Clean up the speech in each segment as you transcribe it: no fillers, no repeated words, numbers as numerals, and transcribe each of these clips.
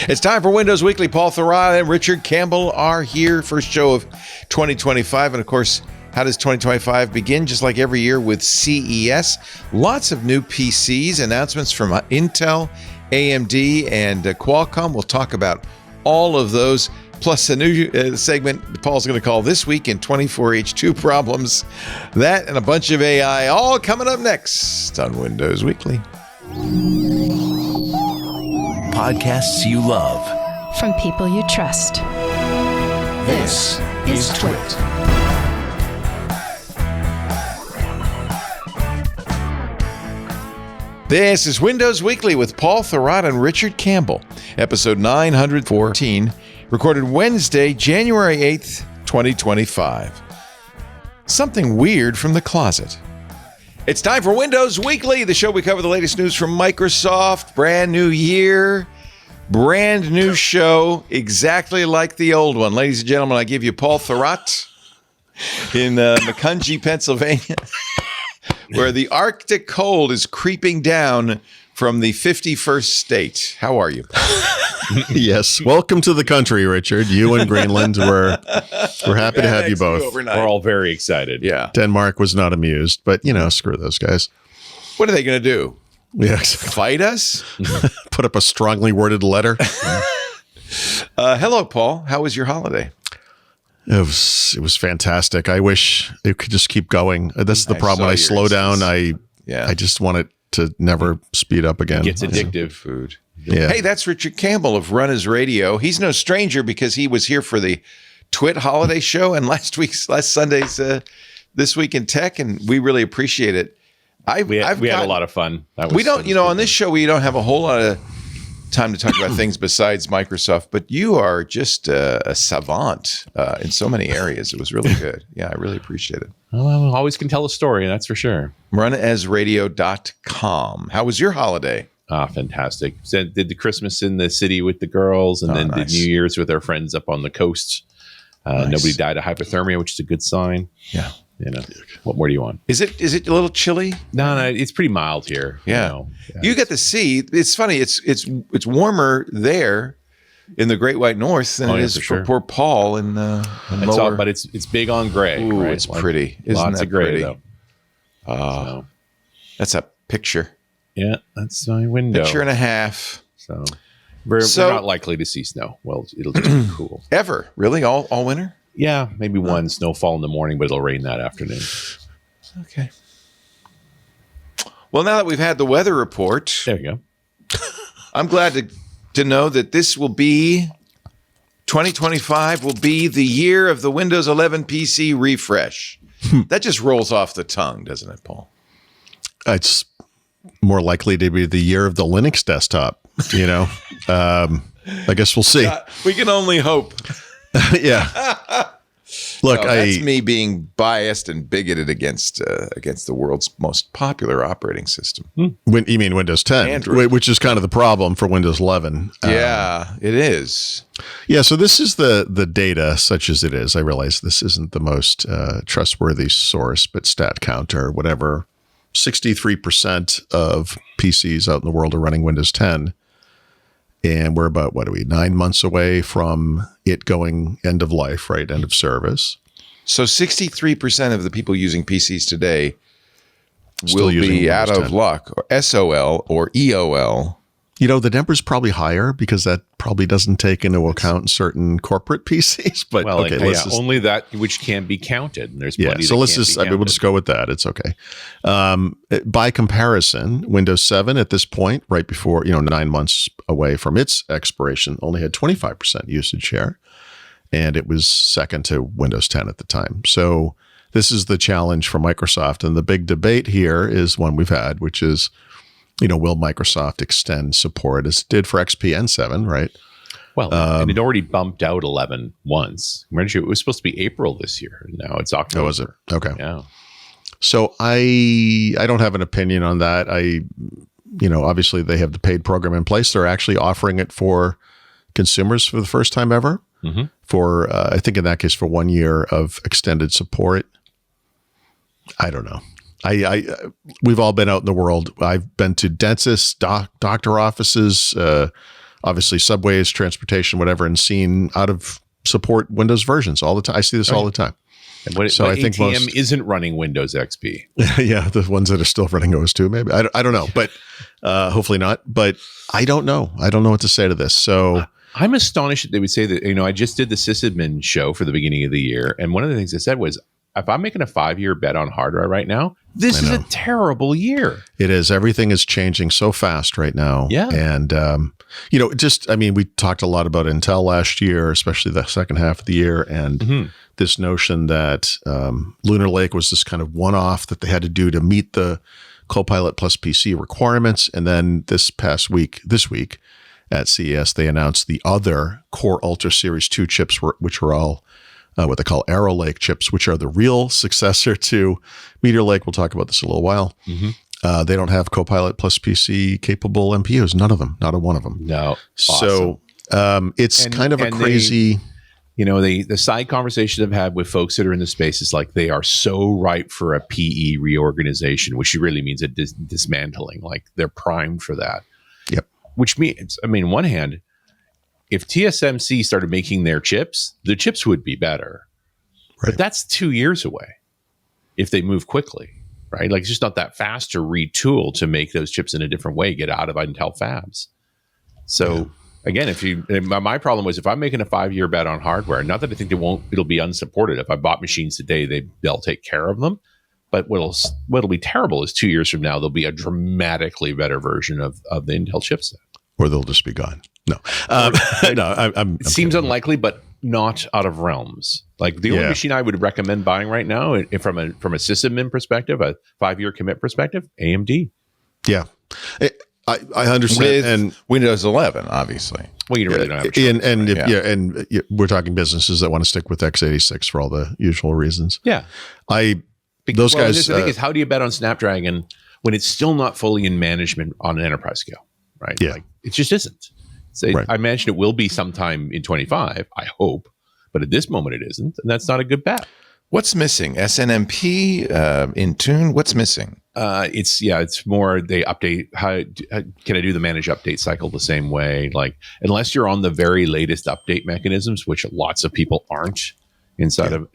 It's time for Windows Weekly. Paul Thurrott and Richard Campbell are here. First show of 2025. And of course, how does 2025 begin? Just like every year with CES. Lots of new PCs, announcements from Intel, AMD, and Qualcomm. We'll talk about all of those. Plus a new segment Paul's going to call This Week in 24H2 Problems. That and a bunch of AI all coming up next on Windows Weekly. Podcasts you love. From people you trust. This is Twit. This is Windows Weekly with Paul Thurrott and Richard Campbell. Episode 914, recorded Wednesday, January 8th, 2025. Something weird from the closet. It's time for Windows Weekly, the show we cover the latest news from Microsoft. Brand new year, brand new show, exactly like the old one. Ladies and gentlemen, I give you Paul Thurrott in Macungie, Pennsylvania, where the Arctic cold is creeping down from the 51st state. How are you? Yes. Welcome to the country, Richard. You and Greenland. We're happy to have you both. We're all very excited. Yeah. Denmark was not amused, but screw those guys. What are they going to do? Yes. Fight us? Put up a strongly worded letter. Hello, Paul. How was your holiday? It was fantastic. I wish it could just keep going. This is the problem. When I slow down, I just want it to never speed up again. It gets addictive. Food. Yeah. Hey, that's Richard Campbell of Run His Radio. He's no stranger because he was here for the Twit holiday show and last Sunday's This Week in Tech, and we really appreciate it. We had a lot of fun. We don't, on this show, we don't have a whole lot of time to talk about things besides Microsoft, but you are just a savant in so many areas. It was really good. Yeah, I really appreciate it. Well, I always can tell a story, that's for sure. Runasradio.com. How was your holiday? Fantastic. So did the Christmas in the city with the girls, and then did New Year's with our friends up on the coast. Nobody died of hypothermia, which is a good sign. Yeah. What more do you want? Is it a little chilly? No, it's pretty mild here. Yeah. You get to see. It's funny. It's warmer there in the Great White North than it is for poor Paul in lower. But it's big on gray. Ooh, right? it's pretty. Isn't lots that of gray pretty? Though. That's a picture. Yeah, that's my window. Picture and a half. So we're not likely to see snow. Well, it'll just be cool. Ever? Really? All winter? Yeah, maybe one snowfall in the morning, but it'll rain that afternoon. Okay. Well, now that we've had the weather report, there you go. I'm glad to know that this will be 2025 will be the year of the Windows 11 PC refresh. That just rolls off the tongue, doesn't it, Paul? It's more likely to be the year of the Linux desktop. I guess we'll see. We can only hope. Yeah. Look, that's me being biased and bigoted against the world's most popular operating system. You mean Windows 10, Android. Which is kind of the problem for Windows 11. Yeah, it is. Yeah, so this is the data, such as it is. I realize this isn't the most trustworthy source, but StatCount or whatever. 63% of PCs out in the world are running Windows 10. And we're about, 9 months away from it going end of life, right? End of service. So 63% of the people using PCs today Still will using be out Windows of 10. luck, or SOL or EOL. The number's probably higher because that probably doesn't take into account certain corporate PCs. But only that which can be counted. And there's plenty. So we'll just go with that. It's okay. By comparison, Windows 7 at this point, right before 9 months away from its expiration, only had 25% usage share, and it was second to Windows 10 at the time. So this is the challenge for Microsoft, and the big debate here is one we've had, which is, will Microsoft extend support as it did for XP and 7, right? Well, and it already bumped out 11 once. Remember, it was supposed to be April this year. Now it's October. Oh, was it? Okay. Yeah. So I don't have an opinion on that. Obviously they have the paid program in place. They're actually offering it for consumers for the first time ever. Mm-hmm. For I think in that case for 1 year of extended support. I don't know. We've all been out in the world. I've been to dentists, doctor offices. obviously subways, transportation, whatever, and seeing out of support Windows versions all the time. I see this all the time. And what, so what I think ATM isn't running Windows XP. Yeah, the ones that are still running OS 2, maybe. I don't know, but hopefully not. But I don't know. I don't know what to say to this. So I'm astonished that they would say that, I just did the sysadmin show for the beginning of the year. And one of the things they said was, if I'm making a 5-year bet on hardware right now, this is a terrible year. It is. Everything is changing so fast right now. Yeah. And, we talked a lot about Intel last year, especially the second half of the year. And this notion that Lunar Lake was this kind of one-off that they had to do to meet the Copilot plus PC requirements. And then this week at CES, they announced the other Core Ultra Series 2 chips, which are all what they call Arrow Lake chips, which are the real successor to Meteor Lake. We'll talk about this in a little while. They don't have Copilot plus PC capable MPUs. None of them. Not a one of them. No. Awesome. So it's kind of a crazy... the side conversation I've had with folks that are in the space is like they are so ripe for a PE reorganization, which really means a dismantling. Like they're primed for that. Yep. Which means, on one hand, if TSMC started making their chips, the chips would be better. Right. But that's 2 years away if they move quickly, right? Like it's just not that fast to retool to make those chips in a different way, get out of Intel fabs. So again, my problem was if I'm making a 5-year bet on hardware, not that I think it'll be unsupported. If I bought machines today, they'll take care of them. But what'll be terrible is 2 years from now, there'll be a dramatically better version of the Intel chipset. Or they'll just be gone. No, it seems unlikely, but not out of realms. Like the only machine I would recommend buying right now, from a sysadmin perspective, a 5-year commit perspective, AMD. Yeah, I understand. With and Windows 11, obviously. Well, you really don't have a choice, we're talking businesses that want to stick with x86 for all the usual reasons. Yeah, those guys. The thing is, how do you bet on Snapdragon when it's still not fully in management on an enterprise scale? Right? Yeah, like, it just isn't. So I imagine it will be sometime in 25, I hope, but at this moment it isn't, and that's not a good bet. What's missing? SNMP, Intune? What's missing? It's more they update. How can I do the manage update cycle the same way? Like unless you're on the very latest update mechanisms, which lots of people aren't inside of,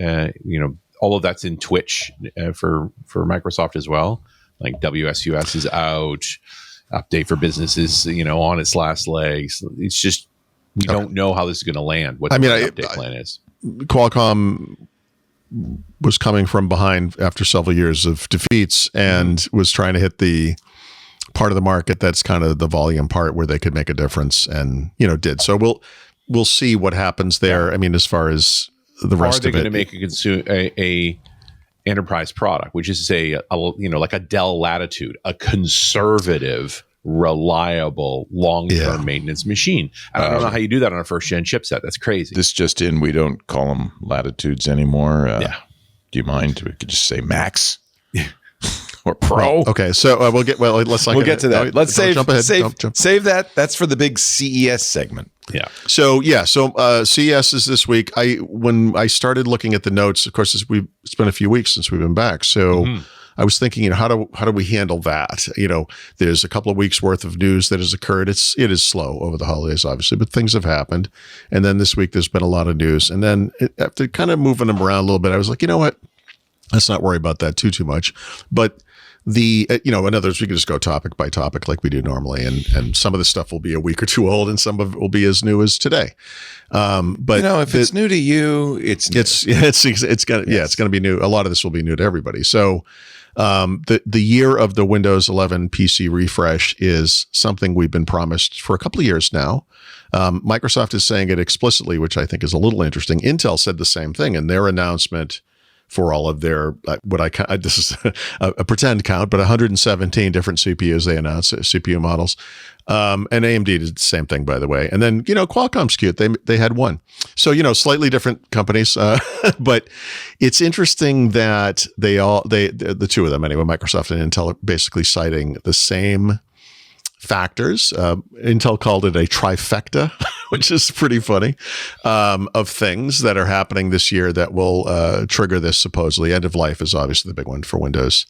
all of that's in Twitch for Microsoft as well. Like WSUS is out. Update for businesses, on its last legs. It's just we don't know how this is going to land. What the update plan is. Qualcomm was coming from behind after several years of defeats and was trying to hit the part of the market that's kind of the volume part where they could make a difference, and did. So we'll see what happens there. As far as the rest of it, are they going to make a enterprise product, which is like a Dell Latitude, a conservative, reliable, long-term maintenance machine? I don't know how you do that on a first-gen chipset. That's crazy. This just in, we don't call them Latitudes anymore. Do you mind? We could just say Max or Pro. Okay, so we'll get to that. Let's save that. That's for the big CES segment. Yeah. So CES is this week. When I started looking at the notes, of course, it's been a few weeks since we've been back. So I was thinking, how do we handle that? There's a couple of weeks worth of news that has occurred. It is slow over the holidays, obviously, but things have happened. And then this week, there's been a lot of news. And then after kind of moving them around a little bit, I was like, you know what? Let's not worry about that too much. But in other words, we can just go topic by topic like we do normally, and some of the stuff will be a week or two old, and some of it will be as new as today. But if it's new to you, it's gonna be new. A lot of this will be new to everybody. So the year of the Windows 11 PC refresh is something we've been promised for a couple of years now. Microsoft is saying it explicitly, which I think is a little interesting. Intel said the same thing in their announcement for all of their, this is a pretend count, but 117 different CPUs they announced, CPU models. And AMD did the same thing, by the way. And then, Qualcomm's cute. They had one. So, slightly different companies. But it's interesting that the two of them anyway, Microsoft and Intel, are basically citing the same factors. Intel called it a trifecta, which is pretty funny, of things that are happening this year that will trigger this supposedly. End of life is obviously the big one for Windows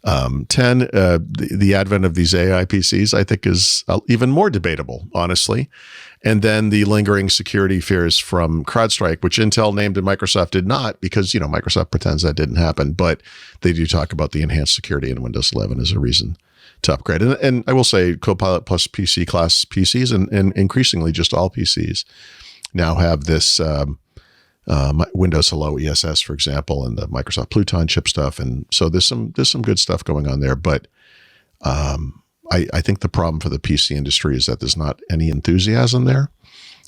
10, the advent of these AI PCs, I think, is even more debatable, honestly. And then the lingering security fears from CrowdStrike, which Intel named and Microsoft did not, because, Microsoft pretends that didn't happen. But they do talk about the enhanced security in Windows 11 as a reason to upgrade. And I will say Copilot plus PC class PCs and increasingly just all PCs now have this Windows Hello ESS, for example, and the Microsoft Pluton chip stuff. And so there's some good stuff going on there. But I think the problem for the PC industry is that there's not any enthusiasm there.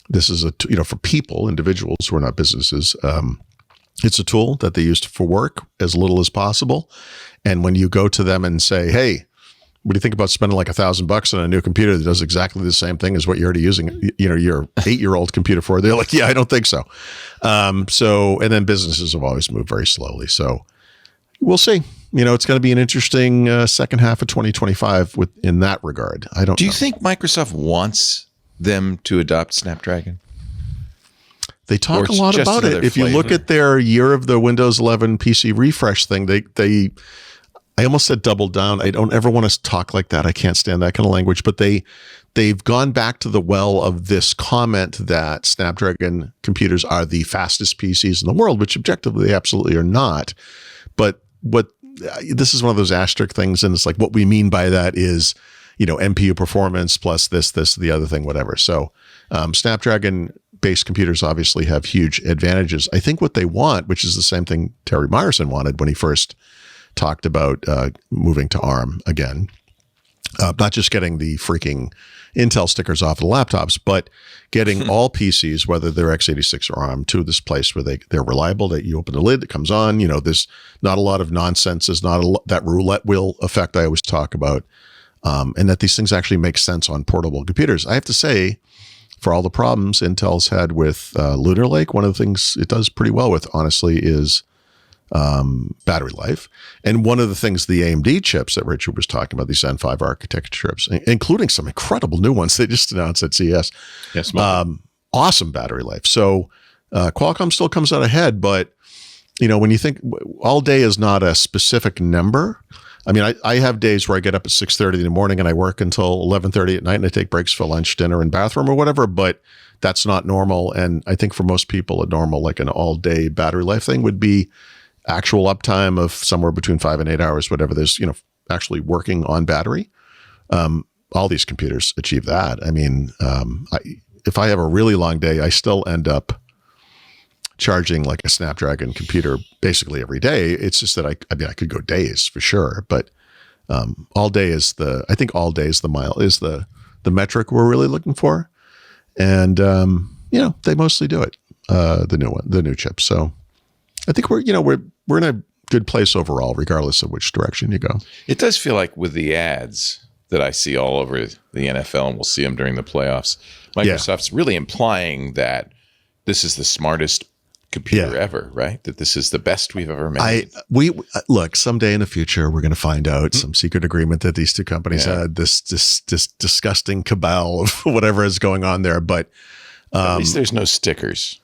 This is for people, individuals who are not businesses. It's a tool that they use for work as little as possible. And when you go to them and say, hey, what do you think about spending like $1,000 on a new computer that does exactly the same thing as what you're already using, your 8-year-old computer for? They're like, yeah, I don't think so. And then businesses have always moved very slowly. So we'll see. It's going to be an interesting second half of 2025 in that regard. I don't know. Do you think Microsoft wants them to adopt Snapdragon? They talk a lot about it. If you look at their year of the Windows 11 PC refresh thing, I almost said double down. I don't ever want to talk like that. I can't stand that kind of language. But they've gone back to the well of this comment that Snapdragon computers are the fastest PCs in the world, which objectively they absolutely are not. But this is one of those asterisk things, and it's like what we mean by that is, NPU performance plus this, the other thing, whatever. So Snapdragon-based computers obviously have huge advantages. I think what they want, which is the same thing Terry Myerson wanted when he first talked about moving to ARM again, not just getting the freaking Intel stickers off the laptops, but getting all PCs, whether they're x86 or ARM, to this place where they're reliable, that you open the lid, it comes on. There's not a lot of nonsense. There's not that roulette wheel effect I always talk about, and that these things actually make sense on portable computers. I have to say, for all the problems Intel's had with Lunar Lake, one of the things it does pretty well with, honestly, is battery life. And one of the things the AMD chips that Richard was talking about, these Zen5 architecture chips, including some incredible new ones they just announced at CES. Yes, awesome battery life. So Qualcomm still comes out ahead, but when you think all day is not a specific number. I mean, I have days where I get up at 6:30 in the morning and I work until 11:30 at night, and I take breaks for lunch, dinner, and bathroom or whatever, but that's not normal. And I think for most people, a normal, like an all day battery life thing would be actual uptime of somewhere between 5 and 8 hours, whatever there's, actually working on battery. All these computers achieve that. I mean, if I have a really long day, I still end up charging like a Snapdragon computer basically every day. It's just that I could go days for sure, but all day is the metric we're really looking for. And, they mostly do it, the new chips. So I think we're in a good place overall, regardless of which direction you go. It does feel like with the ads that I see all over the NFL, and we'll see them during the playoffs, Microsoft's really implying that this is the smartest computer ever, right? That this is the best we've ever made. Look, someday in the future, we're going to find out some secret agreement that these two companies had, this disgusting cabal of whatever is going on there. But at least there's no stickers.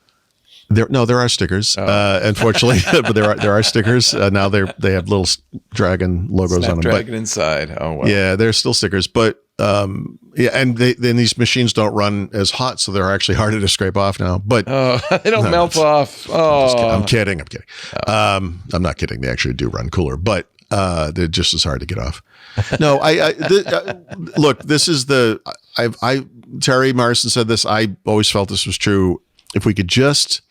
There are stickers, unfortunately, but there are stickers. Now they have little dragon logos on them. Dragon inside. Oh, wow. Yeah, they're still stickers, but and then these machines don't run as hot, so they're actually harder to scrape off now. But they don't melt off. Oh, I'm kidding. I'm not kidding. They actually do run cooler, but they're just as hard to get off. No, look. This is Terry Myerson said this. I always felt this was true. If we could just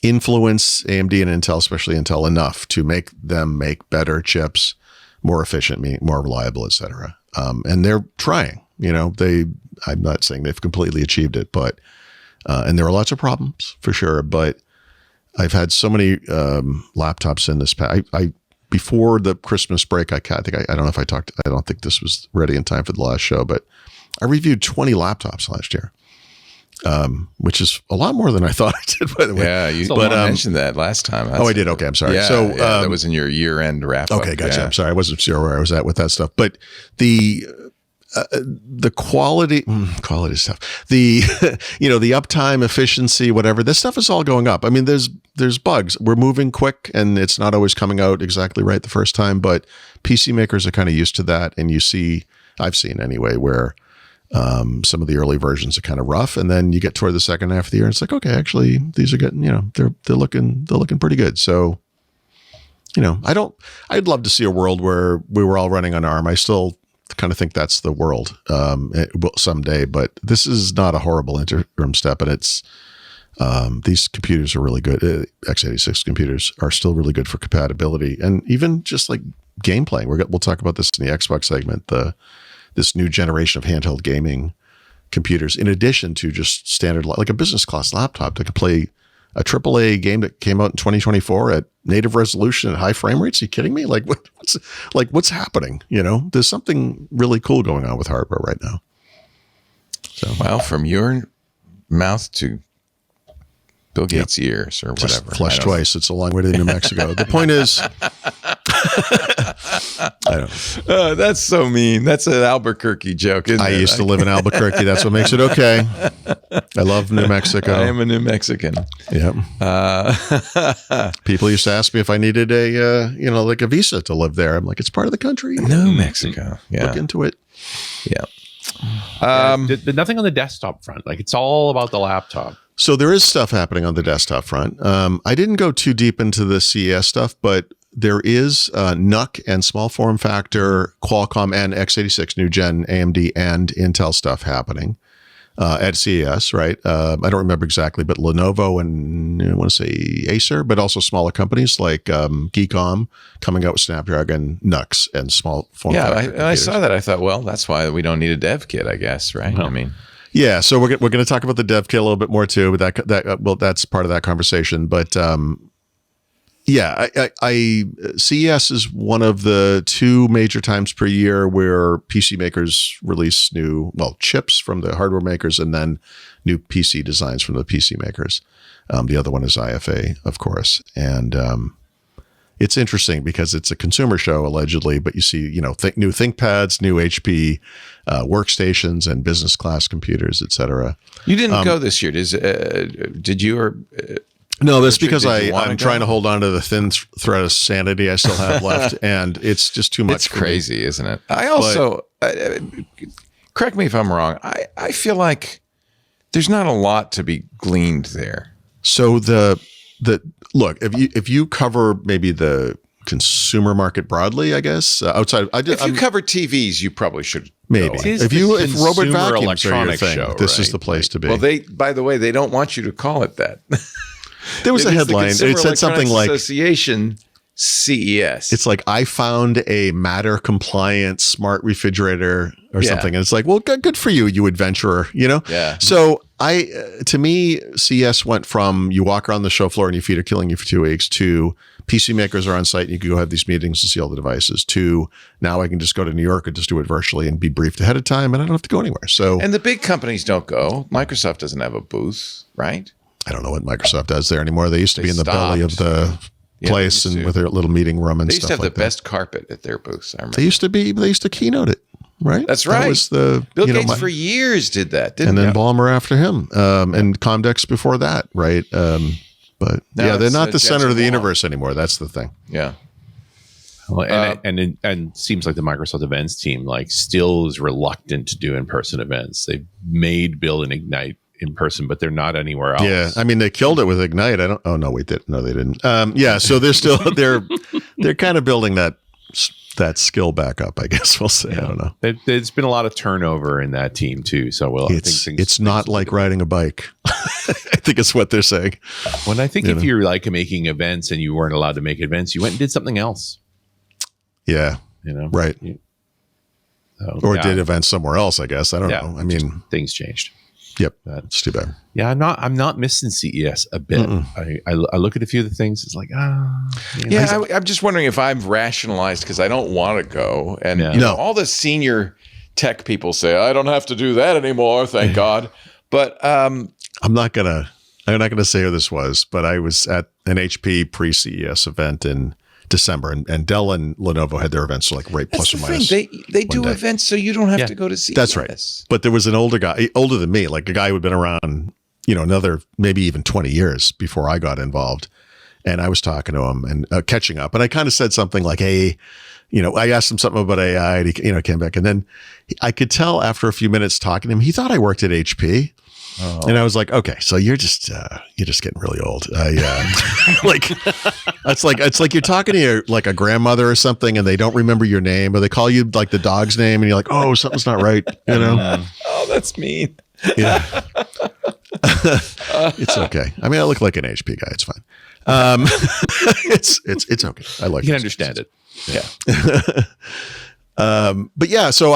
influence AMD and Intel, especially Intel, enough to make them make better chips, more efficient, more reliable, et cetera. And they're trying, I'm not saying they've completely achieved it, but, and there are lots of problems for sure, but I've had so many laptops in this past, before the Christmas break, I don't know if I don't think this was ready in time for the last show, but I reviewed 20 laptops last year. Which is a lot more than I thought I did, by the way. Yeah, you mentioned that last time. I did. Okay, I'm sorry. Yeah, so that was in your year-end wrap-up. Okay, gotcha. Yeah. I'm sorry. I wasn't sure where I was at with that stuff. But the quality stuff, the the uptime, efficiency, whatever, this stuff is all going up. I mean, there's bugs. We're moving quick, and it's not always coming out exactly right the first time. But PC makers are kind of used to that, and I've seen anyway, where some of the early versions are kind of rough, and then you get toward the second half of the year, and it's like, okay, actually, these are getting, they're looking pretty good. So, I'd love to see a world where we were all running on ARM. I still kind of think that's the world someday, but this is not a horrible interim step, and it's these computers are really good. x86 computers are still really good for compatibility, and even just like game playing. We'll talk about this in the Xbox segment. This new generation of handheld gaming computers, in addition to just standard, like a business class laptop that can play a AAA game that came out in 2024 at native resolution at high frame rates. Are you kidding me? Like what's happening? There's something really cool going on with hardware right now. So, well, from your mouth to Bill Gates' ears or just whatever. Flush twice. It's a long way to New Mexico. The point is, I don't know. That's so mean. That's an Albuquerque joke, isn't it? I used to live in Albuquerque. That's what makes it okay. I love New Mexico. I am a New Mexican. Yep. People used to ask me if I needed a visa to live there. I'm like, it's part of the country. New Mexico. Yeah. Look into it. Yeah. Nothing on the desktop front. Like, it's all about the laptop. So there is stuff happening on the desktop front. I didn't go too deep into the CES stuff, but there is NUC and small form factor Qualcomm and x86 new gen AMD and Intel stuff happening at CES, right? I don't remember exactly, but Lenovo and I want to say Acer, but also smaller companies like Geekom coming out with Snapdragon NUCs and small form factor. Yeah, I saw that. I thought, well, that's why we don't need a dev kit, I guess, right? No. I mean... Yeah, so we're going to talk about the dev kit a little bit more too, but that's part of that conversation. But CES is one of the two major times per year where PC makers release new chips from the hardware makers and then new PC designs from the PC makers. The other one is IFA, of course, and it's interesting because it's a consumer show allegedly, but you see, new ThinkPads, new HP workstations, and business class computers, et cetera. You didn't go this year, did you? Or no, that's because I'm trying to hold on to the thin thread of sanity I still have left, and it's just too much. It's crazy, isn't it? I also correct me if I'm wrong. I feel like there's not a lot to be gleaned there. So look, if you cover maybe the consumer market broadly, I guess outside. If you cover TVs, you probably should. Maybe if robot vacuums are your thing, this is the place to be. Well, by the way, they don't want you to call it that. There was a headline. It said something like Association CES. It's like, I found a Matter compliant smart refrigerator or something, and it's like, well, good for you, you adventurer. Yeah. So to me, CES went from you walk around the show floor and your feet are killing you for 2 weeks to PC makers are on site and you can go have these meetings to see all the devices to now I can just go to New York and just do it virtually and be briefed ahead of time and I don't have to go anywhere. So, and the big companies don't go. Microsoft doesn't have a booth, right? I don't know what Microsoft does there anymore. They used to be in the belly of the place and with their little meeting room and stuff like that. They used to have the best carpet at their booths. I remember. They used to keynote it. Right. That's right. That was Bill Gates for years did that, didn't he? And then Ballmer after him, and Comdex before that, right? But they're not the center of the universe anymore. That's the thing. Yeah. Well, and seems like the Microsoft events team still is reluctant to do in-person events. They've made Build and Ignite in person, but they're not anywhere else. Yeah, I mean they killed it with Ignite. Oh no, wait, no, they didn't. So they're still they're kind of building that skill back up, I guess we'll say. Yeah. I don't know. There's been a lot of turnover in that team too. So it's not like riding a bike. I think it's what they're saying. When I think if you're making events and you weren't allowed to make events, you went and did something else. Yeah. Right. Or did events somewhere else, I guess. I don't know. I mean, things changed. Yep. That's too bad. Yeah, I'm not missing CES a bit. I look at a few of the things. It's like, I'm just wondering if I've rationalized because I don't want to go. And all the senior tech people say, I don't have to do that anymore, thank God. But I'm not gonna say who this was, but I was at an HP pre-CES event in December, and Dell and Lenovo had their events like right plus or minus. They do events so you don't have to go to CES. That's right. But there was an older guy, older than me, like a guy who had been around, another maybe even 20 years before I got involved. And I was talking to him and catching up, and I kind of said something like, "Hey, I asked him something about AI, and he, came back, and then I could tell after a few minutes talking to him, he thought I worked at HP." Oh. And I was like, okay, so you're just getting really old. It's like you're talking to like a grandmother or something, and they don't remember your name, or they call you like the dog's name, and you're like, oh, something's not right, Oh, that's mean. Yeah. It's okay. I mean, I look like an HP guy. It's fine. It's okay. I like. You can understand it. Yeah. But yeah, so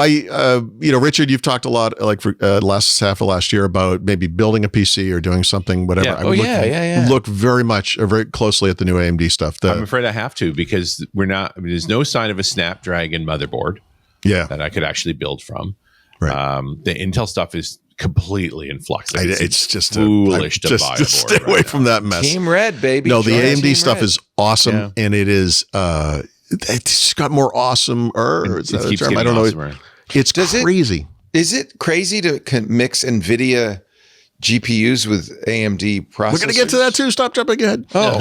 Richard, you've talked a lot like for last half of last year about maybe building a PC or doing something, whatever. Yeah. Look very closely at the new AMD stuff. I'm afraid I have to, because there's no sign of a Snapdragon motherboard that I could actually build from. Right. The Intel stuff is completely in flux. It's just foolish to buy a board. Stay away from that mess. Team Red, baby. No, the AMD stuff is awesome, and it is. It's got more awesome. Is that a term? I don't know. Awesomer. It's crazy. Is it crazy to mix Nvidia GPUs with AMD processors? We're going to get to that too. Stop jumping ahead. Oh,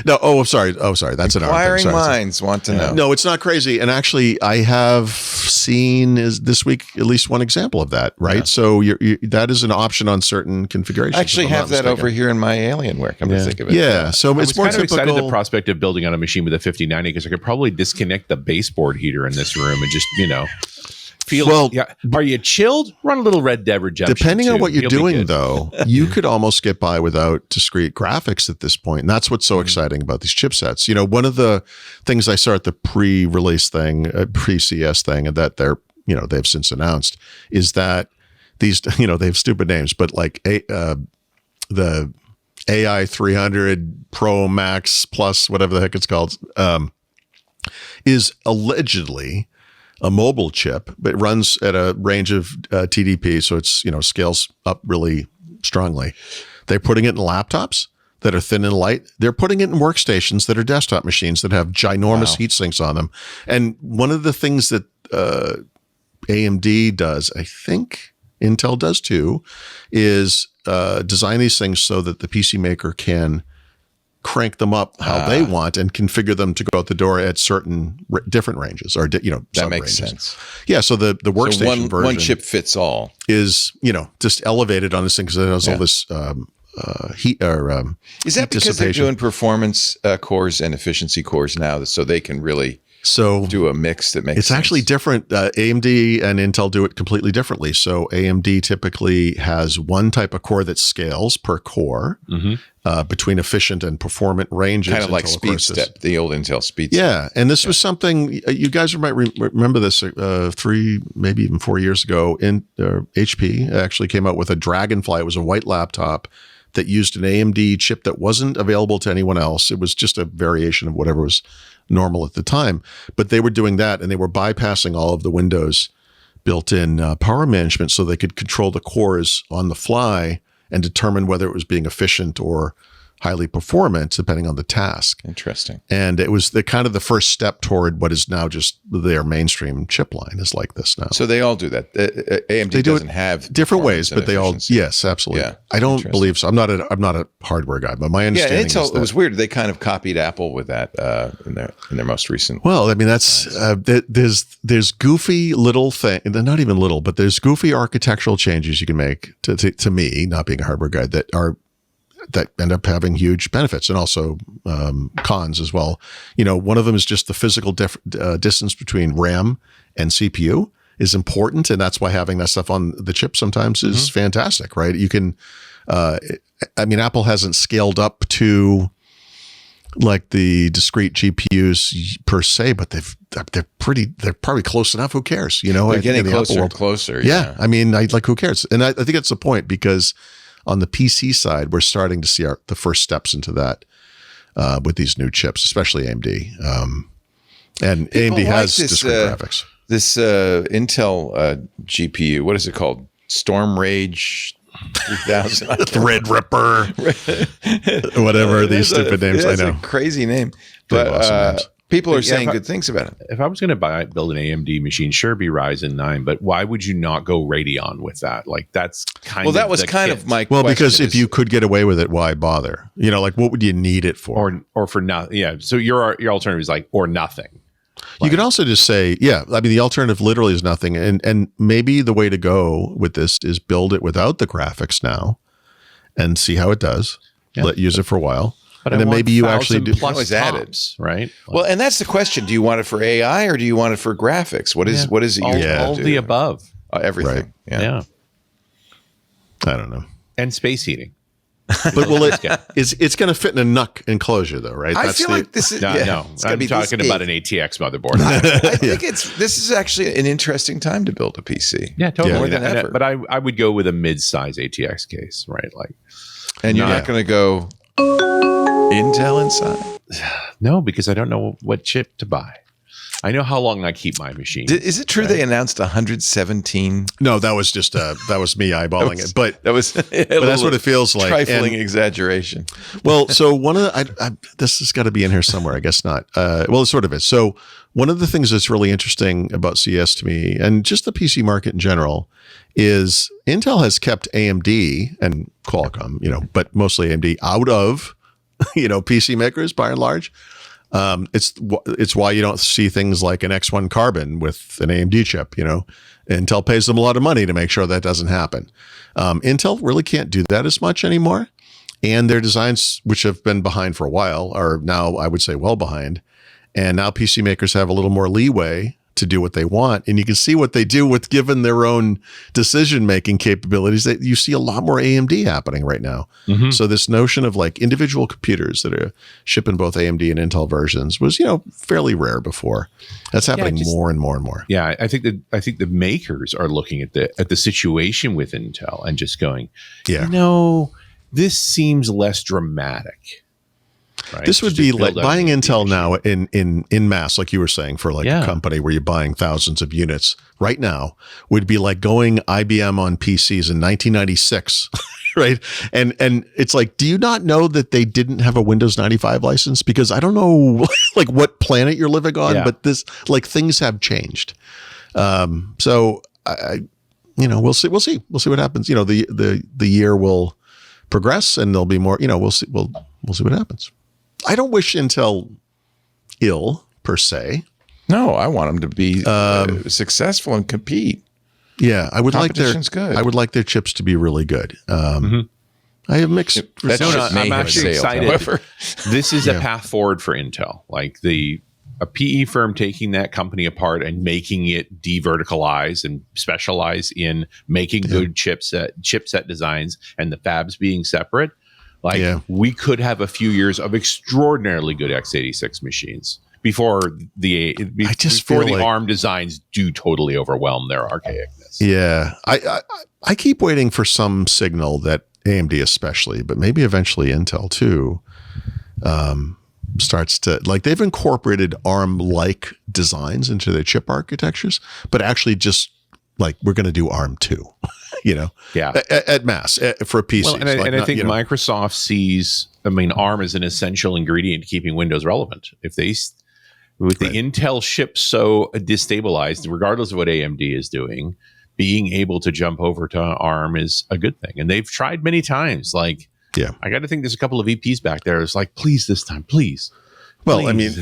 no. Oh, I'm sorry. That's an inquiring minds want to know. No, it's not crazy. And actually, I have seen this week at least one example of that. Right. Yeah. So that is an option on certain configurations. I actually have that over here in my Alienware. Come to think of it. Yeah. So it's more kind of typical. excited the prospect of building on a machine with a 5090, because I could probably disconnect the baseboard heater in this room and just feel. Well, are you chilled? Run a little Red Dead Redemption. Depending on what you're doing, though, you could almost get by without discrete graphics at this point. And that's what's so exciting about these chipsets. One of the things I saw at the pre-release thing, pre-CES thing, and that they've since announced, is that these, they have stupid names, but like the AI 300 Pro Max Plus, whatever the heck it's called, is allegedly a mobile chip, but runs at a range of TDP, so it's scales up really strongly. They're putting it in laptops that are thin and light. They're putting it in workstations that are desktop machines that have ginormous heat sinks on them. And one of the things that AMD does, I think Intel does too, is design these things so that the PC maker can crank them up how they want and configure them to go out the door at certain different ranges or that makes sense. Yeah, so the workstation version, one chip fits all, is just elevated on this thing because it has all this heat or is that because they're doing performance cores and efficiency cores now, so they can really do a mix that makes it's sense. Actually different. AMD and Intel do it completely differently. So AMD typically has one type of core that scales per core between efficient and performant ranges. Kind of like SpeedStep, the old Intel SpeedStep. Yeah. And this was something you guys might remember this 3, maybe even 4 years ago. HP actually came out with a Dragonfly. It was a white laptop that used an AMD chip that wasn't available to anyone else. It was just a variation of whatever was normal at the time, but they were doing that, and they were bypassing all of the Windows built-in power management so they could control the cores on the fly and determine whether it was being efficient or highly performant depending on the task. Interesting. And it was the kind of the first step toward what is now just their mainstream chip line is like this now. So they all do that. AMD doesn't have different ways, but they all, yes, absolutely. Yeah, I don't believe so. I'm not a hardware guy, but my understanding is that it was weird. They kind of copied Apple with that in their most recent. Well, I mean, that's there's goofy little thing. They're not even little, but there's goofy architectural changes you can make to me, not being a hardware guy, that end up having huge benefits and also cons as well. One of them is just the physical distance between RAM and CPU is important. And that's why having that stuff on the chip sometimes is fantastic, right? You can, Apple hasn't scaled up to like the discrete GPUs per se, but they're probably close enough. Who cares? They're getting closer and closer. Yeah. Who cares? And I think that's the point, because on the PC side, we're starting to see the first steps into that with these new chips, especially AMD. And people AMD has discrete graphics. This Intel GPU, what is it called? Storm Rage 3000. Threadripper, whatever these stupid names. I know. A crazy name, They're but awesome names. people are saying good things about it. If I was going to build an AMD machine, sure, be Ryzen 9, but why would you not go Radeon with that? Like that's kind of that was the kind kit. of my Well, question because if is- you could get away with it, why bother? Like what would you need it for? or for nothing. Yeah. So your alternative is like or nothing. You could also just say, I mean, the alternative literally is nothing. And maybe the way to go with this is build it without the graphics now and see how it does. Yeah. Use it for a while. But And then maybe you actually do. plus always add it. tops, right? well, and that's the question: do you want it for AI or do you want it for graphics? What is it? all, you're trying all to the do? above. Everything. Right. Yeah. I don't know. And space heating. But it's going to fit in a NUC enclosure though, right? I feel like this is No, it's gonna I'm be talking this about big. an ATX motherboard. I think this is actually an interesting time to build a PC. Yeah, totally. More than ever. But I would go with a mid-size ATX case, right? Like, And you're not going to go Intel inside. no, because I don't know what chip to buy. I know how long I keep my machine. Is it true they announced 117? No, that was just that was me eyeballing it. But That was, but that's what it feels like. Trifling And- exaggeration. Well, so one of the, this has got to be in here somewhere. I guess not. Well, it sort of is. So one of the things that's really interesting about CES to me, and just the PC market in general, is Intel has kept AMD and Qualcomm, but mostly AMD out of, PC makers by and large. It's why you don't see things like an X1 Carbon with an AMD chip. Intel pays them a lot of money to make sure that doesn't happen. Intel really can't do that as much anymore. And their designs, which have been behind for a while, are now, I would say, well behind. And now PC makers have a little more leeway to do what they want. And you can see what they do with given their own decision-making capabilities. That you see a lot more AMD happening right now. Mm-hmm. So this notion of like individual computers that are shipping both AMD and Intel versions was, fairly rare before. That's happening more and more and more. Yeah, I think the makers are looking at the situation with Intel and just going, this seems less dramatic. Right? This would be like buying Intel now in mass, like you were saying, for like a company where you're buying thousands of units right now would be like going IBM on PCs in 1996, right? And it's like, do you not know that they didn't have a Windows 95 license? Because I don't know like what planet you're living on, but this like things have changed. So we'll see what happens. The year will progress and there'll be more. We'll see what happens. I don't wish Intel ill per se. No, I want them to be successful and compete. Yeah, I would like Competition's good. I would like their chips to be really good. I have mixed. I'm actually excited. However. This is a path forward for Intel. Like a PE firm taking that company apart and making it de-verticalize and specialize in making good chipset designs and the fabs being separate. We could have a few years of extraordinarily good x86 machines before the ARM designs do totally overwhelm their archaicness. Yeah, I keep waiting for some signal that AMD especially, but maybe eventually Intel too, starts to like they've incorporated ARM-like designs into their chip architectures, but actually just like we're going to do ARM too. At mass for PCs. Well, and I think Microsoft sees, ARM as an essential ingredient to keeping Windows relevant. If they, with the Intel chip so destabilized, regardless of what AMD is doing, being able to jump over to ARM is a good thing. And they've tried many times. I got to think there's a couple of VPs back there. It's like, please this time, please. Well, please.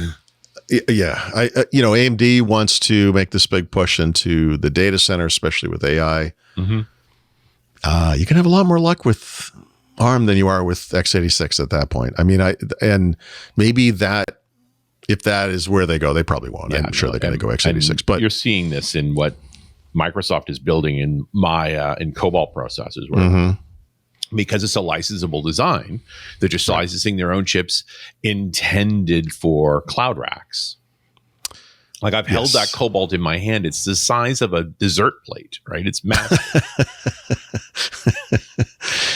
AMD wants to make this big push into the data center, especially with AI. Mm-hmm. You can have a lot more luck with ARM than you are with x86 at that point. And maybe that if that is where they go, they probably won't. I'm sure they're going to go x86. But you're seeing this in what Microsoft is building in Maya and Cobalt processors, where because it's a licensable design, they're just licensing their own chips intended for cloud racks. Like I've held that Cobalt in my hand. It's the size of a dessert plate, right? It's massive.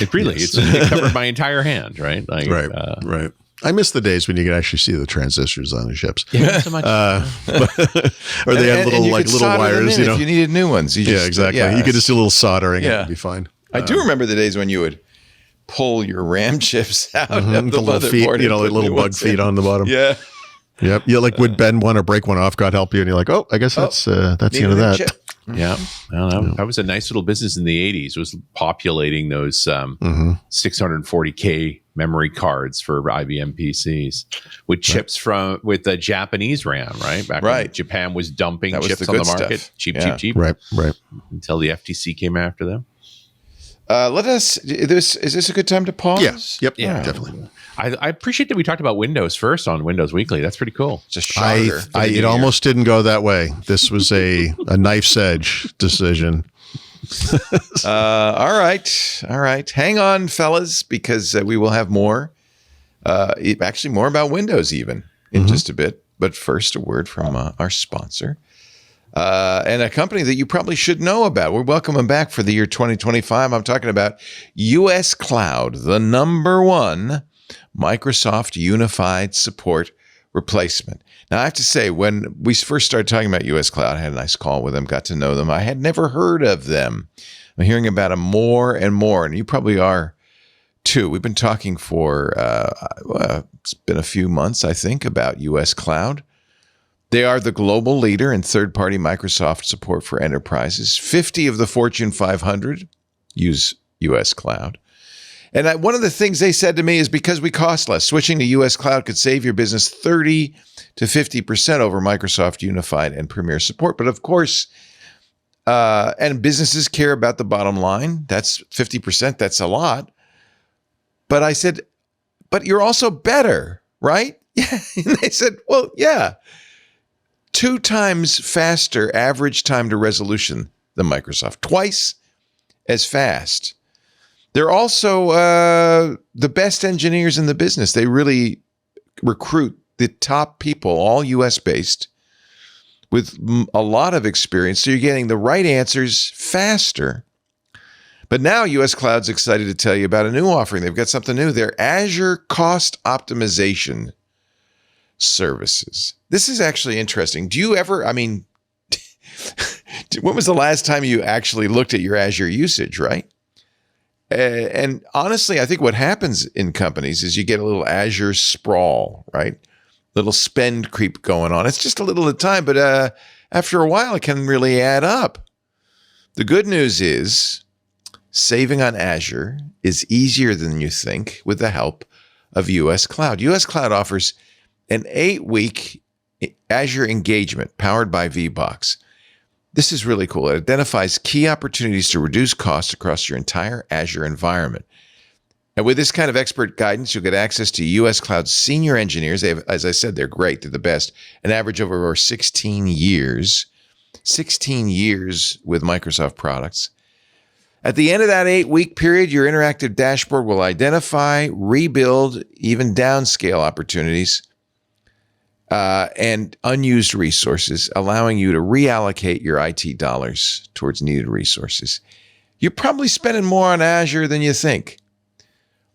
It covered my entire hand, right? Right. I miss the days when you could actually see the transistors on the chips. Yeah, not so much. Or they had little wires, if you needed new ones. Exactly. You could just do a little soldering and it'd be fine. I do remember the days when you would pull your RAM chips out of the little feet, motherboard. like little bug feet on the bottom. Yeah. Yep. You like would bend one or break one off, God help you, and you're like, oh, I guess that's the end of that. Chip. Yeah. Well, that was a nice little business in the 80s, was populating those 640K memory cards for IBM PCs with chips with the Japanese RAM, right? Back when Japan was dumping chips on the market. Stuff. Cheap. Right. Until the FTC came after them. Is this a good time to pause? Yep. Yeah. Definitely. I appreciate that we talked about Windows first on Windows Weekly. That's pretty cool. It's a shocker. It almost didn't go that way. This was a knife's edge decision. All right. Hang on, fellas, because we will have more. Actually, more about Windows even in just a bit. But first, a word from our sponsor. And a company that you probably should know about. We welcome them back for the year 2025. I'm talking about US Cloud, the #1 Microsoft Unified Support replacement. Now, I have to say, when we first started talking about US Cloud, I had a nice call with them, got to know them. I had never heard of them. I'm hearing about them more and more, and you probably are too. We've been talking for, it's been a few months, I think, about US Cloud. They are the global leader in third-party Microsoft support for enterprises. 50 of the Fortune 500 use US Cloud. And one of the things they said to me is because we cost less, switching to US Cloud could save your business 30 to 50% over Microsoft Unified and Premier support. But of course, and businesses care about the bottom line. That's 50%. That's a lot. But I said, but you're also better, right? Yeah. And they said, well, yeah. 2 times faster average time to resolution than Microsoft. Twice as fast. They're also the best engineers in the business. They really recruit the top people, all US-based, with a lot of experience. So you're getting the right answers faster. But now US Cloud's excited to tell you about a new offering. They've got something new. Their Azure Cost Optimization services. This is actually interesting. Do you ever, when was the last time you actually looked at your Azure usage, right? And honestly, I think what happens in companies is you get a little Azure sprawl, right? Little spend creep going on. It's just a little at a time, but after a while, it can really add up. The good news is saving on Azure is easier than you think with the help of US Cloud. US Cloud offers an 8-week Azure engagement powered by VBox. This is really cool. It identifies key opportunities to reduce costs across your entire Azure environment. And with this kind of expert guidance, you'll get access to US Cloud's senior engineers. They have, as I said, they're great. They're the best. An average of over 16 years. 16 years with Microsoft products. At the end of that 8-week period, your interactive dashboard will identify, rebuild, even downscale opportunities and unused resources, allowing you to reallocate your IT dollars towards needed resources. You're probably spending more on Azure than you think.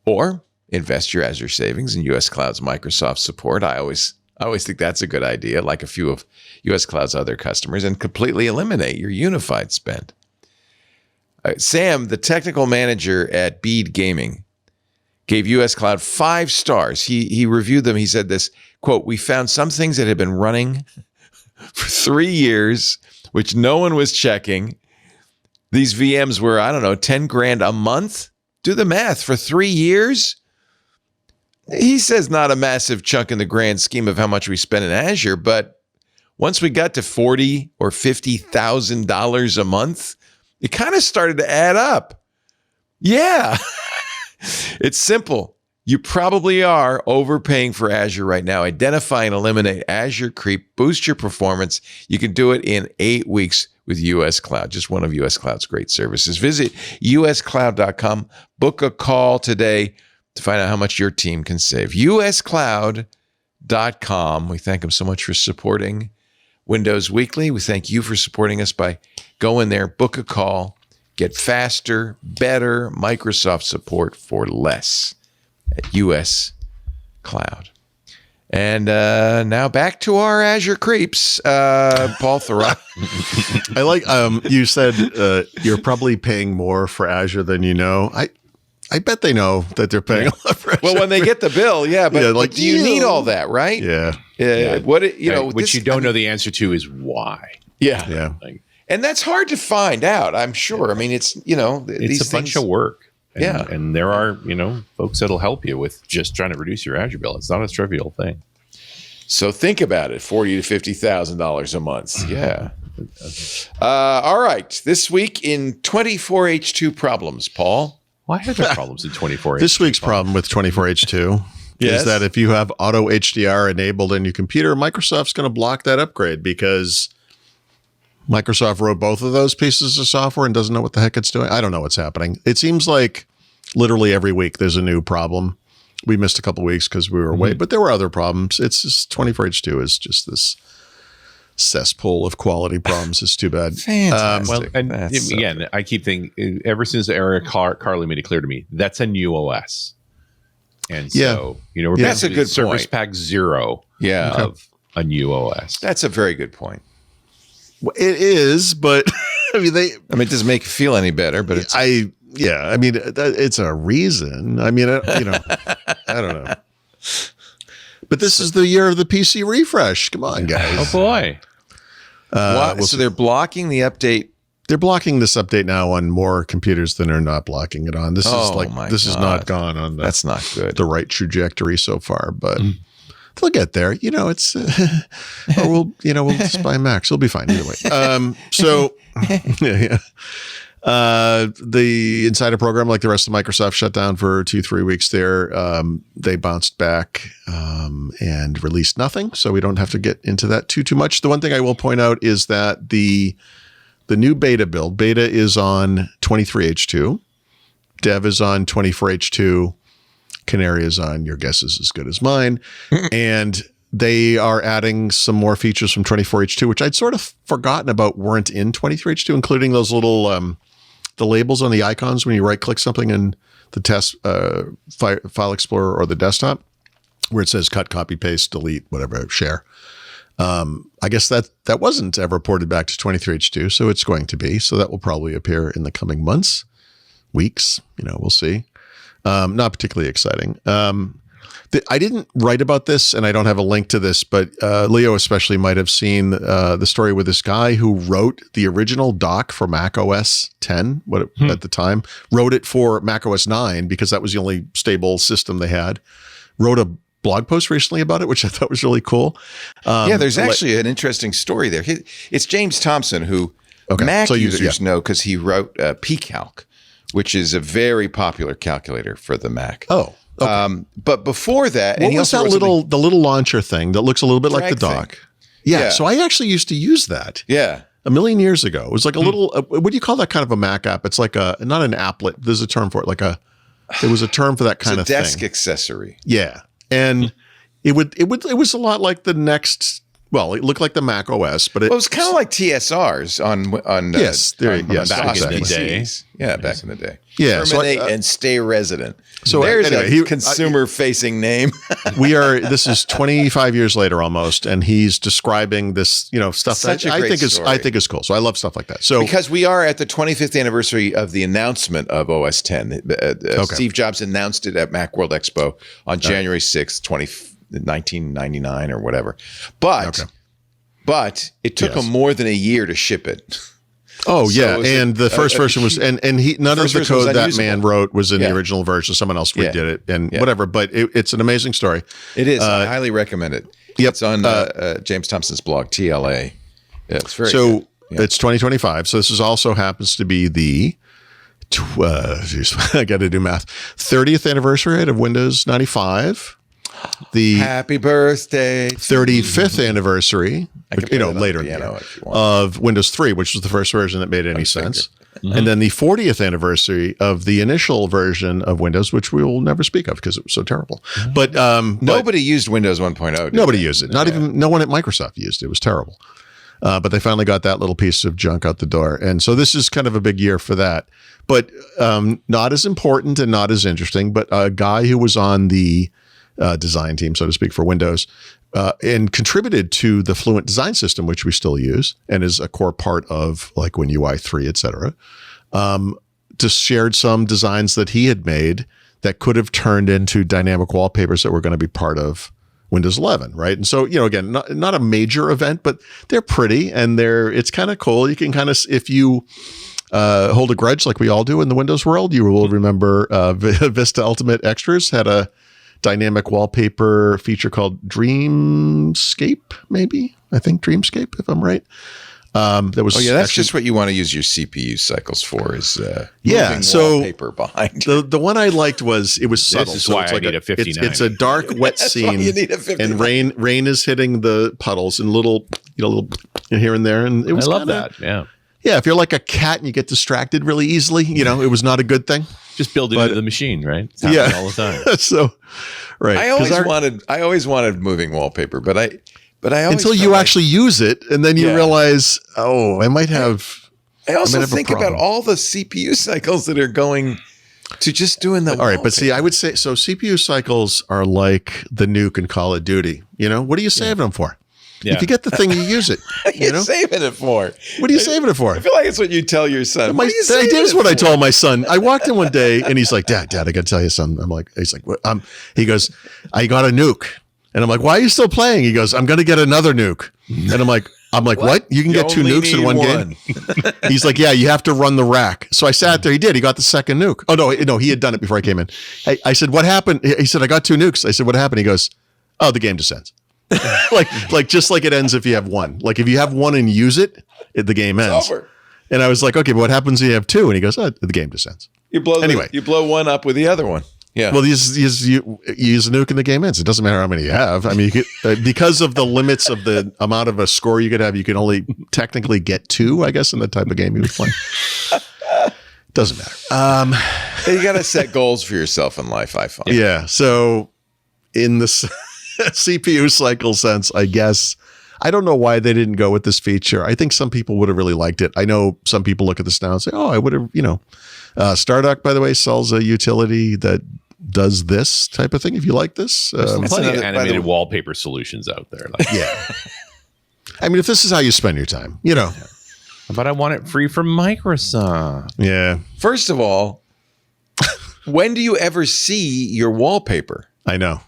Or invest your Azure savings in US Cloud's Microsoft support. I always think that's a good idea, like a few of US Cloud's other customers, and completely eliminate your unified spend. Sam, the technical manager at Bead Gaming, gave US Cloud 5 stars. He reviewed them. He said this, quote, "We found some things that had been running for 3 years, which no one was checking. These VMs were, $10,000 a month. Do the math for 3 years." He says not a massive chunk in the grand scheme of how much we spend in Azure, but once we got to $40,000 or $50,000 a month, it kind of started to add up. Yeah. It's simple. You probably are overpaying for Azure right now. Identify and eliminate Azure creep. Boost your performance. You can do it in 8 weeks with US Cloud, just one of US Cloud's great services. Visit uscloud.com. Book a call today to find out how much your team can save. uscloud.com. We thank them so much for supporting Windows Weekly. We thank you for supporting us by going there, book a call, get faster, better Microsoft support for less at US Cloud. And now back to our Azure creeps, Paul Thurrott. I like you said you're probably paying more for Azure than you know. I bet they know that they're paying a lot for Azure. Well, when they get the bill, but do you need all that, right? Yeah. Which you don't know the answer to is why. Yeah. And that's hard to find out, I'm sure. I mean, it's, it's a bunch of work. And, and there are, folks that'll help you with just trying to reduce your Azure bill. It's not a trivial thing. So think about it, $40,000 to $50,000 a month. Yeah. All right. This week in 24H2 problems, Paul. Why are there problems in 24H2? This week's problem with 24H2 is that if you have Auto HDR enabled in your computer, Microsoft's going to block that upgrade because Microsoft wrote both of those pieces of software and doesn't know what the heck it's doing. I don't know what's happening. It seems like literally every week there's a new problem. We missed a couple of weeks because we were away, but there were other problems. It's just 24H2 is just this cesspool of quality problems. It's too bad. Fantastic. I keep thinking, ever since Eric Carley made it clear to me, that's a new OS. And so, we're that's a good Service point. Pack 0 of a new OS. That's a very good point. It is, but it doesn't make you feel any better, but it's. It's a reason. I don't know. But this is the year of the PC refresh. Come on, guys. Oh, boy. So they're blocking the update. They're blocking this update now on more computers than they're not blocking it on. This is not gone on that's not good. The right trajectory so far, but they'll get there. It's or we'll just buy Macs. It'll be fine either way. The Insider program, like the rest of Microsoft, shut down for 2-3 weeks there. They bounced back and released nothing, so we don't have to get into that too much. The one thing I will point out is that the new beta build, beta is on 23H2, dev is on 24H2, Canary is on, your guess is as good as mine, and they are adding some more features from 24H2, which I'd sort of forgotten about weren't in 23H2, including those little the labels on the icons when you right-click something in the test file explorer or the desktop, where it says cut, copy, paste, delete, whatever, share. I guess that wasn't ever ported back to 23H2, so it's going to be. So that will probably appear in the coming months, weeks. We'll see. Not particularly exciting. I didn't write about this, and I don't have a link to this, but Leo especially might have seen the story with this guy who wrote the original dock for Mac OS 10 at the time, wrote it for Mac OS 9 because that was the only stable system they had, wrote a blog post recently about it, which I thought was really cool. There's actually an interesting story there. It's James Thompson, who Mac users know because he wrote pCalc, which is a very popular calculator for the Mac. Oh, okay. But before that, what was that the little launcher thing that looks a little bit like the dock? Yeah. So I actually used to use that. Yeah. A million years ago. It was like a little, what do you call that kind of a Mac app? It's like not an applet. There's a term for it. There was a term for that kind of thing. Desk accessory. Yeah. And it was a lot like the next, it looked like the Mac OS, but it was kind of like TSRs on back in the day. Yeah, back in the day. Yeah. Terminate and stay resident. So there's a consumer-facing name. This is 25 years later almost, and he's describing this, stuff that I think is cool. So I love stuff like that. So because we are at the 25th anniversary of the announcement of OS 10. Steve Jobs announced it at Macworld Expo on January 6th, 1999 or whatever. But it took him more than a year to ship it. Oh, yeah. And the first version was, and none of the code that man wrote was in the original version. Someone else redid it and whatever. But it's an amazing story. It is. I highly recommend it. Yep. It's on James Thompson's blog, TLA. Yeah, it's very good. It's 2025. So this also happens to be the, I got to do math, 30th anniversary of Windows 95. The happy birthday 35th anniversary, later in the year, of Windows 3, which was the first version that made any sense. And then the 40th anniversary of the initial version of Windows, which we will never speak of because it was so terrible. But nobody used Windows 1.0. Nobody used it. No one at Microsoft used it. It was terrible. But they finally got that little piece of junk out the door. And so this is kind of a big year for that. But not as important and not as interesting, but a guy who was on the design team, so to speak, for Windows, and contributed to the Fluent design system, which we still use and is a core part of like Win UI 3, et cetera. Just shared some designs that he had made that could have turned into dynamic wallpapers that were going to be part of Windows 11, right? And so, again, not a major event, but they're pretty and it's kind of cool. You can kind of, if you hold a grudge like we all do in the Windows world, you will remember Vista Ultimate Extras had a dynamic wallpaper feature called Dreamscape, maybe. I think Dreamscape, if I'm right. That was that's just what you want to use your CPU cycles for is so wallpaper behind. The one I liked was it was subtle. This is why I need a 59. It's a dark, wet scene, you need a 59. and rain is hitting the puddles and little here and there, and it was. I love that. Yeah. Yeah, if you're like a cat and you get distracted really easily, it was not a good thing. Just build it into the machine, right? It's happening all the time. So, right. I always wanted moving wallpaper, but I always until you actually use it, and then you realize, I might have. I also think about all the CPU cycles that are going to just doing the. All right, but see, I would say so. CPU cycles are like the nuke in Call of Duty. What are you saving them for? Yeah. If you get the thing, you use it. You're saving it for? What are you saving it for? I feel like it's what you tell your son. Here's what I told my son. I walked in one day and he's like, Dad, I got to tell you something. I'm like, he's like, what? He goes, I got a nuke. And I'm like, why are you still playing? He goes, I'm going to get another nuke. And I'm like, what? You can get 2 nukes in one game? He's like, yeah, you have to run the rack. So I sat there. He did. He got the second nuke. Oh, no, he had done it before I came in. I said, what happened? He said, I got 2 nukes. I said, what happened? He goes, oh, the game just ends. like just like it ends if you have 1. Like if you have 1 and use it, the game ends. It's over. And I was like, okay, but what happens if you have 2? And he goes, oh, the game just ends. You blow one up with the other one. Yeah. Well, you use a nuke and the game ends. It doesn't matter how many you have. I mean, you could, because of the limits of the amount of a score you could have, you can only technically get 2, I guess, in the type of game you was playing. Doesn't matter. You got to set goals for yourself in life, I find. Yeah. So in the CPU cycle sense, I guess, I don't know why they didn't go with this feature. I think some people would have really liked it. I know some people look at this now and say, oh, I would have, Stardock, by the way, sells a utility that does this type of thing. If you like this, plenty of animated wallpaper solutions out there. Yeah. I mean, if this is how you spend your time, But I want it free from Microsoft. Yeah. First of all, when do you ever see your wallpaper? I know.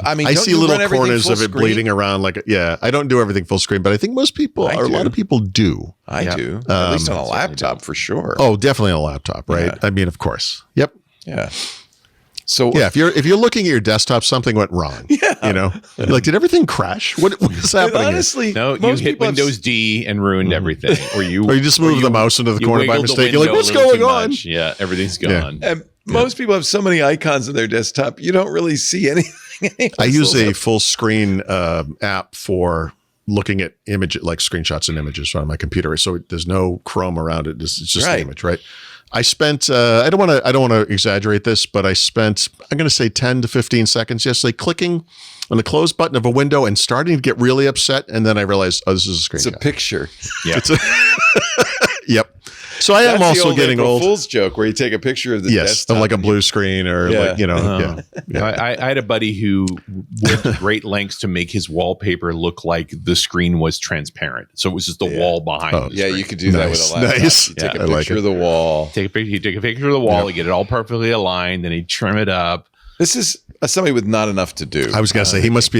I see little corners of it bleeding around. I don't do everything full screen, but I think most people, a lot of people do. I do. At least on a laptop for sure. Oh, definitely on a laptop, right? Yeah. I mean, of course. Yep. Yeah. So if you're looking at your desktop, something went wrong. Yeah. Like, did everything crash? What is happening? Honestly, no, you hit Windows D and ruined everything, or you just moved the mouse into the corner by mistake. You're like, what's going on? Yeah, everything's gone. And most people have so many icons on their desktop, you don't really see anything. I use a full screen app for looking at images, like screenshots and images on my computer. So there's no Chrome around it. It's just an image, right? I spent, I don't want to exaggerate this, but I spent, I'm going to say 10 to 15 seconds yesterday clicking on the close button of a window and starting to get really upset. And then I realized, this is a screenshot. It's a picture. Yeah. Yep. So I am also getting old. Fool's joke where you take a picture of the desktop. Of like a blue screen or I had a buddy who went to great lengths to make his wallpaper look like the screen was transparent. So it was just the wall behind. You could do that with a laptop. Nice. You take a picture of the wall. You take a picture of the wall, you get it all perfectly aligned, then he'd trim it up. This is somebody with not enough to do. I was gonna say he must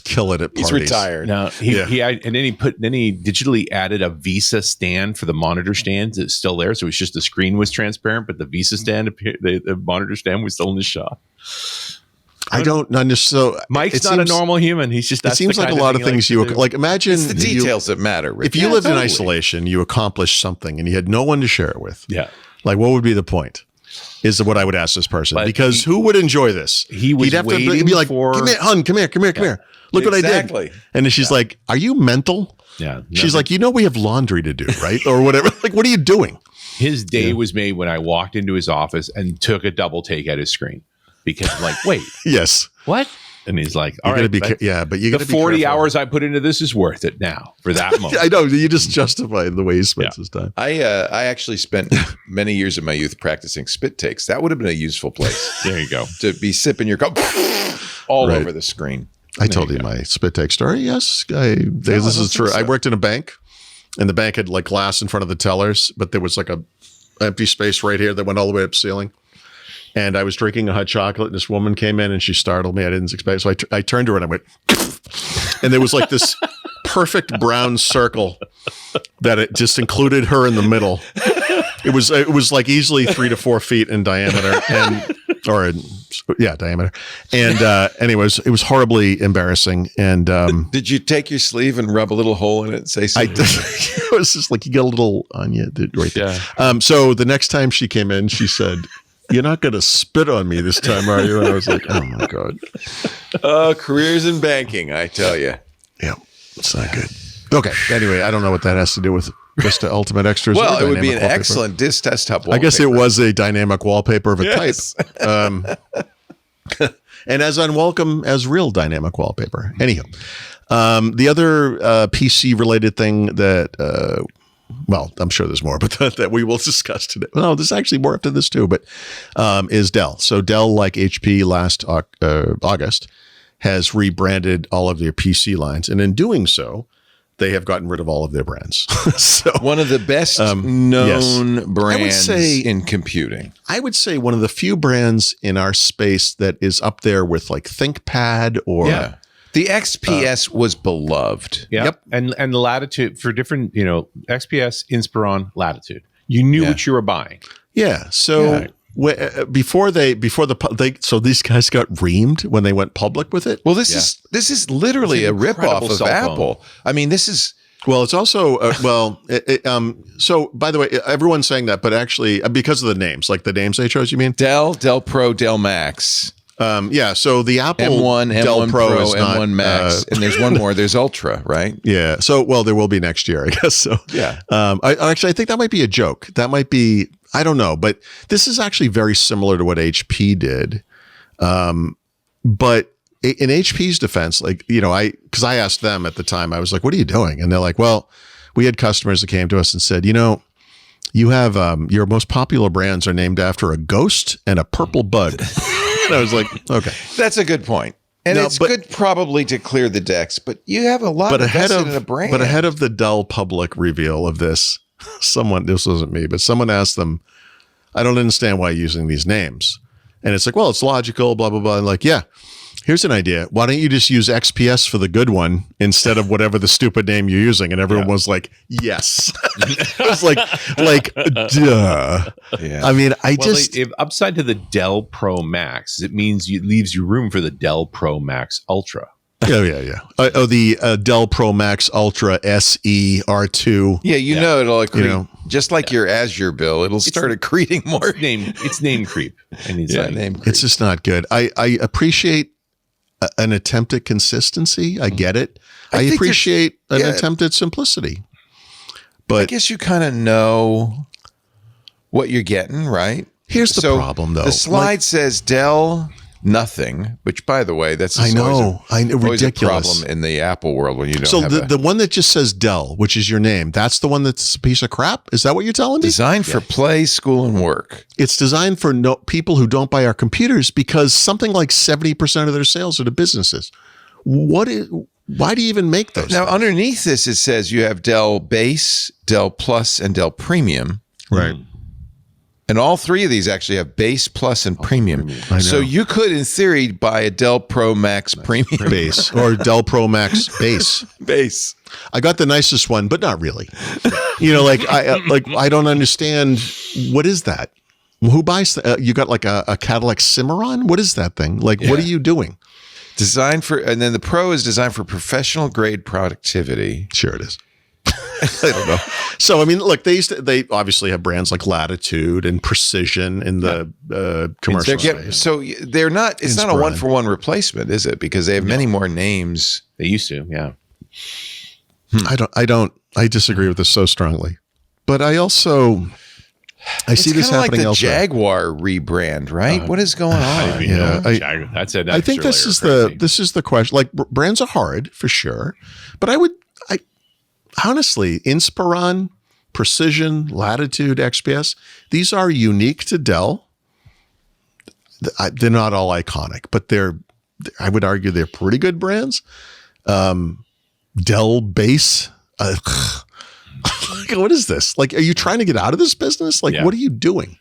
kill it at parties. He's retired. No, he digitally added a Visa stand for the monitor stands. It's still there, so it's just the screen was transparent, but the Visa stand, the monitor stand, was still in the shop. I don't understand. So Mike's not a normal human. He's just. It seems like a lot of things you like. Imagine it's the details that matter. Rick. If you lived in isolation, you accomplished something, and you had no one to share it with. Yeah, like what would be the point? Is what I would ask this person, because who would enjoy this? He'd have to be like, come here, hun, come here. Look what I did. And then she's like, are you mental? Yeah. She's like, we have laundry to do, right? Or whatever. Like, what are you doing? His day was made when I walked into his office and took a double take at his screen because I'm like, wait. Yes. What? And he's like, all You're right, gonna be but you the got to be 40 careful. hours I put into this is worth it now for that moment. I know you just justify the way he spends his time. I actually spent many years of my youth practicing spit takes. That would have been a useful place There you go. to be sipping your cup all Right. over the screen. I told you my spit take story. Yes, this is true. I worked in a bank, and the bank had like glass in front of the tellers, but there was like a empty space right here that went all the way up the ceiling. And I was drinking a hot chocolate, and this woman came in, and she startled me. I didn't expect it. So I turned to her, and I went, and there was like this perfect brown circle that it just included her in the middle. It was like easily 3 to 4 feet in diameter, diameter. And anyways, it was horribly embarrassing. And Did you take your sleeve and rub a little hole in it and say I something? did. It was just like you get a little on you right there. Yeah. So the next time she came in, she said, "You're not going to spit on me this time, are you?" And I was like, "Oh my god." Careers in banking, I tell you. Yeah, it's not good. Okay. Anyway, I don't know what that has to do with Vista Ultimate Extras. Well, or it would be dynamic an wallpaper. excellent disk desktop wallpaper. I guess it was a dynamic wallpaper of a Yes. type. And as unwelcome as real dynamic wallpaper. Anyhow, the other PC related thing that, I'm sure there's more, but that we will discuss today. Well, there's actually more after this too, but is Dell. So Dell, like HP last August, has rebranded all of their PC lines. And in doing so, they have gotten rid of all of their brands. So one of the best known brands in computing. I would say one of the few brands in our space that is up there with like ThinkPad or The XPS was beloved. Yep. And the Latitude for different, XPS, Inspiron, Latitude. You knew what you were buying. Yeah. So before so these guys got reamed when they went public with it. Well, this is literally a ripoff of Apple. I mean, this is. Well, it's also so by the way, everyone's saying that, but actually because of the names, like the names they chose, you mean Dell, Dell Pro, Dell Max. So the Apple M1, Dell M1 Pro, is M1 not, Max, and there's one more. There's Ultra, right? Yeah. So, there will be next year, I guess. So, yeah. I think that might be a joke. That might be, I don't know, but this is actually very similar to what HP did. But in HP's defense, because I asked them at the time, I was like, "What are you doing?" And they're like, "Well, we had customers that came to us and said, you have your most popular brands are named after a ghost and a purple bug." And I was like, okay. That's a good point. And it's good probably to clear the decks, but you have a lot invested in a brand. But ahead of the Dell public reveal of this, this wasn't me, but someone asked them, "I don't understand why you're using these names." And it's like, well, it's logical, blah, blah, blah. And like, yeah, here's an idea. Why don't you just use XPS for the good one instead of whatever the stupid name you're using? And everyone was like, yes. It was like, duh. Yeah. I mean, If upside to the Dell Pro Max, it means it leaves you room for the Dell Pro Max Ultra. Yeah. The Dell Pro Max Ultra SE R2. Yeah, it'll accrete, just like your Azure bill, it'll start accreting more. It's name creep. And it's name creep. It's just not good. I appreciate an attempt at consistency. I get it. I appreciate an attempt at simplicity. But I guess you kind of know what you're getting, right? Here's the problem, though. The slide says Dell nothing, which, by the way, that's I know always ridiculous. a problem in the Apple world when you don't so have the one that just says Dell, which is your name, that's the one that's a piece of crap? Is that what you're telling me? designed for play, school, and work. It's designed for people who don't buy our computers because something like 70% of their sales are to businesses. Why do you even make those? Now, underneath this, it says you have Dell Base, Dell Plus, and Dell Premium. Right. And all three of these actually have Base, Plus, and Premium. I know. So you could, in theory, buy a Dell Pro Max Premium Base or Dell Pro Max Base. base. I got the nicest one, but not really. I don't understand. What is that? Who buys that? You got like a Cadillac Cimarron? What is that thing? What are you doing? And then the Pro is designed for professional grade productivity. Sure it is. I don't know. So, I mean, look, they obviously have brands like Latitude and Precision in the commercial space. So they're not, it's not a Inspiron. 1-for-1 replacement, is it? Because they have many more names. They used to, yeah. I disagree with this so strongly. But I also, I see this happening like the elsewhere. Jaguar rebrand, right? What is going on? Yeah, that's it. I think this is the question. Like brands are hard for sure, but I honestly, Inspiron, Precision, Latitude, XPS, these are unique to Dell. They're not all iconic, but I would argue they're pretty good brands. Dell base. What is this? Like, are you trying to get out of this business? Like, what are you doing?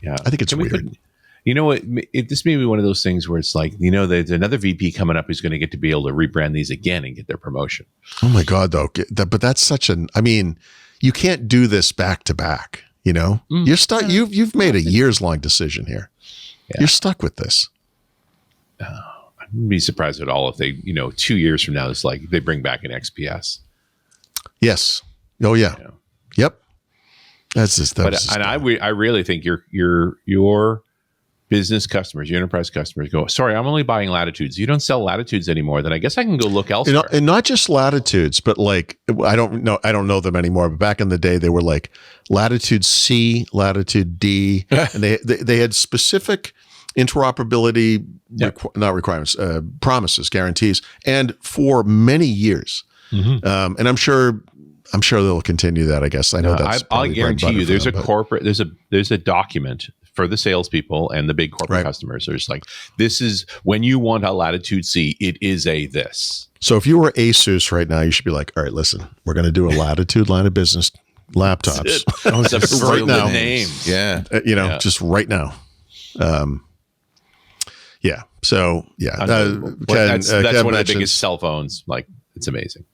Yeah, I think it's weird. You know what? This may be one of those things where it's like, there's another VP coming up who's going to get to be able to rebrand these again and get their promotion. Oh my God, though. But that's such you can't do this back to back. You're stuck. You've made a years long decision here. Yeah. You're stuck with this. I wouldn't be surprised at all if they, 2 years from now, it's like they bring back an XPS. Yes. Oh yeah. Yep. That's just. I really think your business customers, your enterprise customers go, sorry, I'm only buying Latitudes. You don't sell Latitudes anymore. Then I guess I can go look elsewhere. And not just Latitudes, but like, I don't know them anymore, but back in the day, they were like Latitude C, Latitude D, and they had specific interoperability, not requirements, promises, guarantees, and for many years. Mm-hmm. And I'm sure they'll continue that. I guess I know that's. I'll guarantee you, there's a document for the salespeople and the big corporate customers. There's like, this is when you want a Latitude C, it is a this. So if you were Asus right now, you should be like, all right, listen, we're going to do a Latitude line of business laptops right now. Names. Yeah. Just right now. Yeah. So yeah, that's one of the biggest cell phones. Like, it's amazing.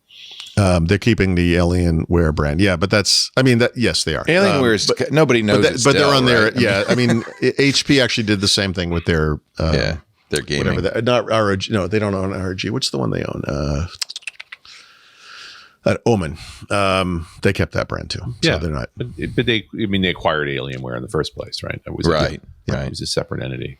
They're keeping the Alienware brand. Yeah, but yes, they are. Alienware is, nobody knows. But they're on there. Yeah. HP actually did the same thing with their, their gaming. Whatever not ROG. No, they don't own ROG. What's the one they own? Omen. They kept that brand too. So they're not. But they acquired Alienware in the first place, right? That was right. It was a separate entity.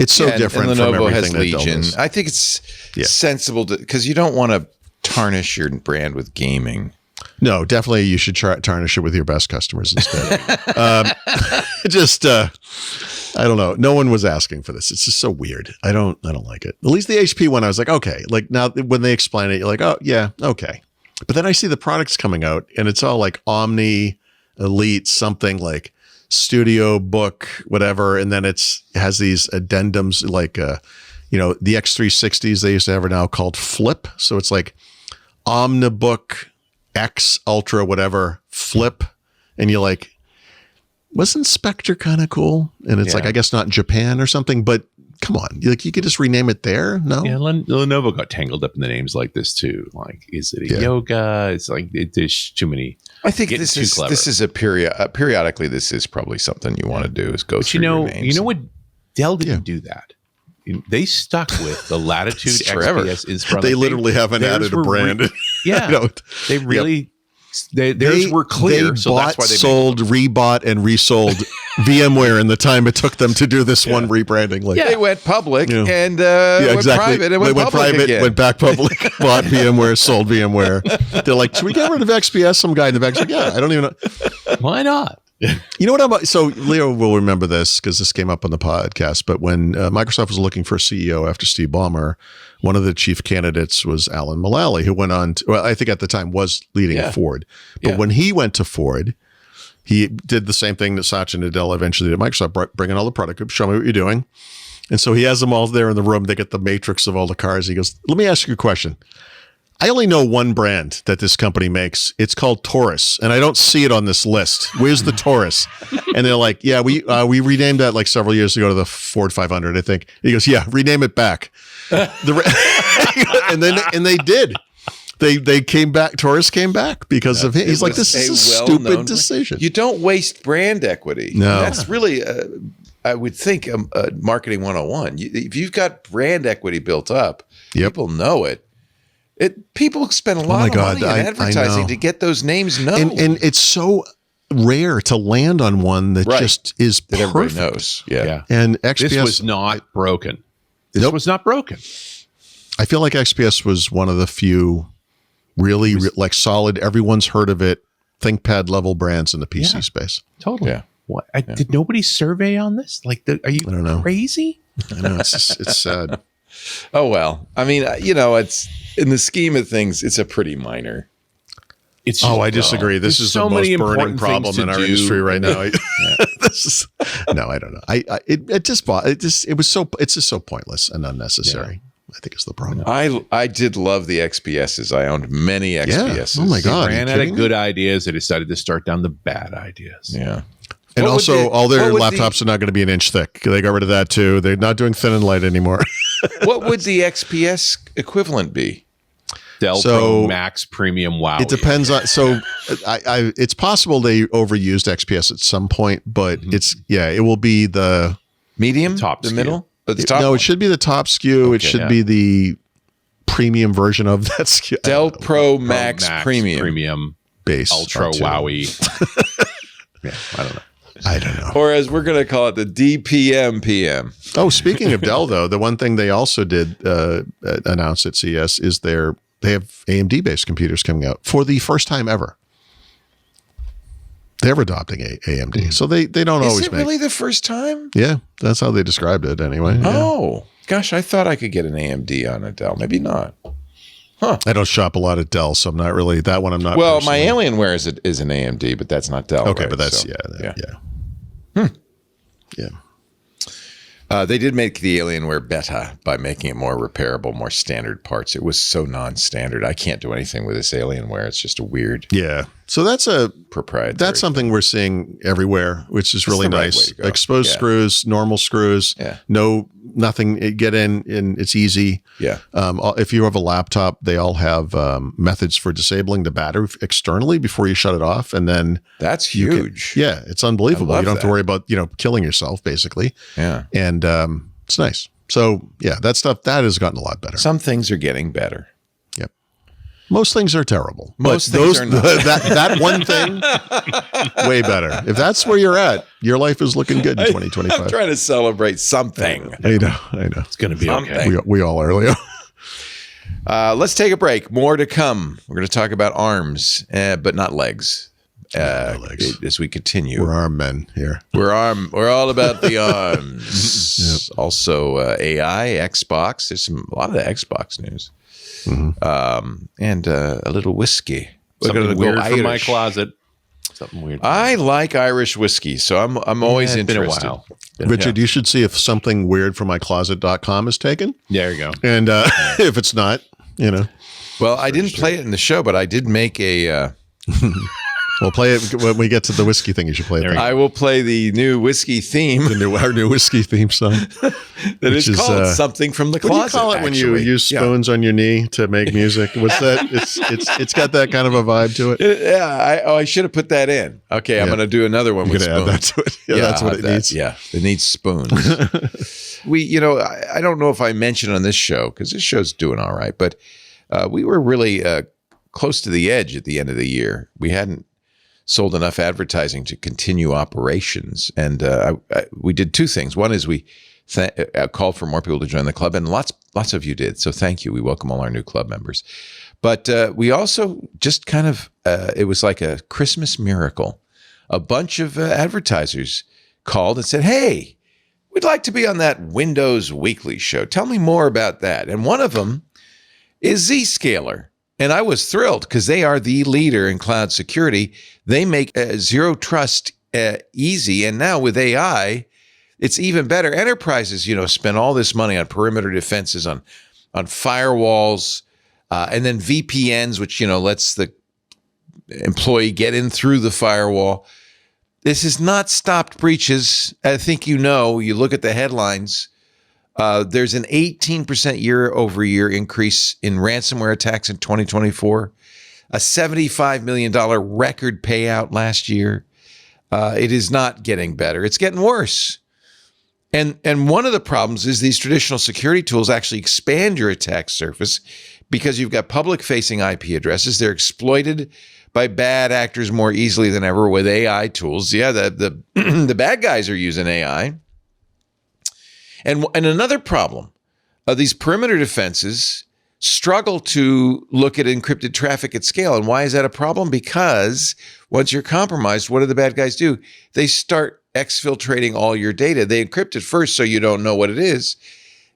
It's so different and from Lenovo everything has that Legion. Dell does. I think it's sensible because you don't want to tarnish your brand with gaming. No, definitely you should tarnish it with your best customers instead. I don't know. No one was asking for this. It's just so weird. I don't like it. At least the HP one, I was like, okay. Like now when they explain it, you're like, oh yeah, okay. But then I see the products coming out and it's all like Omni, Elite, something like Studio, Book, whatever. And then it has these addendums like, the X360s they used to have are now called Flip. So it's like Omnibook X Ultra, whatever, Flip. And you're like, wasn't Spectre kind of cool? And it's like, I guess not in Japan or something, but come on. You could just rename it there. No. Yeah. Lenovo got tangled up in the names like this too. Like, is it a yoga? It's like, there's too many. I think this is a periodically, this is probably something you want to do is go through your names. You know what? Dell didn't do that. They stuck with the Latitude XPS is from. They literally haven't added a brand. They really. Theirs were clear, so that's why they sold, rebought, and resold VMware in the time it took them to do this one rebranding. Like they went public and went private. And went private, again. Went back public, bought VMware, sold VMware. They're like, should we get rid of XPS? Some guy in the back's like, yeah, I don't even know. Why not? You know what? So Leo will remember this because this came up on the podcast. But when Microsoft was looking for a CEO after Steve Ballmer, one of the chief candidates was Alan Mulally, who went on to, I think at the time was leading Ford. But when he went to Ford, he did the same thing that Satya Nadella eventually did at Microsoft, bring in all the product groups, show me what you're doing. And so he has them all there in the room. They get the matrix of all the cars. He goes, let me ask you a question. I only know one brand that this company makes. It's called Taurus, and I don't see it on this list. Where's the Taurus? And they're like, yeah, we renamed that like several years ago to the Ford 500, I think. He goes, yeah, rename it back. And they did. They came back. Taurus came back because of him. He's like, this is a stupid decision. You don't waste brand equity. No, that's really, I would think, marketing 101. If you've got brand equity built up, people know it. People spend a lot of money in advertising to get those names known. And it's so rare to land on one that just is that perfect. Everybody knows. Yeah. And XPS. This was not broken. This was not broken. I feel like XPS was one of the few really like solid, everyone's heard of it, ThinkPad level brands in the PC space. Totally. Yeah. What? Did nobody survey on this? Like, are you I don't know. crazy? I know it's sad. Oh, well, I mean, it's in the scheme of things, it's a pretty minor. It's I disagree. This There's is so the many most burning important problem things in to our do. industry right now. No, I don't know. It's just so pointless and unnecessary. I think is the problem. I did love the XPSs. I owned many XPSs. Oh my God. They ran are you out of kidding good me? ideas. They decided to start down the bad ideas. Yeah. And What would also, all their what would laptops are not going to be an inch thick. They got rid of that too. They're not doing thin and light anymore. What would the XPS equivalent be? Dell So- Pro Max Premium Wow. It depends on. So, it's possible they overused XPS at some point, but it will be the Medium? Top The SKU. middle? But the top no. one? It should be the top SKU. It should be the premium version of that SKU. Dell Pro Pro Max Premium. Premium base Ultra R2. Wowie. Yeah, I don't know. Or as we're going to call it, the DPM PM. Oh, speaking of Dell, though, the one thing they also did announce at CES is they have AMD-based computers coming out for the first time ever. They're adopting AMD, so they don't Is always it make. really the first time? Yeah, that's how they described it anyway. Yeah. Oh, gosh, I thought I could get an AMD on a Dell. Maybe not. I don't shop a lot at Dell, so I'm not really that one. I'm not. Well, my personally. Alienware is an AMD, but that's not Dell. Okay, right? but that's So, yeah. They did make the Alienware Beta by making it more repairable, more standard parts. It was so non-standard. I can't do anything with this Alienware. It's just a weird Yeah. So that's proprietary. That's something we're seeing everywhere, which is really the right nice. way to go. Exposed Yeah. screws, normal screws, Yeah. nothing. Get in, and it's easy. Yeah. If you have a laptop, they all have methods for disabling the battery externally before you shut it off, and then That's you can- huge. yeah, it's unbelievable. I love You don't have to that. worry about killing yourself, basically, Yeah. and it's nice. So yeah, that stuff that has gotten a lot better. Some things are getting better. Yep. Most things are terrible. Most but things are not. that one thing, way better. If that's where you're at, your life is looking good in I'm 2025. trying to celebrate something. I know. It's going to be okay. Something. We all are, Leo. Let's take a break. More to come. We're going to talk about arms, but not legs. legs. As we continue. We're armed men here. We're all about the arms. Also, AI, Xbox. There's a lot of the Xbox news, and a little whiskey. We're Something gonna go weird from my Irish. closet. Something weird. I like Irish whiskey, so I'm always It's been a interested. while. Richard, you should see if something weird from mycloset.com is taken. There you go. And if it's not, Well, I didn't play it in the show, but I did make a. we'll play it when we get to the whiskey thing. You should play it. There we then. I will play the new whiskey theme Our new whiskey theme song. that is which is, called something from the What do closet. you call it when you actually. use Yeah. spoons on your knee to make music? What's that? It's got that kind of a vibe to it. Yeah, I should have put that in. Okay, I'm Yeah. going to do another one I'm with gonna add spoons. that to it. Yeah, that's I'll what have it needs. Yeah, it needs spoons. I don't know if I mentioned on this show, because this show's doing all right, but we were really close to the edge at the end of the year. We hadn't sold enough advertising to continue operations, and we did two things. One is we called for more people to join the club, and lots of you did. So thank you. We welcome all our new club members. But we also just kind of, it was like a Christmas miracle. A bunch of advertisers called and said, hey, we'd like to be on that Windows Weekly show. Tell me more about that. And one of them is Zscaler. And I was thrilled because they are the leader in cloud security. They make zero trust easy. And now with AI, it's even better. Enterprises, spend all this money on perimeter defenses, on firewalls, and then VPNs, which, lets the employee get in through the firewall. This has not stopped breaches. I think you look at the headlines. There's an 18% year-over-year increase in ransomware attacks in 2024, a $75 million record payout last year. It is not getting better. It's getting worse. And one of the problems is these traditional security tools actually expand your attack surface because you've got public-facing IP addresses. They're exploited by bad actors more easily than ever with AI tools. Yeah, the the bad guys are using AI. And another problem, these perimeter defenses struggle to look at encrypted traffic at scale. And why is that a problem? Because once you're compromised, what do the bad guys do? They start exfiltrating all your data. They encrypt it first so you don't know what it is,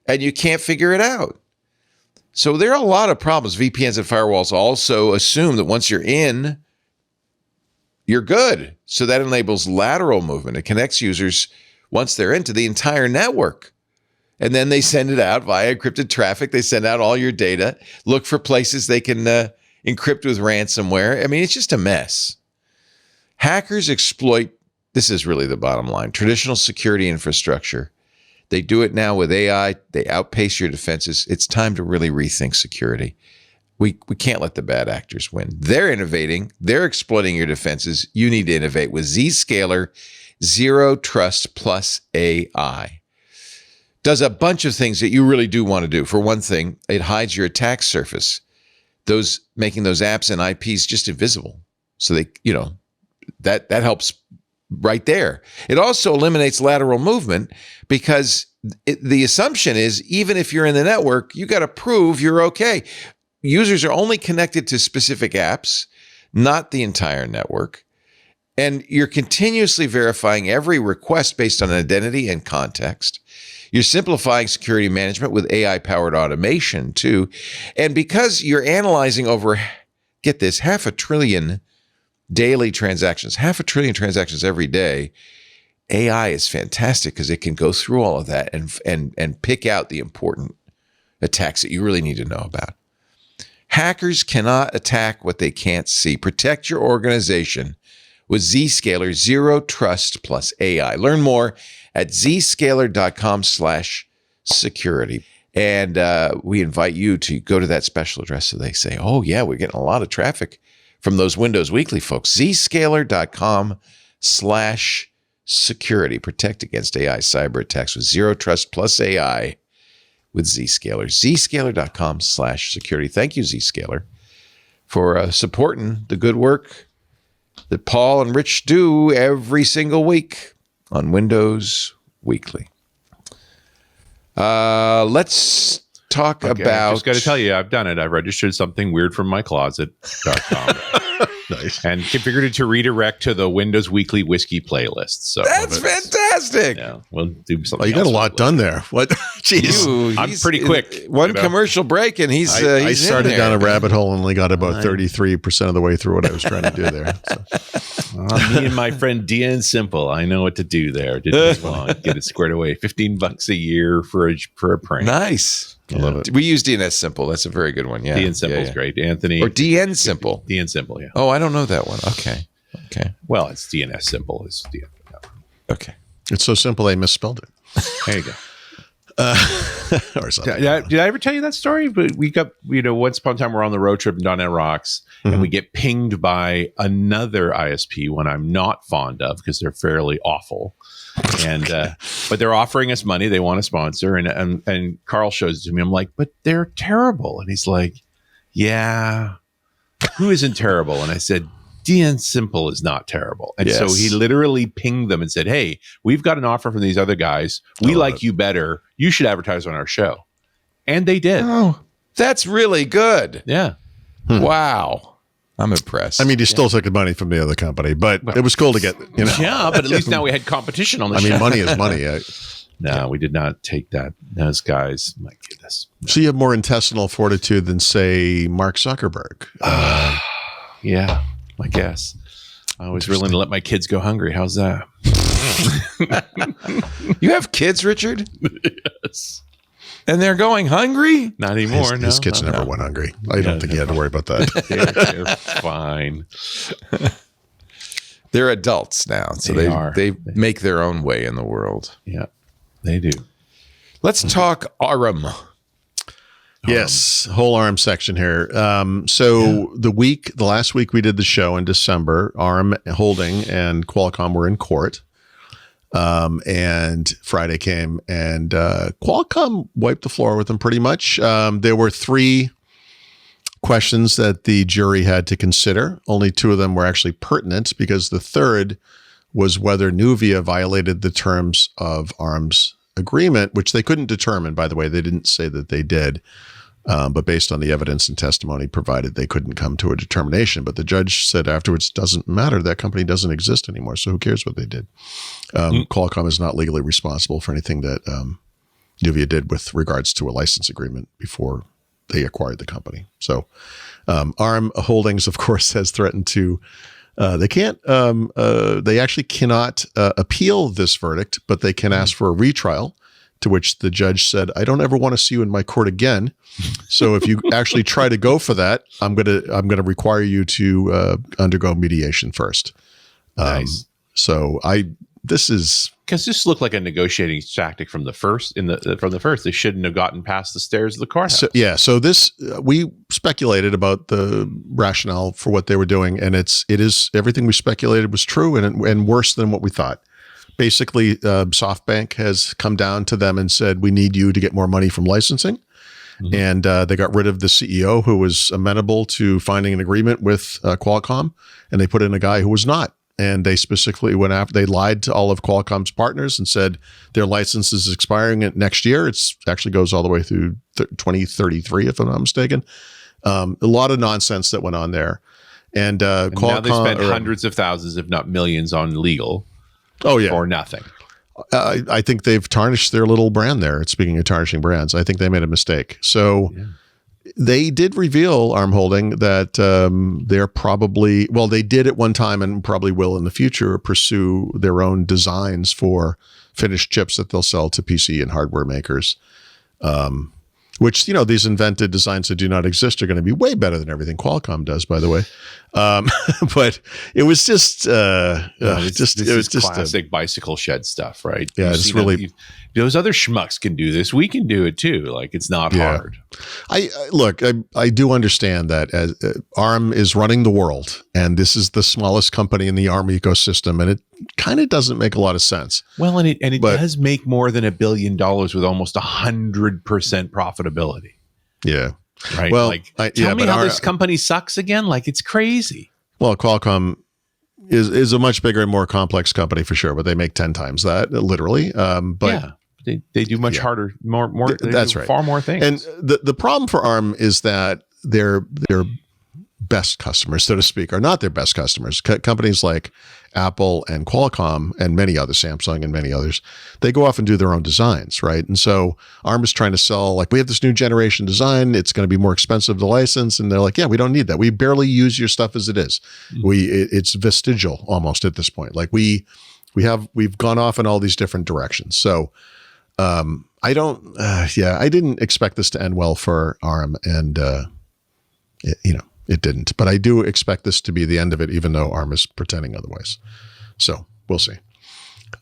and you can't figure it out. So there are a lot of problems. VPNs and firewalls also assume that once you're in, you're good. So that enables lateral movement. It connects users once they're into the entire network. And then they send it out via encrypted traffic. They send out all your data, look for places they can encrypt with ransomware. I mean, it's just a mess. Hackers exploit, this is really the bottom line, traditional security infrastructure. They do it now with AI. They outpace your defenses. It's time to really rethink security. We can't let the bad actors win. They're innovating. They're exploiting your defenses. You need to innovate with Zscaler Zero Trust Plus AI. Does a bunch of things that you really do want to do. For one thing, it hides your attack surface, making those apps and IPs just invisible. So they, that helps right there. It also eliminates lateral movement because the assumption is even if you're in the network, you got to prove you're okay. Users are only connected to specific apps, not the entire network. And you're continuously verifying every request based on identity and context. You're simplifying security management with AI-powered automation, too. And because you're analyzing over, get this, 500 billion daily transactions, 500 billion transactions every day, AI is fantastic because it can go through all of that and pick out the important attacks that you really need to know about. Hackers cannot attack what they can't see. Protect your organization with Zscaler Zero Trust Plus AI. Learn more at zscaler.com/security. And we invite you to go to that special address so they say, oh, yeah, we're getting a lot of traffic from those Windows Weekly folks. Zscaler.com/security. Protect against AI cyber attacks with Zero Trust Plus AI with Zscaler. Zscaler.com/security. Thank you, Zscaler, for supporting the good work that Paul and Rich do every single week on Windows Weekly. Let's talk about... I just got to tell you, I've done it. I registered something weird from mycloset.com. Nice. And configured it to redirect to the Windows Weekly Whiskey playlist. So that's fantastic. Yeah, we'll do something. Oh, you got a lot done there. What? Jeez. I'm pretty quick. One commercial break and he's I started in there. down a rabbit hole and only got about 33% of the way through what I was trying to do there. So. Me and my friend Dia and Simple. I know what to do there. Didn't take long. Get it squared away. $15 a year for a prank. Nice. I love it. We use DNS Simple. That's a very good one. Yeah. DN Simple is great. Anthony. Or DN Simple. DN Simple, yeah. Oh, I don't know that one. Okay. Well, it's DNS Simple. Is DN. Yeah. Okay. It's so simple they misspelled it. There you go. Or something. Did I ever tell you that story? But we got, once upon a time we're on the road trip in .NET Rocks, and we get pinged by another ISP, one I'm not fond of because they're fairly awful. And but they're offering us money. They want to sponsor. And Carl shows it to me. I'm like, but they're terrible. And he's like, yeah, who isn't terrible? And I said, DN Simple is not terrible. And so he literally pinged them and said, hey, we've got an offer from these other guys. We like you better. You should advertise on our show. And they did. Oh, that's really good. Yeah. Wow. I'm impressed. I mean, you still took the money from the other company, but it was cool to get, Yeah, but at least now we had competition on the show. I mean, money is money. No, we did not take that. Those guys, my goodness. So you have more intestinal fortitude than, say, Mark Zuckerberg. Yeah, I guess. I was willing to let my kids go hungry. How's that? You have kids, Richard? Yes. And they're going hungry? Not anymore. His kids never went hungry. I don't think you had to worry about that. They're fine. They're adults now, so they make their own way in the world. Yeah, they do. Let's talk ARM. Yes, whole ARM section here. The last week we did the show in December, ARM Holding and Qualcomm were in court. And Friday came and Qualcomm wiped the floor with them pretty much. There were 3 questions that the jury had to consider. Only 2 of them were actually pertinent because the third was whether Nuvia violated the terms of ARM's agreement, which they couldn't determine, by the way. They didn't say that they did. But based on the evidence and testimony provided, they couldn't come to a determination. But the judge said afterwards, doesn't matter. That company doesn't exist anymore. So who cares what they did? Qualcomm is not legally responsible for anything that Nvidia did with regards to a license agreement before they acquired the company. So ARM Holdings, of course, has threatened to they actually cannot appeal this verdict, but they can ask for a retrial, to which the judge said, I don't ever want to see you in my court again. So if you actually try to go for that, I'm going to require you to undergo mediation first. Nice. This is because this looked like a negotiating tactic from the first. They shouldn't have gotten past the stairs of the courthouse. So this we speculated about the rationale for what they were doing, and it is everything we speculated was true and worse than what we thought. Basically, SoftBank has come down to them and said, we need you to get more money from licensing. Mm-hmm. And they got rid of the CEO who was amenable to finding an agreement with Qualcomm, and they put in a guy who was not. And they specifically went after, they lied to all of Qualcomm's partners and said their license is expiring next year. It's actually goes all the way through 2033, if I'm not mistaken. A lot of nonsense that went on there. And Qualcomm, now they spent hundreds of thousands, if not millions, on legal. Oh, yeah. For nothing. I think they've tarnished their little brand there. Speaking of tarnishing brands, I think they made a mistake. So they did reveal, ARM Holding, that they're probably, well, they did at one time and probably will in the future pursue their own designs for finished chips that they'll sell to PC and hardware makers. Which, these invented designs that do not exist are going to be way better than everything Qualcomm does, by the way. But it was just, classic bicycle shed stuff, right? Yeah, it's really, those other schmucks can do this. We can do it too. Like, it's not hard. I do understand that as ARM is running the world, and this is the smallest company in the ARM ecosystem, and it kind of doesn't make a lot of sense. Well, and it does make more than $1 billion with almost 100% profitability. Yeah. Right. Well, tell me how this company sucks again. Like, it's crazy. Well, Qualcomm is a much bigger and more complex company for sure, but they make 10 times that literally. But they do much harder, more. That's right. Far more things. And the problem for ARM is that their best customers, so to speak, are not their best customers. Companies like Apple and Qualcomm and many others, Samsung and many others, they go off and do their own designs, right? And so ARM is trying to sell, like, we have this new generation design. It's going to be more expensive to license. And they're like, yeah, we don't need that. We barely use your stuff as it is. Mm-hmm. It's vestigial almost at this point. Like we've gone off in all these different directions. So I didn't expect this to end well for ARM, and it didn't. But I do expect this to be the end of it, even though ARM is pretending otherwise. So we'll see.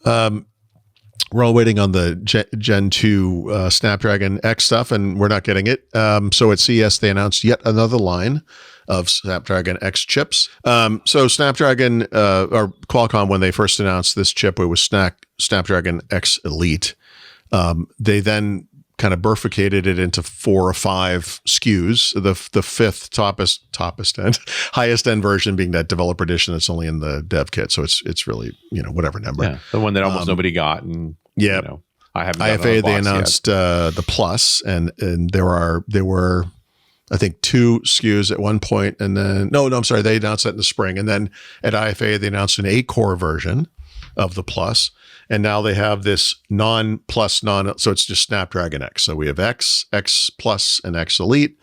We're all waiting on the Gen 2 Snapdragon X stuff, and we're not getting it. So at CES, they announced yet another line of Snapdragon X chips. So Snapdragon, or Qualcomm, when they first announced this chip, it was Snapdragon X Elite. They then kind of bifurcated it into 4 or 5 SKUs. The fifth toppest end, highest end version being that developer edition that's only in the dev kit. So it's really, whatever number. Yeah, the one that almost nobody got. And I haven't. IFA, they announced the Plus, and there were I think 2 SKUs at one point, and then I'm sorry, they announced that in the spring, and then at IFA they announced an 8-core version of the Plus. And now they have this so it's just Snapdragon X. So we have X Plus, and X Elite.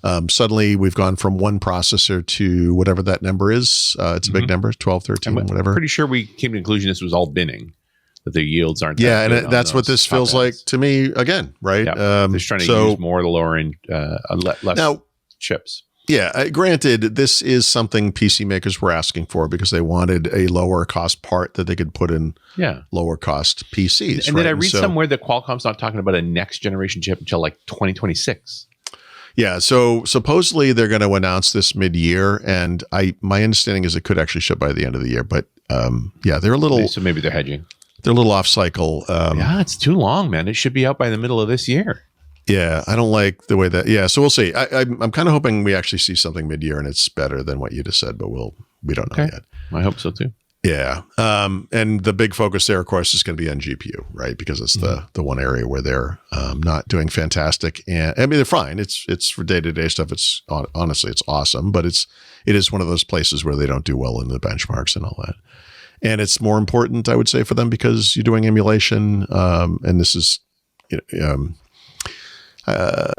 Suddenly we've gone from one processor to whatever that number is. It's a big number, 12, 13, whatever. I'm pretty sure we came to the conclusion this was all binning, that the yields aren't. Yeah, and that's what this feels like to me again, right? Yeah. They're trying to use more of the lower end, less chips. Yeah, granted, this is something PC makers were asking for because they wanted a lower cost part that they could put in lower cost PCs. And did I read somewhere that Qualcomm's not talking about a next generation chip until like 2026? Yeah, so supposedly they're going to announce this mid-year, and my understanding is it could actually ship by the end of the year. But they're a little. So maybe they're hedging. They're a little off cycle. It's too long, man. It should be out by the middle of this year. Yeah, I don't like the way that. Yeah, so we'll see. I'm kind of hoping we actually see something mid-year and it's better than what you just said, but we don't know yet. I hope so too. Yeah. And the big focus there, of course, is going to be on GPU, right? Because it's the one area where they're not doing fantastic. And I mean, they're fine. It's for day-to-day stuff. It's honestly, it's awesome, but it is one of those places where they don't do well in the benchmarks and all that. And it's more important, I would say, for them because you're doing emulation. And this is, I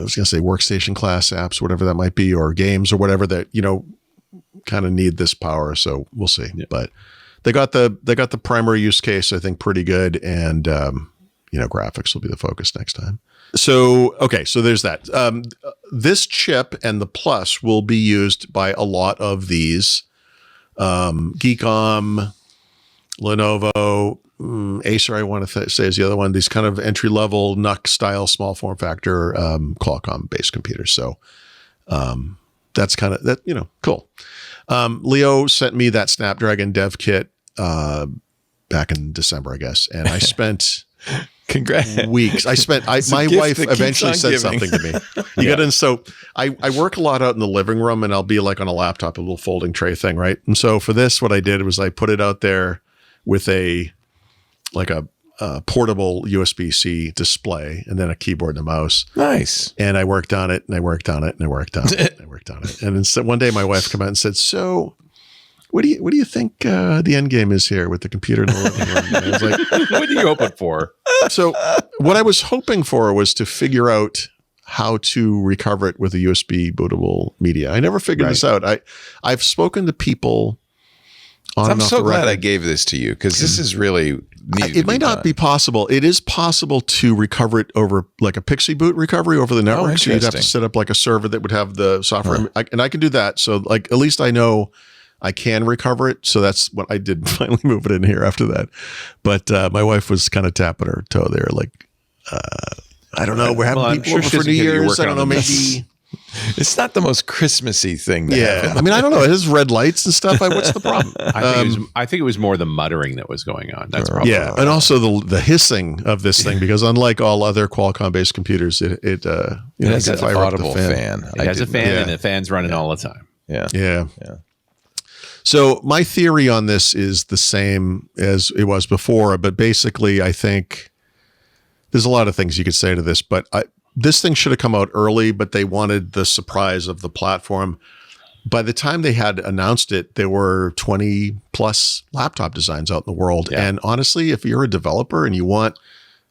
was going to say workstation class apps, whatever that might be, or games or whatever that, kind of need this power. So we'll see. Yeah. But they got the primary use case, I think, pretty good. And, graphics will be the focus next time. So, okay. So there's that. This chip and the Plus will be used by a lot of these Geekom, Lenovo, Acer, I want to say is the other one. These kind of entry-level NUC style small form factor Qualcomm based computers. So that's kind of that. Cool. Leo sent me that Snapdragon dev kit back in December, I guess, and I spent weeks. My wife eventually said something to me. You got in. So I work a lot out in the living room, and I'll be like on a laptop, a little folding tray thing, right? And so for this, what I did was I put it out there with a portable USB-C display and then a keyboard and a mouse. Nice. And I worked on it and I worked on it and I worked on it and I worked on it. And then so one day my wife came out and said, "So what do you think the end game is here with the computer in the living room?" And I was like, "What are you hoping for?" So what I was hoping for was to figure out how to recover it with a USB bootable media. I never figured this out. I've spoken to people on I'm so glad I gave this to you because this is really needed. It might not be possible. It is possible to recover it over like a Pixie boot recovery over the network. So you'd have to set up like a server that would have the software, and I can do that. So like at least I know I can recover it. So that's what I did. Finally move it in here after that. But my wife was kind of tapping her toe there, like I don't know. We're having people over for New Year's. I don't know. Maybe. It's not the most Christmassy thing. I mean, I don't know. It has red lights and stuff. What's the problem? I think it was more the muttering that was going on. That's probably and also the hissing of this thing, because unlike all other Qualcomm-based computers, it has an audible fan. It has a fan, and the fan's running all the time. Yeah. So my theory on this is the same as it was before, but basically, I think there's a lot of things you could say to this, but this thing should have come out early, but they wanted the surprise of the platform. By the time they had announced it, there were 20 plus laptop designs out in the world. Yeah. And honestly, if you're a developer and you want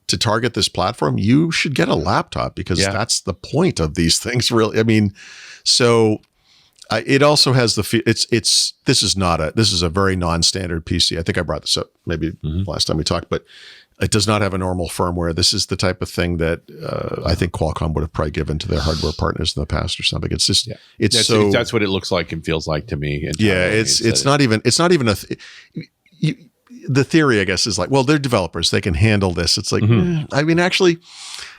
to target this platform, you should get a laptop because that's the point of these things, really. I mean, so it also has this is a very non-standard PC. I think I brought this up maybe last time we talked, but it does not have a normal firmware. This is the type of thing that I think Qualcomm would have probably given to their hardware partners in the past or something. It's just, that's what it looks like and feels like to me. It's not even the theory, I guess, is like, well, they're developers. They can handle this. It's like, I mean, actually,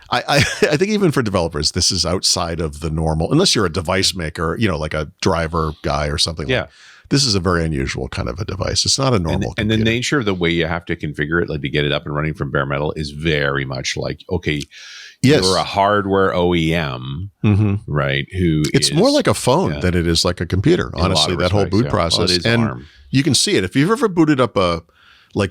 I think even for developers, this is outside of the normal, unless you're a device maker, like a driver guy or something. Yeah. This is a very unusual kind of a device. It's not a normal and the nature of the way you have to configure it, like to get it up and running from bare metal, is very much like, okay, you're a hardware OEM, right? It's more like a phone than it is like a computer, honestly, that whole boot process. And ARM. You can see it. If you've ever booted up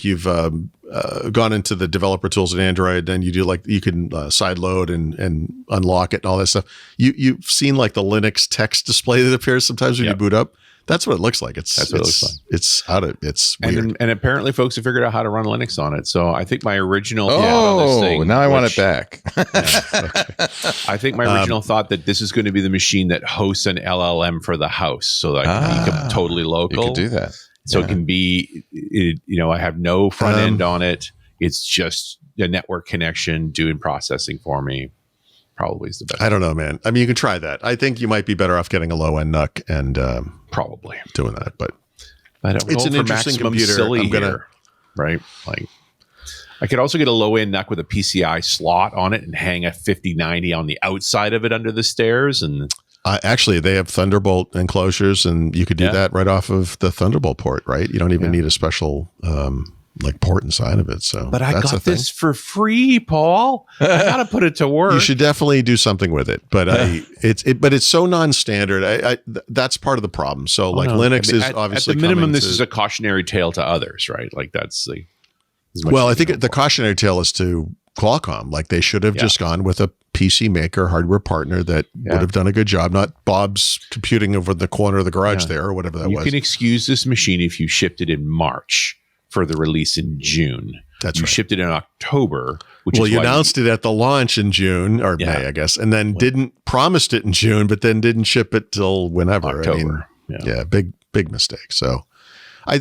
you've gone into the developer tools in Android, then you do you can sideload and unlock it and all that stuff. You've seen like the Linux text display that appears sometimes when you boot up. That's what it looks like. It's weird. And apparently folks have figured out how to run Linux on it. So I think my original thought on this thing, now I want it back. I think my original thought that this is going to be the machine that hosts an LLM for the house, so that I can become totally local. You could do that. So it can be, I have no front end on it. It's just a network connection doing processing for me. Probably is the best. I don't know, man. I mean, you can try that. I think you might be better off getting a low end NUC and probably doing that. But I don't it's an interesting computer. Right? Like, I could also get a low end NUC with a PCI slot on it and hang a 5090 on the outside of it under the stairs. And actually, they have Thunderbolt enclosures, and you could do that right off of the Thunderbolt port. Right? You don't even need a special like port inside of it. So, but I that's got this for free, Paul. I gotta put it to work. You should definitely do something with it, but it's so non-standard. That's part of the problem. So like Linux is obviously at the minimum. This is a cautionary tale to others, right? Like that's the. Well, I think the cautionary tale is to Qualcomm. Like they should have just gone with a PC maker, hardware partner that would have done a good job, not Bob's Computing over the corner of the garage there or whatever that was. You can excuse this machine if you shipped it in March for the release in June. That's you right. shipped it in October. You announced it at the launch in June or May, I guess, and then promised it in June, but then didn't ship it till whenever. October. Big mistake. So I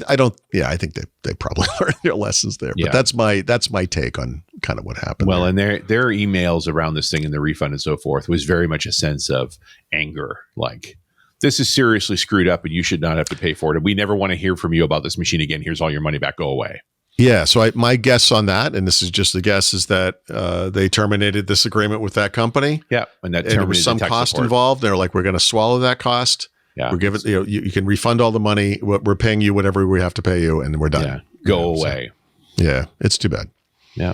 think they probably learned their lessons there. But that's my take on kind of what happened. Well, and their emails around this thing and the refund and so forth was very much a sense of anger, like this is seriously screwed up and you should not have to pay for it. And we never want to hear from you about this machine again. Here's all your money back. Go away. Yeah. So my guess on that, and this is just a guess, is that they terminated this agreement with that company. Yeah. And there was some cost involved. They're like, we're going to swallow that cost. Yeah. We're giving, you can refund all the money. We're paying you whatever we have to pay you, and we're done. Yeah. Go away. So, it's too bad. Yeah.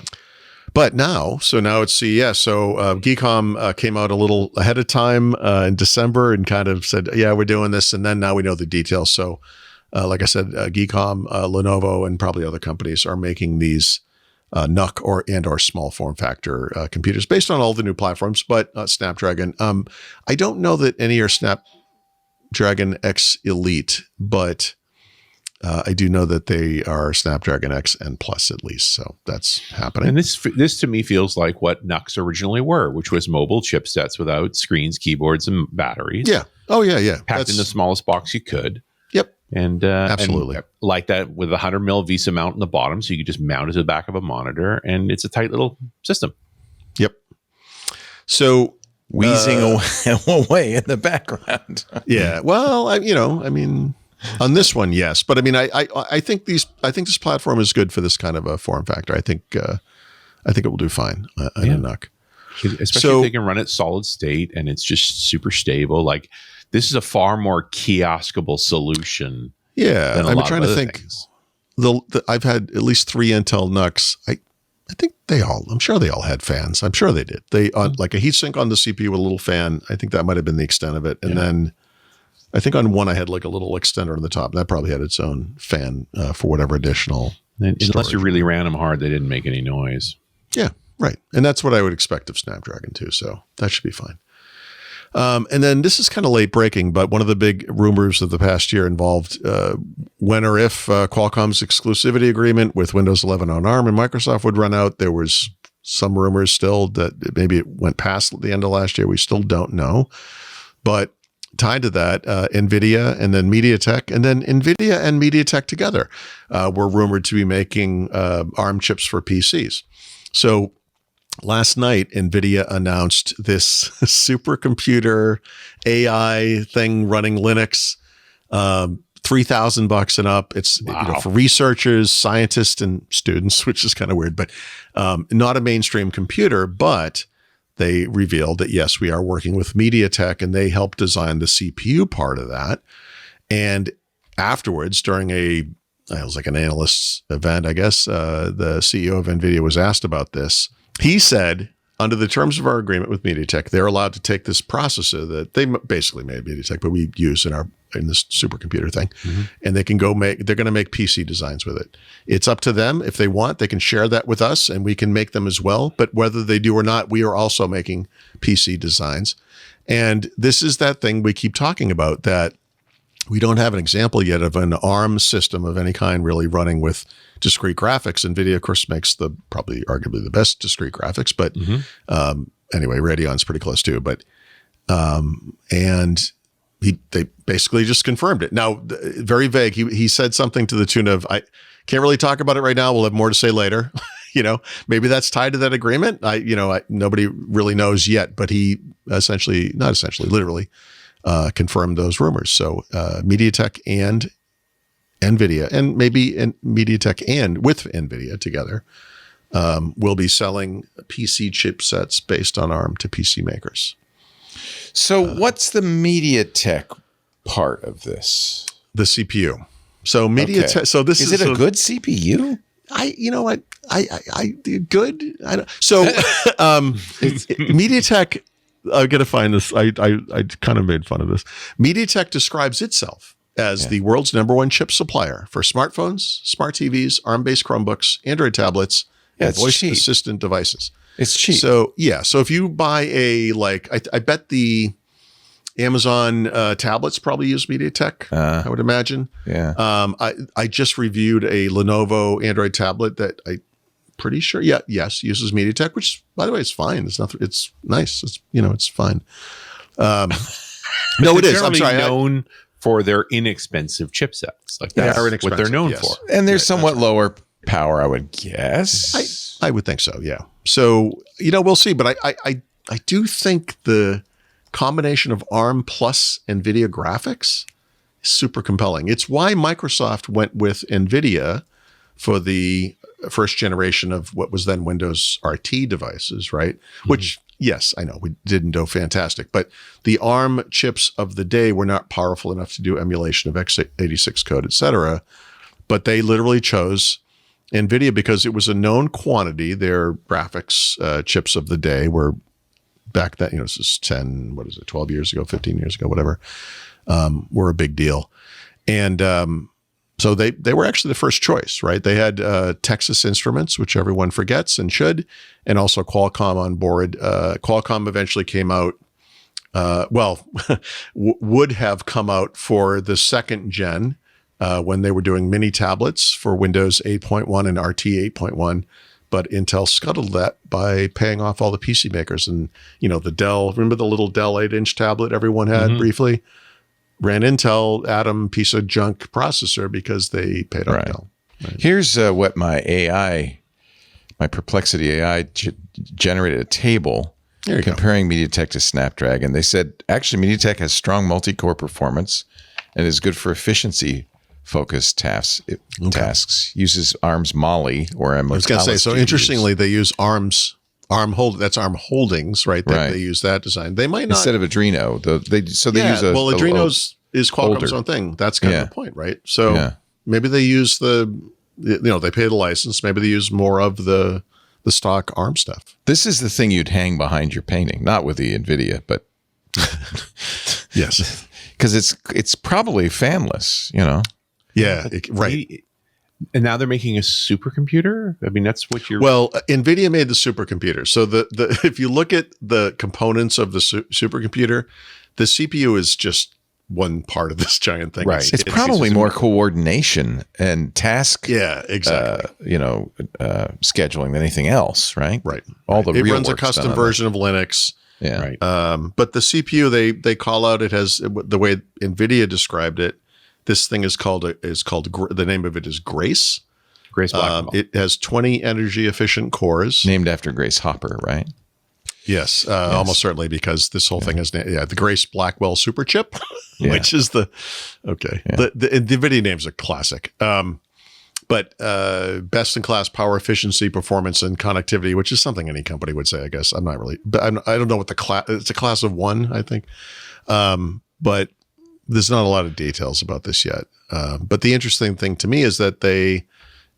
But now it's CES. So Geekom came out a little ahead of time in December and kind of said, yeah, we're doing this. And then now we know the details. So like I said, Geekom, Lenovo, and probably other companies are making these NUC or small form factor computers based on all the new platforms, but Snapdragon. I don't know that any are Snapdragon X Elite, but I do know that they are Snapdragon X and Plus at least, so that's happening. And this to me feels like what NUCs originally were, which was mobile chipsets without screens, keyboards, and batteries. Yeah. Oh yeah. Packed in the smallest box you could. Yep. And absolutely, and like that with a 100 mil VESA mount in the bottom, so you could just mount it to the back of a monitor, and it's a tight little system. Yep. So wheezing away in the background. Yeah. Well, I mean. On this one, yes, but I mean, I think this platform is good for this kind of a form factor. I think it will do fine on a NUC, especially if they can run it solid state and it's just super stable. Like this is a far more kioskable solution. Yeah, I'm trying to think. I've had at least 3 Intel NUCs. I think I'm sure they all had fans. I'm sure they did. They like a heatsink on the CPU with a little fan. I think that might have been the extent of it, and then. I think on one I had like a little extender on the top. That probably had its own fan for whatever additional. Unless you really ran them hard, they didn't make any noise. Yeah, right. And that's what I would expect of Snapdragon too. So that should be fine. And then this is kind of late breaking, but one of the big rumors of the past year involved when or if Qualcomm's exclusivity agreement with Windows 11 on ARM and Microsoft would run out. There was some rumors still that maybe it went past the end of last year. We still don't know, but tied to that, Nvidia and then MediaTek, and then Nvidia and MediaTek together were rumored to be making ARM chips for PCs. So last night, Nvidia announced this supercomputer AI thing running Linux, $3,000 and up. It's for researchers, scientists, and students, which is kind of weird, but not a mainstream computer, but they revealed that, yes, we are working with MediaTek, and they helped design the CPU part of that. And afterwards, during it was like an analyst's event, I guess, the CEO of NVIDIA was asked about this. He said, under the terms of our agreement with MediaTek, they're allowed to take this processor that they basically made MediaTek, but we use in this supercomputer thing, and they're going to make PC designs with it. It's up to them. If they want, they can share that with us and we can make them as well. But whether they do or not, we are also making PC designs. And this is that thing we keep talking about, that we don't have an example yet of an ARM system of any kind really running with discrete graphics. NVIDIA, of course, makes probably arguably the best discrete graphics, but anyway, Radeon's pretty close too. But they basically just confirmed it. Now, very vague. He said something to the tune of, I can't really talk about it right now. We'll have more to say later. Maybe that's tied to that agreement. Nobody really knows yet, but he literally confirmed those rumors. So MediaTek and NVIDIA, and maybe MediaTek and with NVIDIA together, will be selling PC chipsets based on ARM to PC makers. So what's the MediaTek part of this? The CPU. So MediaTek. Okay. So this is it a good CPU? you know what? I good. I don't. So, MediaTek. I'm gonna find this. I kind of made fun of this. MediaTek describes itself as the world's #1 chip supplier for smartphones, smart TVs, ARM-based Chromebooks, Android tablets, and voice cheap. assistant devices. It's cheap. So so if you buy I bet the Amazon tablets probably use MediaTek. I would imagine. Yeah. I just reviewed a Lenovo Android tablet that pretty sure, uses MediaTek, which by the way is fine. It's nothing. It's nice. It's it's fine. No, it is. I'm sorry. Known for their inexpensive chipsets, like that's what they're known for. And they're somewhat lower power, I would guess. I would think so. Yeah. So we'll see. But I do think the combination of ARM plus NVIDIA graphics is super compelling. It's why Microsoft went with NVIDIA for the first generation of what was then Windows RT devices, right? Mm-hmm. Which, yes, I know we didn't do fantastic, but the ARM chips of the day were not powerful enough to do emulation of x86 code, et cetera. But they literally chose NVIDIA because it was a known quantity. Their graphics chips of the day were back then, this is 12 years ago, 15 years ago, whatever, were a big deal. And so they were actually the first choice, right? They had Texas Instruments, which everyone forgets and should, and also Qualcomm on board. Qualcomm eventually came out, would have come out for the second gen when they were doing mini tablets for Windows 8.1 and RT 8.1. But Intel scuttled that by paying off all the PC makers. And, the Dell, remember the little Dell 8-inch tablet everyone had briefly? Ran Intel Atom piece of junk processor because they paid off Dell. Right. Here's what my Perplexity AI generated a table comparing MediaTek to Snapdragon. They said, actually, MediaTek has strong multi-core performance and is good for efficiency-focused tasks. Uses ARM's Mali or M. I was going to say, so interestingly, they use that's ARM Holdings, right? They use that design. They might not instead of Adreno. They use Adreno's is Qualcomm's own thing. That's kind of the point, right? So maybe they use they pay the license. Maybe they use more of the stock ARM stuff. This is the thing you'd hang behind your painting, not with the Nvidia, but yes, because it's probably fanless, Yeah, right. And now they're making a supercomputer. I mean, that's what you're. Well, NVIDIA made the supercomputer. So the if you look at the components of the supercomputer, the CPU is just one part of this giant thing. Right. It's probably more coordination and task. Yeah, exactly. Scheduling than anything else. Right. Right. It runs a custom version of Linux. Yeah. Right. But the CPU they call out. It has the way NVIDIA described it. This thing is called the name of it is Grace. Grace Blackwell. It has 20 energy efficient cores. Named after Grace Hopper, right? Yes, almost certainly, because this whole thing is the Grace Blackwell super chip, which is the NVIDIA names are classic. But best in class power efficiency, performance, and connectivity, which is something any company would say, I guess. I'm not really, but I don't know what the class. It's a class of one, I think. But there's not a lot of details about this yet. But the interesting thing to me is that they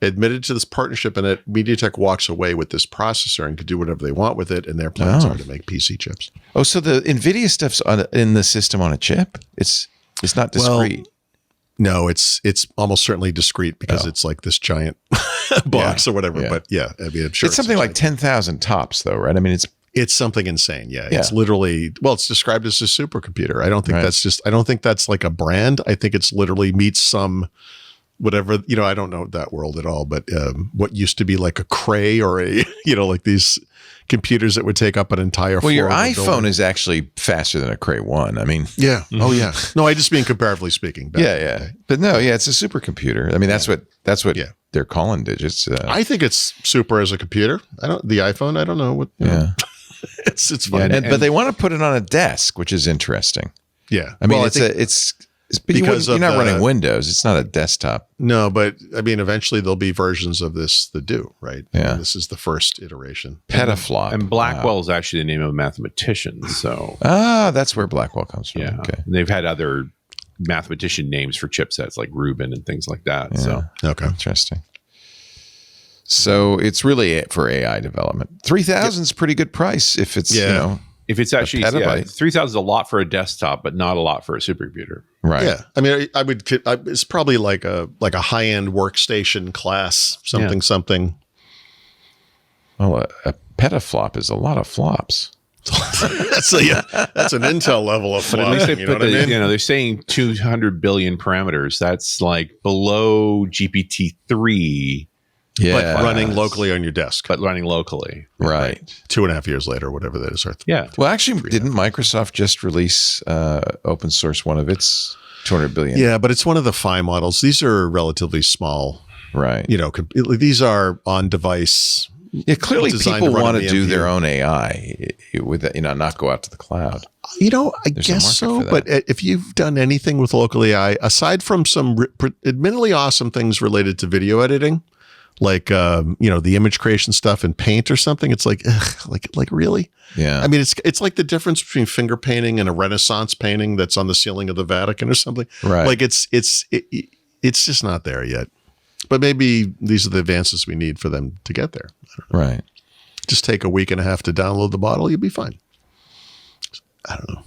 admitted to this partnership and that MediaTek walks away with this processor and could do whatever they want with it. And their plans are to make PC chips. Oh, so the NVIDIA stuff's in the system on a chip? It's not discrete. No, it's almost certainly discrete because it's like this giant box or whatever. Yeah. But I mean, I'm sure it's something like 10,000 tops though, right? I mean, it's something insane. Yeah. It's literally, it's described as a supercomputer. I don't think I don't think that's like a brand. I think it's literally meets some, whatever, I don't know that world at all, but what used to be like a Cray or a, like these computers that would take up an entire floor. Well, your iPhone is actually faster than a Cray 1. I mean. Yeah. Oh, yeah. No, I just mean comparatively speaking. Yeah. But no, it's a supercomputer. I mean, that's what they're calling digits. I think it's super as a computer. The iPhone, I don't know what. Yeah. It's fine. But they want to put it on a desk, which is interesting. Yeah. I mean, but you're not running Windows. It's not a desktop. No, but I mean, eventually there'll be versions of this that do, right? Yeah. And this is the first iteration. Petaflop. And Blackwell is actually the name of a mathematician. So that's where Blackwell comes from. Yeah. Okay. And they've had other mathematician names for chipsets like Rubin and things like that. Yeah. So okay. Interesting. So it's really for AI development. 3,000 is pretty good price if it's if it's actually petabyte. 3,000 is a lot for a desktop, but not a lot for a supercomputer. right. Yeah, I mean, it's probably like a high end workstation class something. Well, a petaflop is a lot of flops. That's an Intel level of But at least flopping. they You know put what I mean? they're saying 200 billion parameters. That's like below GPT-3, But running locally on your desk. but running locally. Right. 2.5 years later, whatever that is. Yeah. Well, actually, didn't Microsoft just release open source one of its 200 billion? Yeah, but it's one of the PHY models. These are relatively small. Right. These are on device. Yeah, clearly designed people to run want on to the do NPU. their own AI with not go out to the cloud. I There's a guess market so. for But that. if you've done anything with local AI, aside from some admittedly awesome things related to video editing, like the image creation stuff in Paint or something, it's like, ugh, like really? Yeah. I mean, it's like the difference between finger painting and a Renaissance painting that's on the ceiling of the Vatican or something. Right. Like it's just not there yet. But maybe these are the advances we need for them to get there. Right. Just take a week and a half to download the model. You'll be fine. I don't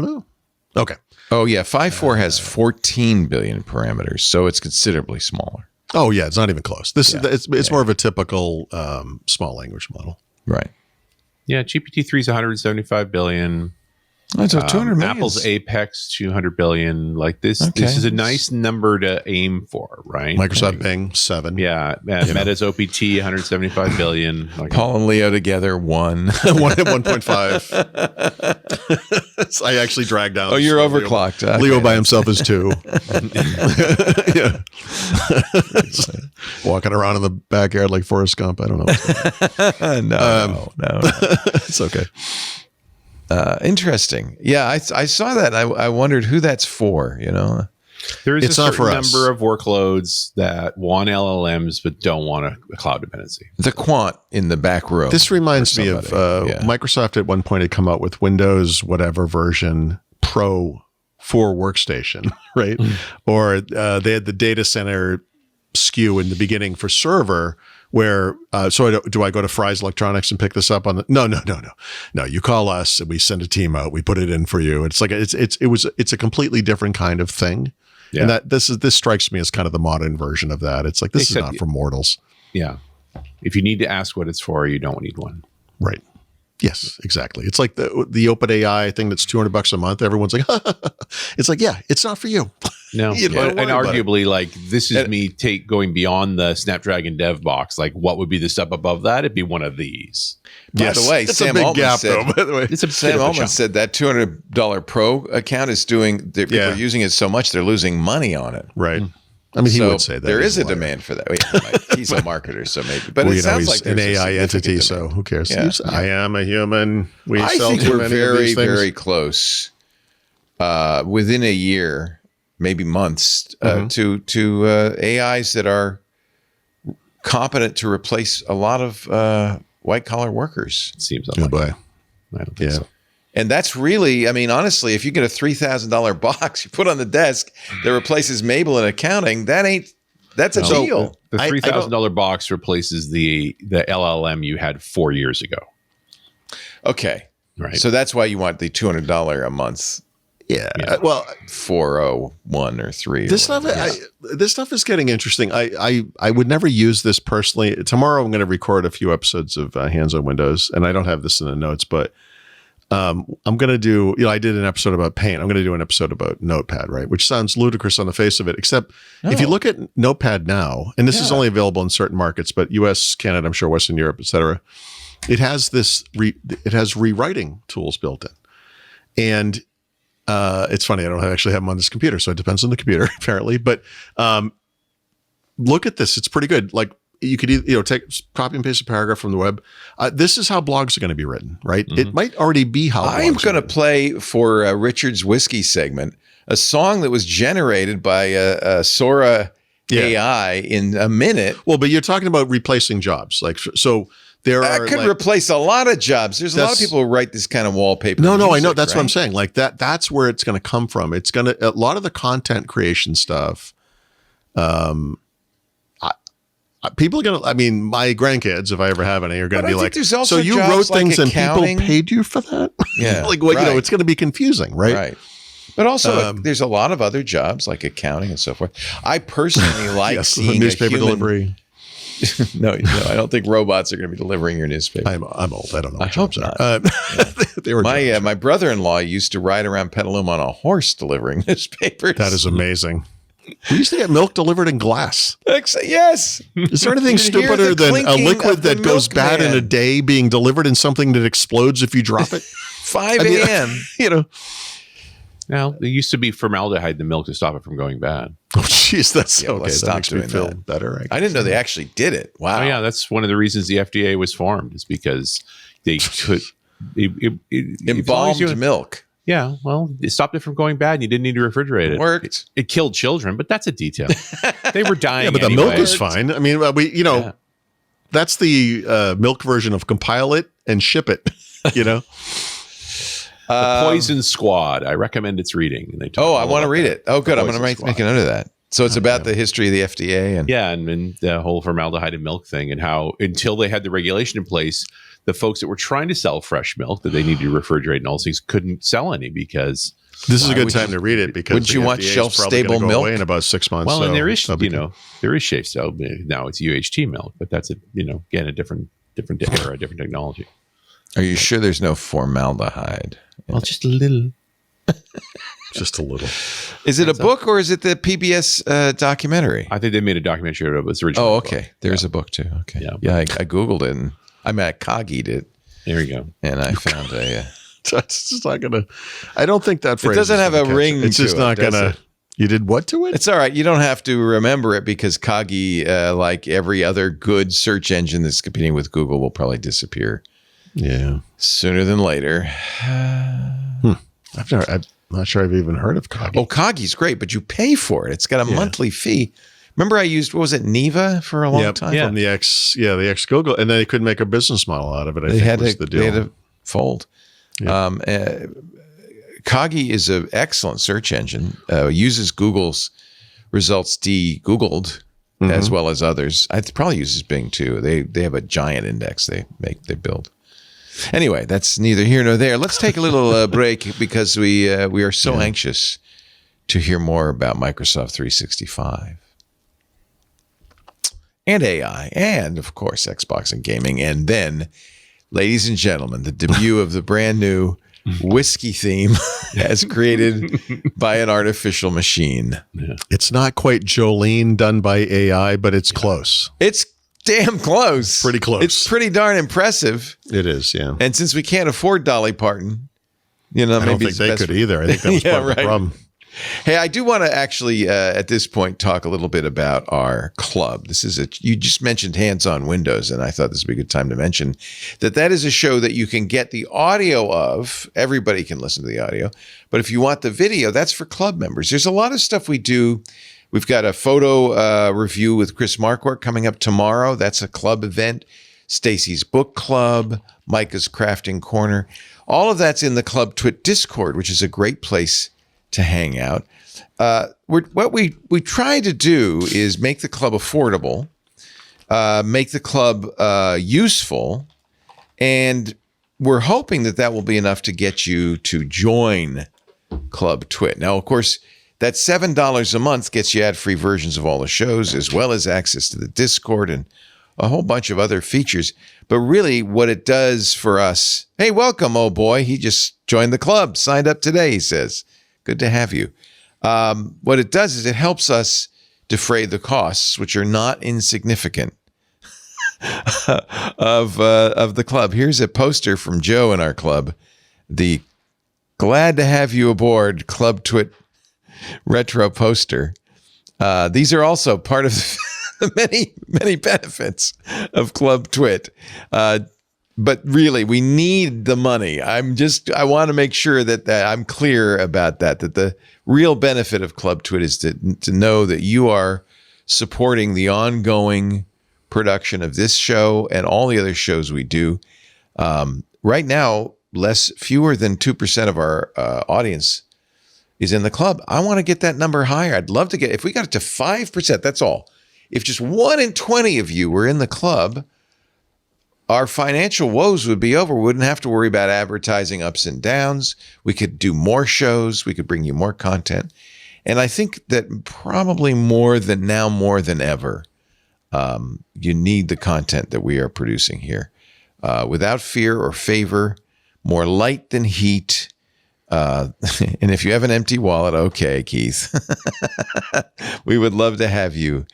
know. Okay. Oh, yeah. 5.4 has 14 billion parameters, so it's considerably smaller. Oh yeah, it's not even close. It's more of a typical small language model. Right. Yeah. GPT-3 is 175 billion. That's 200 million. Apple's Apex 200 billion. Like this Okay. is a nice number to aim for, right? Microsoft Bing 7. Yeah. Meta's OPT 175 billion. Like, Paul and Leo together, 1. 1.5. I actually dragged down. Oh, you're Leo- overclocked. Okay. Leo by himself is 2. Yeah. Walking around in the backyard like Forrest Gump. I don't know. No. It's okay. Interesting. Yeah, I saw that. I wondered who that's for, There's It's a not for certain us. number of workloads that want LLMs but don't want a cloud dependency. The quant in the back row. This reminds me of somebody. Yeah. Microsoft at one point had come out with Windows whatever version Pro for workstation, right? Or they had the data center SKU in the beginning for server where, do I go to Fry's Electronics and pick this up on the, no, you call us and we send a team out, we put it in for you. It's like, it's a completely different kind of thing. Yeah. And this strikes me as kind of the modern version of that. It's like, this is Except- not for mortals. Yeah. If you need to ask what it's for, you don't need one. Right. Yes, exactly. It's like the Open AI thing that's $200 a month. Everyone's like, it's like, yeah, it's not for you. No. You don't And worry about it. arguably, like, this is me going beyond the Snapdragon dev box. Like, what would be the step above that? It'd be one of these. By the way, that's Sam a big Altman gap, said, though. By the way, It's a Sam bit of a Altman chunk. said that $200 Pro account is people Yeah. are using it so much they're losing money on it. right. I mean, he So would say that there He's is a liar. demand for that. Yeah, he's a marketer, so maybe. But Well, it sounds like he's an there's a AI entity, significant so demand. who cares? Yeah. I am a human. We I sell think too we're many of very, these things. very close. Within a year, maybe months, to AIs that are competent to replace a lot of white collar workers. It seems Goodbye. unlikely. I don't think Yeah. so. And that's really, I mean, honestly, if you get a $3,000 box you put on the desk that replaces Mabel in accounting, that's a No. deal. The I $3,000 box replaces the LLM you had 4 years ago. Okay. Right. So that's why you want the $200 a month Yeah. Well, 401 or 3. this stuff, this stuff is getting interesting. I would never use this personally. Tomorrow, I'm going to record a few episodes of Hands on Windows, and I don't have this in the notes, but I'm going to do. I did an episode about Paint. I'm going to do an episode about Notepad, right? Which sounds ludicrous on the face of it, except if you look at Notepad now, and this is only available in certain markets, but U.S., Canada, I'm sure Western Europe, etc. It has it has rewriting tools built in, and it's funny. I don't actually have them on this computer, so it depends on the computer apparently. But look at this; it's pretty good. Like you could take copy and paste a paragraph from the web. This is how blogs are going to be written, right? It might already be how I'm blogs are going to written. play for Richard's Whiskey segment a song that was generated by Sora AI in a minute. Well, but you're talking about replacing jobs, like so. There That are could like, replace a lot of jobs. There's a lot of That's- people who write this kind of wallpaper. No, I know. music, That's what I'm right? saying. Like that's where it's going to come from. It's going to, a lot of the content creation stuff. people are going to, I mean, my grandkids, if I ever have any, are going to be like, there's also so you jobs wrote like things accounting. and people paid you for that? Yeah. Like, well, right. it's going to be confusing, right? Right. But also, there's a lot of other jobs like accounting and so forth. I personally like Yes, seeing newspaper a human delivery. No, I don't think robots are going to be delivering your newspaper. I'm old. I don't know. I hope not. They were My brother-in-law used to ride around Petaluma on a horse delivering newspapers. That is amazing. We used to get milk delivered in glass. Yes. Is there anything You hear stupider the than a clinking liquid of the that goes bad in a milkman. day being delivered in something that explodes if you drop it? 5 I mean, a.m. You know. Now, there used to be formaldehyde in the milk to stop it from going bad. Oh, jeez, that's Yeah, well, okay. let's That stop makes me doing feel that. better. I didn't know they actually did it. Wow. Oh, yeah, that's one of the reasons the FDA was formed, is because they could Embalmed milk. Yeah, well, it stopped it from going bad, and you didn't need to refrigerate it. Worked. It killed children, but that's a detail. They were dying. Yeah, but the anyway. milk is fine. I mean, that's the milk version of compile it and ship it. You know. The Poison Squad. I recommend its reading. And they talk Oh, I all want to about read that. it. Oh, good. I'm Poison going to Squad. make a note of that. So it's about the history of the FDA and and the whole formaldehyde in milk thing, and how until they had the regulation in place, the folks that were trying to sell fresh milk that they needed to refrigerate and all these things couldn't sell any because. This is a good would time you- to read it because wouldn't you the want FDA is shelf-stable probably gonna go milk? away in about 6 months. Well, and so there is, that'll be good. there is safe so now it's UHT milk, but that's again a different era, different technology. Are you sure there's no formaldehyde? Well, just a little. Just a little. Is it a book or is it the PBS documentary? I think they made a documentary out of its original. Oh, book. okay. There's a book too. Okay. Yeah. I Googled it and I Coggied it There you go. and I found a. That's just not gonna. I don't think that phrase. doesn't is have gonna a catch ring it. It's just to it, not does gonna. it? You did what to it? It's all right. You don't have to remember it because Coggy, like every other good search engine that's competing with Google, will probably disappear Yeah. sooner than later. I'm not sure I've even heard of Coggy. Oh, Coggy's great, but you pay for it. It's got a monthly fee. Remember, I used, what was it, Neva for a long time? From the X, the X Google, and then they couldn't make a business model out of it. I think was the deal. They had to fold. Coggy is an excellent search engine. Uses Google's results de-Googled as well as others. It probably uses Bing too. They have a giant index they build. Anyway, that's neither here nor there. Let's take a little break because we are so anxious to hear more about Microsoft 365 and AI and, of course, Xbox and gaming. And then, ladies and gentlemen, the debut of the brand new whiskey theme as created by an artificial machine. It's not quite Jolene done by AI, but it's close. It's damn close. Pretty close. It's pretty darn impressive. It is, yeah. And since we can't afford Dolly Parton, I don't maybe think it's they best could for- either. I think that was part of the problem. Hey, I do want to actually, at this point, talk a little bit about our club. This is you just mentioned hands-on Windows, and I thought this would be a good time to mention that is a show that you can get the audio of. Everybody can listen to the audio, but if you want the video, that's for club members. There's a lot of stuff we do. We've got a photo review with Chris Marquardt coming up tomorrow. That's a club event. Stacy's Book Club, Micah's Crafting Corner. All of that's in the Club Twit Discord, which is a great place to hang out. What we try to do is make the club affordable, make the club useful, and we're hoping that will be enough to get you to join Club Twit. Now, of course, that $7 a month gets you ad-free versions of all the shows, as well as access to the Discord and a whole bunch of other features. But really, what it does for us, hey, welcome, oh boy. He just joined the club, signed up today, he says. Good to have you. What it does is it helps us defray the costs, which are not insignificant, of the club. Here's a poster from Joe in our club. The Glad to Have You Aboard Club Twit retro poster. These are also part of the many benefits of Club Twit. But really, we need the money. I want to make sure that I'm clear about that the real benefit of Club Twit is to know that you are supporting the ongoing production of this show and all the other shows we do. Right now, fewer than 2% of our audience is in the club. I want to get that number higher. I'd love to if we got it to 5%, that's all. if just 1 in 20 of you were in the club, our financial woes would be over. We wouldn't have to worry about advertising ups and downs. We could do more shows. We could bring you more content. And I think that probably more than ever, you need the content that we are producing here. Without fear or favor, more light than heat. And if you have an empty wallet, okay, Keith. We would love to have you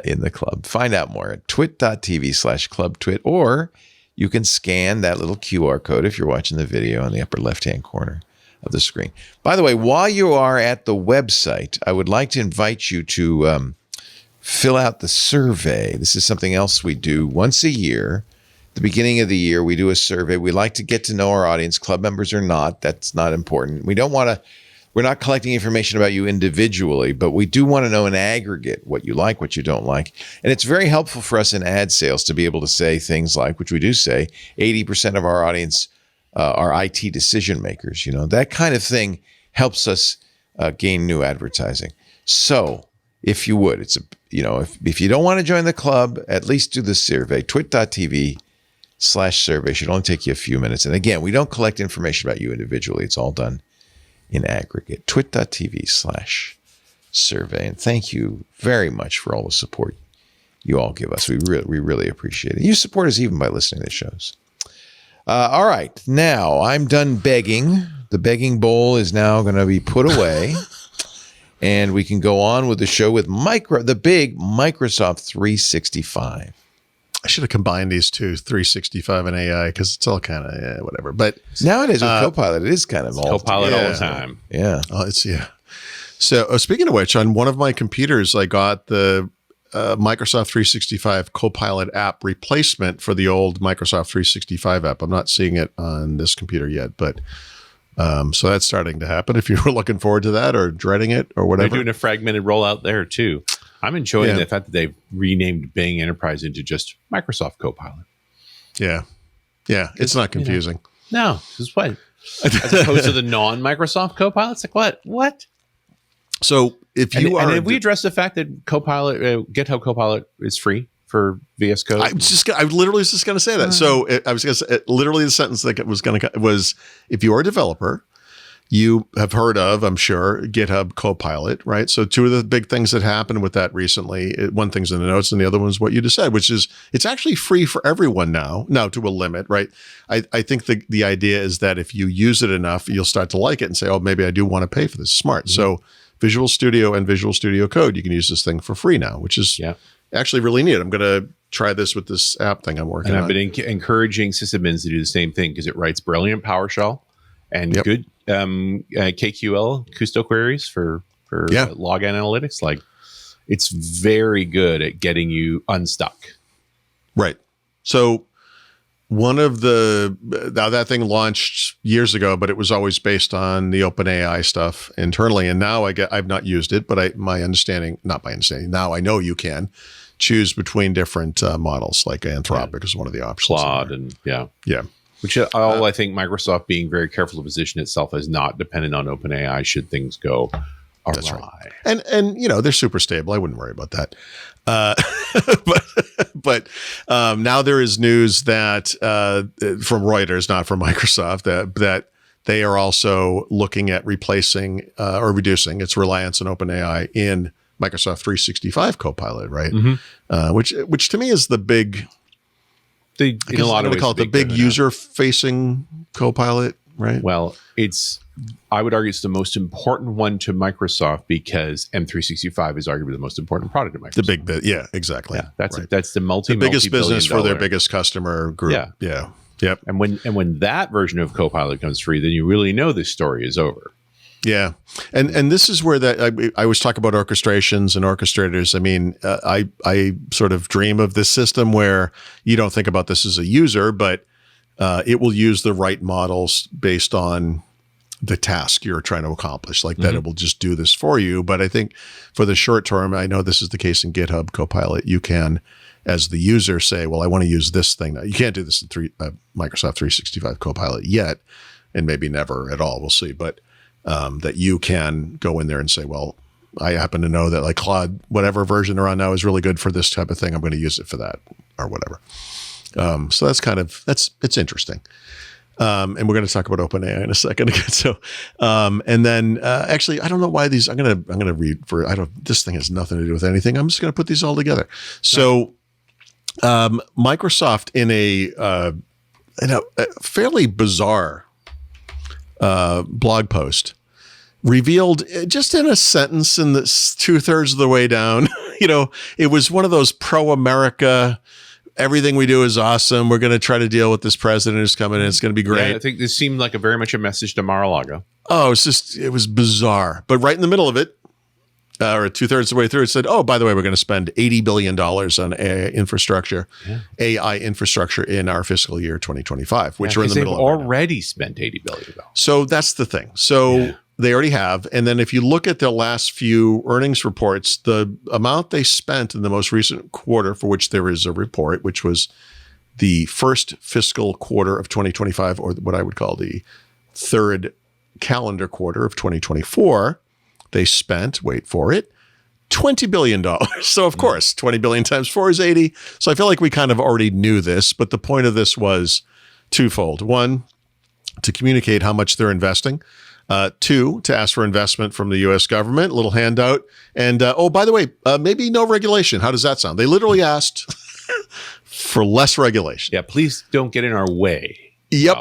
in the club. Find out more at twit.tv/clubtwit, or you can scan that little QR code if you're watching the video on the upper left-hand corner of the screen. By the way, while you are at the website, I would like to invite you to fill out the survey. This is something else we do once a year. The beginning of the year, we do a survey. We like to get to know our audience, club members or not. That's not important. We're not collecting information about you individually, but we do want to know in aggregate what you like, what you don't like. And it's very helpful for us in ad sales to be able to say things like, which we do say, 80% of our audience are IT decision makers. That kind of thing helps us gain new advertising. So if you would, if you don't want to join the club, at least do the survey. Twit.tv/survey should only take you a few minutes. And again, we don't collect information about you individually. It's all done in aggregate. Twit.tv/survey. And thank you very much for all the support you all give us. We really appreciate it. You support us even by listening to shows. All right. Now I'm done begging. The begging bowl is now going to be put away. And we can go on with the show with the big Microsoft 365. I should have combined these two, 365 and AI, because it's all kind of whatever. But nowadays with Copilot, it is kind of all Copilot all the time. Yeah. Oh, So speaking of which, on one of my computers, I got the Microsoft 365 Copilot app replacement for the old Microsoft 365 app. I'm not seeing it on this computer yet, but so that's starting to happen. If you were looking forward to that or dreading it or whatever. They're doing a fragmented rollout there too. I'm enjoying the fact that they've renamed Bing Enterprise into just Microsoft Copilot. Yeah. Yeah. It's not confusing. No, this is what? As opposed to the non-Microsoft Copilot. It's like, what? So if you and have we addressed the fact that Copilot, GitHub Copilot is free for VS Code? I literally was just going to say that. So I was going to say, literally the sentence that was, if you are a developer, you have heard of, I'm sure, GitHub Copilot, right? So two of the big things that happened with that recently, one thing's in the notes and the other one's what you just said, which is it's actually free for everyone now to a limit, right? I think the idea is that if you use it enough, you'll start to like it and say, oh, maybe I do want to pay for this. Smart. Mm-hmm. So Visual Studio and Visual Studio Code, you can use this thing for free now, which is actually really neat. I'm going to try this with this app thing I'm working on. And I've been encouraging sysadmins to do the same thing because it writes brilliant PowerShell and good KQL Custo queries for log analytics. Like, it's very good at getting you unstuck. Right. So one of now that thing launched years ago, but it was always based on the OpenAI stuff internally. And now I've not used it, but now I know you can choose between different models, like Anthropic is one of the options. Claude and yeah. Which I think Microsoft being very careful to position itself as not dependent on OpenAI should things go awry. That's right. And they're super stable. I wouldn't worry about that. But now there is news that from Reuters, not from Microsoft, that they are also looking at replacing or reducing its reliance on OpenAI in Microsoft 365 Copilot, right? Mm-hmm. Which to me is the big. In a lot of ways, call it the big user-facing Copilot, right? Well, I would argue it's the most important one to Microsoft because M365 is arguably the most important product of Microsoft. The big bit, yeah, exactly. Yeah, that's right. That's the biggest business for their biggest customer group. Yeah. Yep. And when that version of Copilot comes free, then you really know this story is over. Yeah. And this is where I always talk about orchestrations and orchestrators. I mean, I sort of dream of this system where you don't think about this as a user, but it will use the right models based on the task you're trying to accomplish, like that it will just do this for you. But I think for the short term, I know this is the case in GitHub Copilot, you can, as the user, say, well, I want to use this thing. Now, you can't do this in Microsoft 365 Copilot yet, and maybe never at all. We'll see. But that you can go in there and say, well, I happen to know that like Claude, whatever version they're on now is really good for this type of thing. I'm going to use it for that or whatever. So it's interesting. And we're going to talk about OpenAI in a second again. So, and then actually, I don't know why these. I'm going to read for. This thing has nothing to do with anything. I'm just going to put these all together. So, Microsoft in a fairly bizarre blog post revealed just in a sentence in the 2/3 of the way down. It was one of those pro-America. Everything we do is awesome. We're going to try to deal with this president who's coming in. It's going to be great. Yeah, I think this seemed like very much a message to Mar-a-Lago. Oh, it was bizarre. But right in the middle of it, or 2/3 of the way through, it said, oh, by the way, we're going to spend $80 billion on AI infrastructure in our fiscal year 2025, which we're in the middle of. They've already spent $80 billion. So that's the thing. So they already have. And then if you look at the last few earnings reports, the amount they spent in the most recent quarter for which there is a report, which was the first fiscal quarter of 2025, or what I would call the third calendar quarter of 2024, they spent, wait for it, $20 billion. So of course, 20 billion times 4 is 80. So I feel like we kind of already knew this, but the point of this was twofold. One, to communicate how much they're investing. Two, to ask for investment from the U.S. government, a little handout. And, by the way, maybe no regulation. How does that sound? They literally asked for less regulation. Yeah, please don't get in our way. Yep.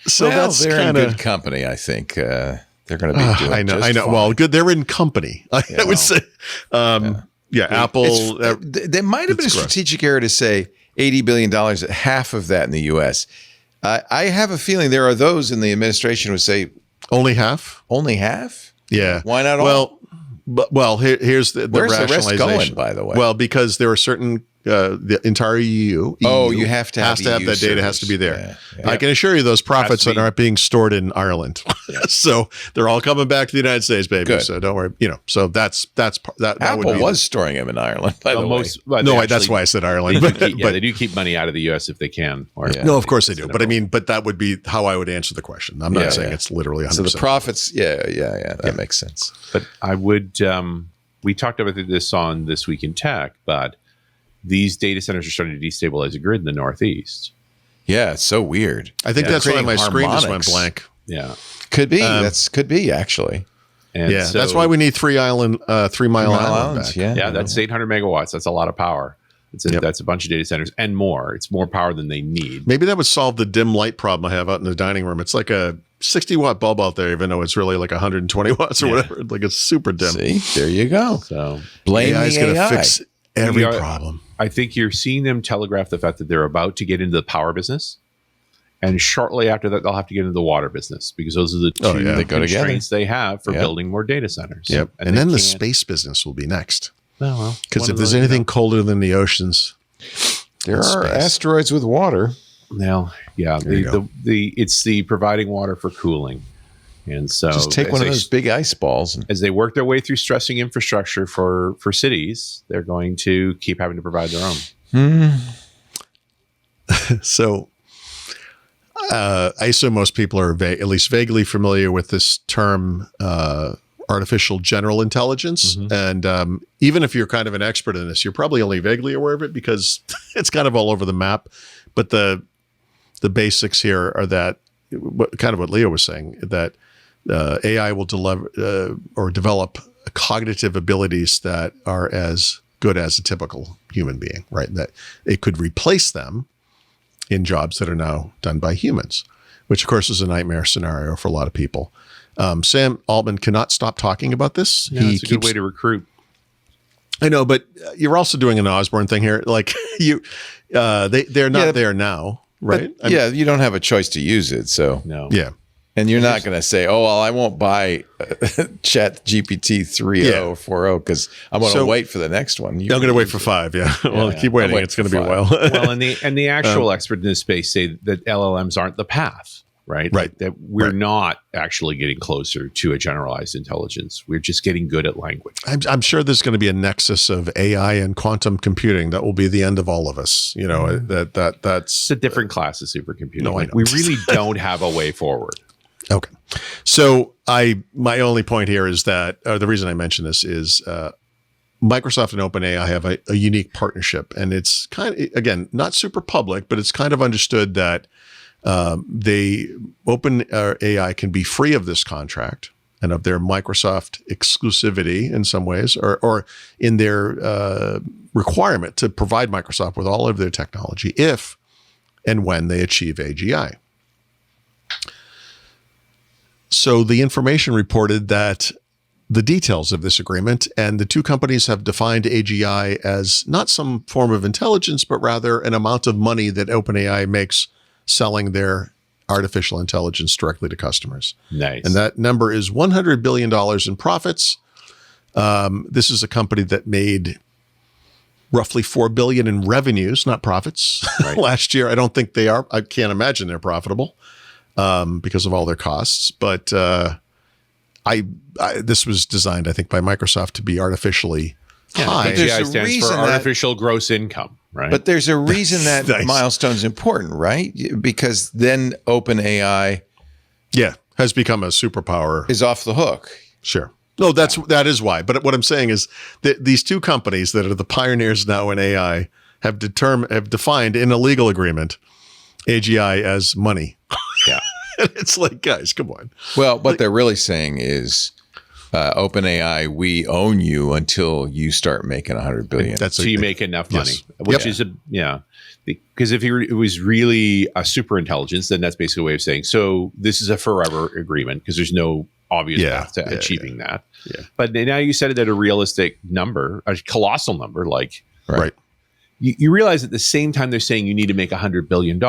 So that's they're in good company, I think. They're going to be doing I know. fine. Well, good. They're in company, I would say. Apple. There might have been a strategic error to say $80 billion, half of that in the U.S. I have a feeling there are those in the administration who say, only half? Only half? Yeah. Why not all? Here's the Where's the rationalization. rest going, by the way? Well, because there are certain, the entire EU. You have to have that servers. data has to be there. Yeah. I can assure you those profits aren't being stored in Ireland. So they're all coming back to the United States, baby. Good. So don't worry. So that Apple was storing them in Ireland, by the way. That's why I said Ireland. They do keep money out of the U.S. if they can. No, of course they do. But that would be how I would answer the question. I'm not saying it's literally 100%. So the profits, that makes sense. But I would, we talked about this on This Week in Tech, but these data centers are starting to destabilize the grid in the Northeast. Yeah, it's so weird. I think that's why my screen just went blank. Yeah. Could be. Could be, actually. And that's why we need 3 Mile Island. Yeah, that's 800 megawatts. That's a lot of power. That's a bunch of data centers and more. It's more power than they need. Maybe that would solve the dim light problem I have out in the dining room. It's like a 60-watt bulb out there, even though it's really like 120 watts or whatever. Like it's super dim. See, there you go. So blame AI is going to fix every problem. I think you're seeing them telegraph the fact that they're about to get into the power business. And shortly after that, they'll have to get into the water business because those are the two constraints they have for building more data centers. Yep. And then the space business will be next. Oh, well. Because if there's anything colder than the oceans, there are asteroids with water. Now, it's the providing water for cooling. And so just take one of those big ice balls. As they work their way through stressing infrastructure for cities, they're going to keep having to provide their own. So I assume most people are at least vaguely familiar with this term, artificial general intelligence. And even if you're kind of an expert in this, you're probably only vaguely aware of it because it's kind of all over the map. But the basics here are that kind of what Leo was saying, that AI will develop cognitive abilities that are as good as a typical human being, right? That it could replace them in jobs that are now done by humans, which of course is a nightmare scenario for a lot of people. Sam Altman cannot stop talking about this. Yeah, it's a good way to recruit. I know, but you're also doing an Osborne thing here. Like they're not there now, right? You don't have a choice to use it. So no. Yeah. And you're not going to say, oh, well, I won't buy Chat GPT 3.0 or 4.0 because I'm going to wait for the next one. I'm going to wait for 5. Yeah. Well, keep waiting. It's going to be a while. Well, and the actual experts in this space say that LLMs aren't the path, right? Right. That we're not actually getting closer to a generalized intelligence. We're just getting good at language. I'm sure there's going to be a nexus of AI and quantum computing that will be the end of all of us. You know, that's it's a different class of supercomputing. No, I know. We really don't have a way forward. Okay. So my only point here is that the reason I mention this is Microsoft and OpenAI have a unique partnership, and it's kind of, again, not super public, but it's kind of understood that OpenAI can be free of this contract and of their Microsoft exclusivity in some ways, or in their requirement to provide Microsoft with all of their technology if and when they achieve AGI. So the information reported that the details of this agreement, and the two companies have defined AGI as not some form of intelligence, but rather an amount of money that OpenAI makes selling their artificial intelligence directly to customers. Nice. And that number is $100 billion in profits. This is a company that made roughly $4 billion in revenues, not profits, last year. I don't think they are. I can't imagine they're profitable because of all their costs. But this was designed, I think, by Microsoft to be artificially high. AGI stands for artificial gross income, right? But there's a reason that Nice. milestone's important, right? Because then OpenAI has become a superpower. is off the hook. Sure. No, that is why. But what I'm saying is that these two companies that are the pioneers now in AI have defined in a legal agreement AGI as money. Yeah. And it's like, guys, come on. Well, what they're really saying is, OpenAI, we own you until you start making $100 billion. So you make enough money, Yes. which is because if it was really a super intelligence, then that's basically a way of saying, so this is a forever agreement because there's no obvious path to achieving that. Yeah. But now you said it at a realistic number, a colossal number, like Right. you realize at the same time they're saying you need to make $100 billion,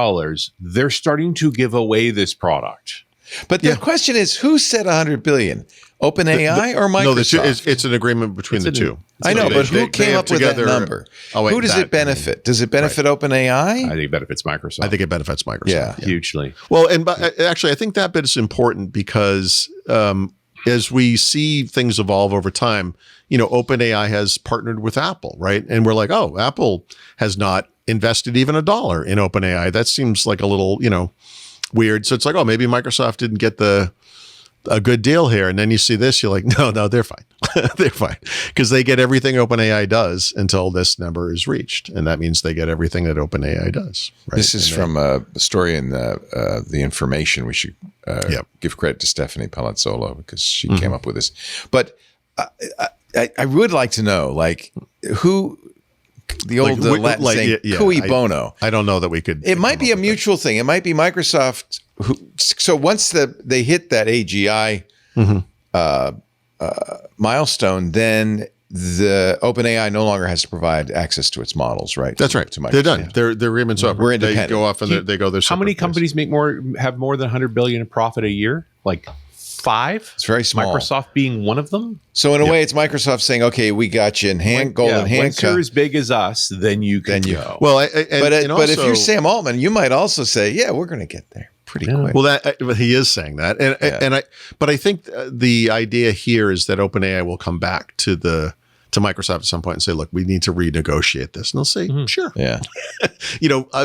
they're starting to give away this product. But the question is, who said $100 billion? OpenAI or Microsoft? No, it's an agreement between the two. I know, but who They came have up with that together- number? Oh, wait, who does it benefit? Does it benefit OpenAI? I think it benefits Microsoft. I think it benefits Microsoft. Yeah. hugely. Well, but actually, I think that bit is important because as we see things evolve over time, OpenAI has partnered with Apple, right? And we're like, oh, Apple has not invested even $1 in OpenAI. That seems like a little, weird. So it's like, oh, maybe Microsoft didn't get a good deal here. And then you see this, you're like, no, they're fine. They're fine. Because they get everything OpenAI does until this number is reached. And that means they get everything that OpenAI does. Right? This is from a story in the Information. We should give credit to Stephanie Palazzolo because she came up with this. But I would like to know, like, who... The old Latin saying, cui bono. I don't know that we could. It might be a mutual thing. It might be Microsoft. So once they hit that AGI milestone, then the OpenAI no longer has to provide access to its models, right? That's right. To Microsoft. They're done. Their agreement's over. We're independent. They go off and they go their How many separate ways. companies have more than $100 billion in profit a year? Like 5? It's very small. Microsoft being one of them. So in a way, it's Microsoft saying, "Okay, we got you in golden Once handcuff." you're as big as us, then you can go. Well, But if you're Sam Altman, you might also say, "Yeah, we're going to get there pretty quick." Well, but he is saying that, but I think the idea here is that OpenAI will come back to Microsoft at some point and say, "Look, we need to renegotiate this," and they'll say, "Sure, Yeah.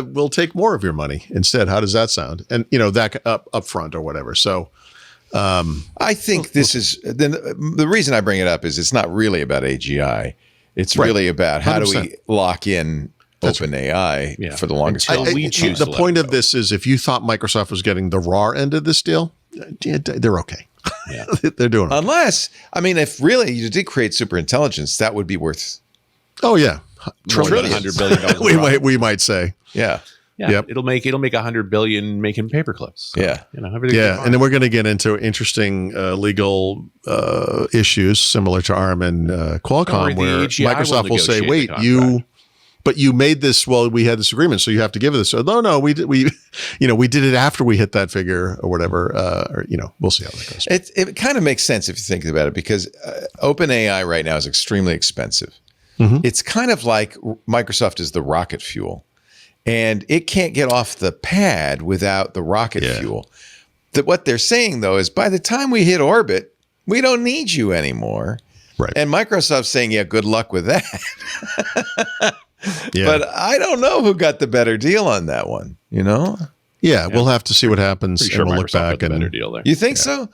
we'll take more of your money instead." How does that sound? And that up front or whatever. So. I think this is the reason I bring it up is it's not really about AGI. It's really about how 100%. Do we lock in OpenAI for the longest time. We choose the point of this is if you thought Microsoft was getting the raw end of this deal, they're okay. Yeah. They're doing it. Unless, if really you did create super intelligence, that would be worth. Oh yeah, $100 billion. we might say. Yeah. Yeah, Yep. it'll make $100 billion making paperclips. So, Yeah. everything. And then we're going to get into interesting legal issues similar to ARM and Qualcomm, where Microsoft will say, "Wait, you made this. Well, we had this agreement, so you have to give it this." So no, we did it after we hit that figure or whatever. We'll see how that goes. It kind of makes sense if you think about it because OpenAI right now is extremely expensive. It's kind of like Microsoft is the rocket fuel. And it can't get off the pad without the rocket fuel. What they're saying, though, is by the time we hit orbit, we don't need you anymore. Right. And Microsoft's saying, yeah, good luck with that. Yeah. But I don't know who got the better deal on that one, Yeah, we'll have to see what happens, Pretty and sure we'll look Microsoft back. got the better And deal there. You think so?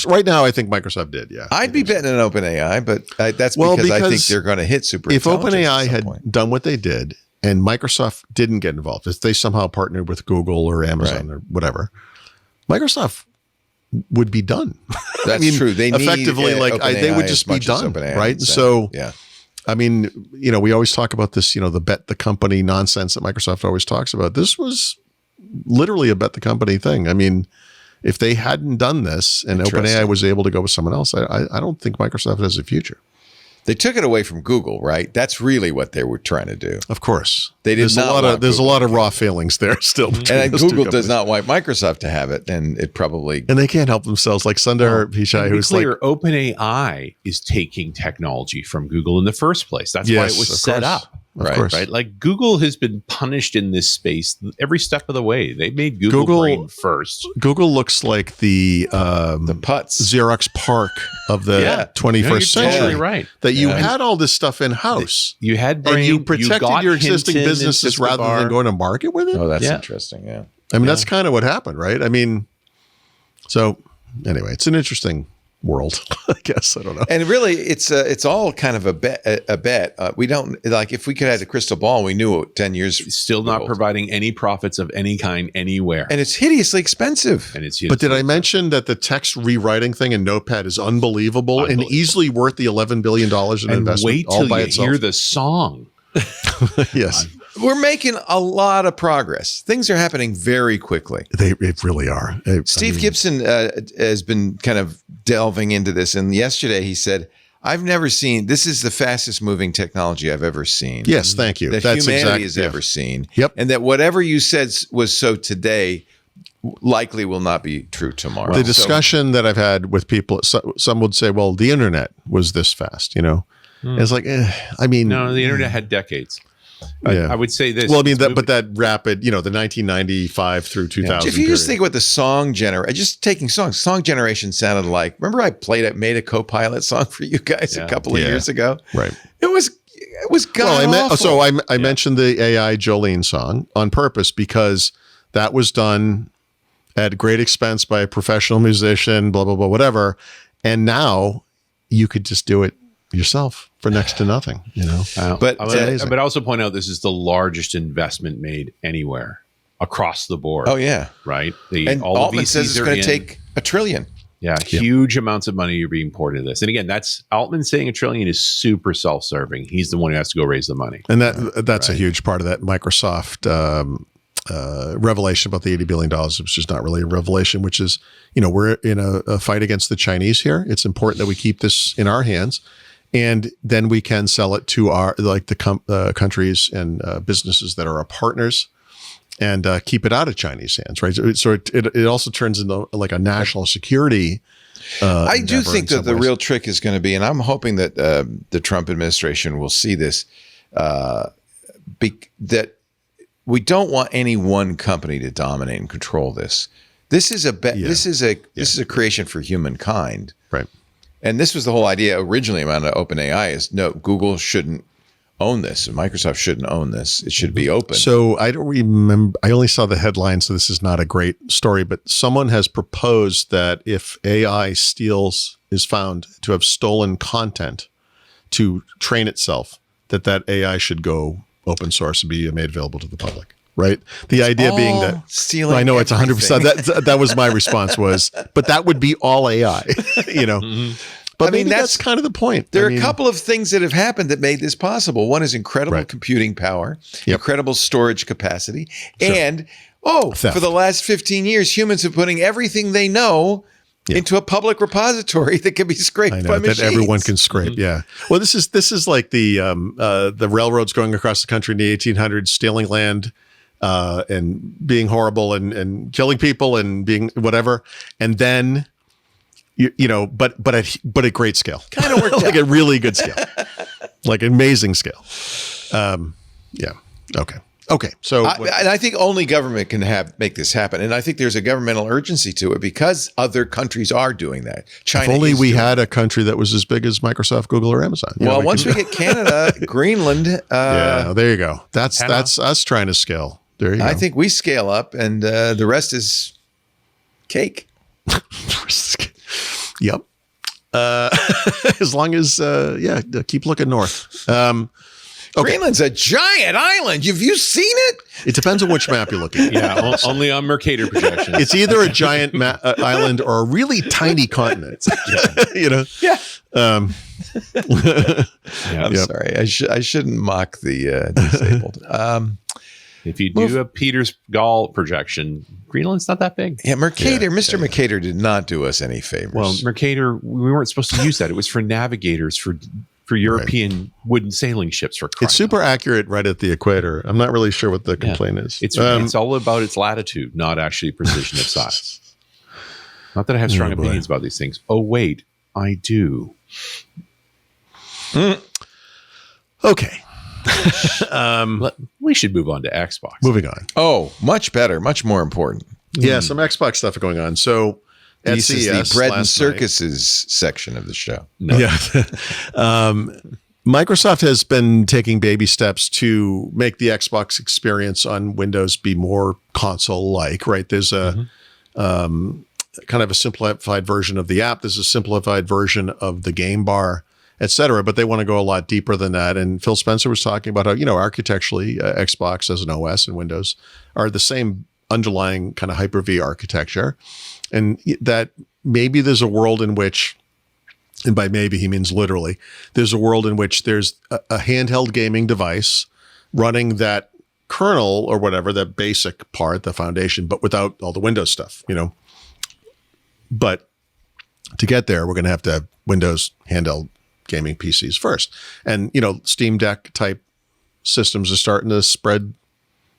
right now, I think Microsoft did. Yeah, I'd be betting on OpenAI, but that's Well, because I think because they're going to hit super. if intelligence OpenAI at some had point. done what they did and Microsoft didn't get involved, if they somehow partnered with Google or Amazon or whatever, Microsoft would be done. That's true. They need, effectively they OpenAI would just as be much as done, OpenAI right? would say. So, yeah. I mean, we always talk about this, the bet the company nonsense that Microsoft always talks about. This was literally a bet the company thing. I mean, if they hadn't done this and OpenAI was able to go with someone else, I don't think Microsoft has a future. They took it away from Google, right? That's really what they were trying to do. Of course, They did there's not there's want a lot of raw feelings there still. And Google does not want Microsoft to have it, and it probably. And they can't help themselves. Like Sundar Pichai, To be who's clear, OpenAI is taking technology from Google in the first place. That's why it was set up. Of course. Right? Like Google has been punished in this space every step of the way. They made Google brain first. Google looks like the putts. Xerox PARC of the 21st you're century. totally right. That you had all this stuff in house. You had brain, and you protected got your existing Hinton and businesses Cisco rather Bar. than going to market with it. Oh, that's Yeah. interesting. Yeah. I mean, that's kind of what happened, right? I mean, so anyway, it's an interesting world, I guess. I don't know. And really, it's all kind of a bet. We don't like if we could have a crystal ball, we knew it 10 years. Still not providing any profits of any kind anywhere. And it's hideously expensive. And it's But did I mention that the text rewriting thing in Notepad is unbelievable and easily worth the $11 billion in investment wait all till by you itself? hear the song. Yes. We're making a lot of progress. Things are happening very quickly. They really are. Steve Gibson has been kind of delving into this. And yesterday he said, I've never seen, this is the fastest moving technology I've ever seen. Yes, thank you. That That's humanity has ever seen. Yep. And that whatever you said was so today likely will not be true tomorrow. The discussion that I've had with people, some would say, well, the internet was this fast, It's like, I mean. No, the internet had decades. I would say this. Well, I mean, that rapid, the 1995 through 2000. If you just think about the song generation, just taking songs, song generation sounded like, remember I made a Copilot song for you guys a couple of years ago? Right. It was god awful. I mentioned the AI Jolene song on purpose because that was done at great expense by a professional musician, blah, blah, blah, whatever. And now you could just do it yourself for next to nothing, But But also point out this is the largest investment made anywhere across the board. oh yeah, Right. and all the Altman VCs says it's are going in. to take $1 trillion. Yeah, huge amounts of money are being poured into this. And again, that's Altman saying $1 trillion is super self-serving. He's the one who has to go raise the money. And that's a huge part of that Microsoft revelation about the $80 billion, which is not really a revelation, which is, we're in a fight against the Chinese here. It's important that we keep this in our hands. And then we can sell it to the countries and businesses that are our partners, and keep it out of Chinese hands, right? So it also turns into like a national security. I do think that the real trick is going to be, and I'm hoping that the Trump administration will see this, that we don't want any one company to dominate and control this. This is this is a creation for humankind, right? And this was the whole idea originally around OpenAI is no, Google shouldn't own this and Microsoft shouldn't own this. It should be open. So I don't remember. I only saw the headline, so this is not a great story, but someone has proposed that if AI is found to have stolen content to train itself, that AI should go open source and be made available to the public. Right. The idea being that stealing. I know it's 100%. That was my response but that would be all AI, But I mean, that's kind of the point. There are a couple of things that have happened that made this possible. One is incredible computing power, incredible storage capacity, and theft. For the last 15 years, humans are putting everything they know into a public repository that can be scraped by machines. That everyone can scrape. Yeah. Well, this is like the railroads going across the country in the 1800s, stealing land. And being horrible and killing people and being whatever, and then but at great scale, kind of worked like a really good scale, like amazing scale. Okay. So and I think only government can make this happen, and I think there's a governmental urgency to it because other countries are doing that. China. If only we had a country that was as big as Microsoft, Google, or Amazon. Once we get Canada, Greenland. There you go. That's us trying to scale. There you go. I think we scale up, and the rest is cake. Yep. As long as, keep looking north. Okay. Greenland's a giant island. Have you seen it? It depends on which map you're looking at. Yeah, only on Mercator projections. It's either a giant island or a really tiny continent. You know? Yeah. Yeah. I'm sorry. I shouldn't mock the disabled. If you do a Peters Gall projection, Greenland's not that big. Yeah, Mercator. Mr. Mercator did not do us any favors. Well, Mercator, we weren't supposed to use that. It was for navigators for European wooden sailing ships. For crying It's super out. accurate right at the equator. I'm not really sure what the complaint is. It's all about its latitude, not actually precision of size. Not that I have strong opinions about these things. Oh, wait, I do. Okay. We should move on to Xbox. Moving on. Oh, much better, much more important. Yeah, some Xbox stuff going on. So at This CES is the bread and last night- circuses section of the show. No. Yeah. Microsoft has been taking baby steps to make the Xbox experience on Windows be more console-like, right? There's a kind of a simplified version of the app. There's a simplified version of the game bar, et cetera, but they want to go a lot deeper than that. And Phil Spencer was talking about how, architecturally, Xbox as an OS and Windows are the same underlying kind of Hyper-V architecture. And that maybe there's a world in which, and by maybe he means literally, there's a world in which there's a handheld gaming device running that kernel or whatever, that basic part, the foundation, but without all the Windows stuff, But to get there, we're going to have Windows handheld gaming PCs first. And, Steam Deck type systems are starting to spread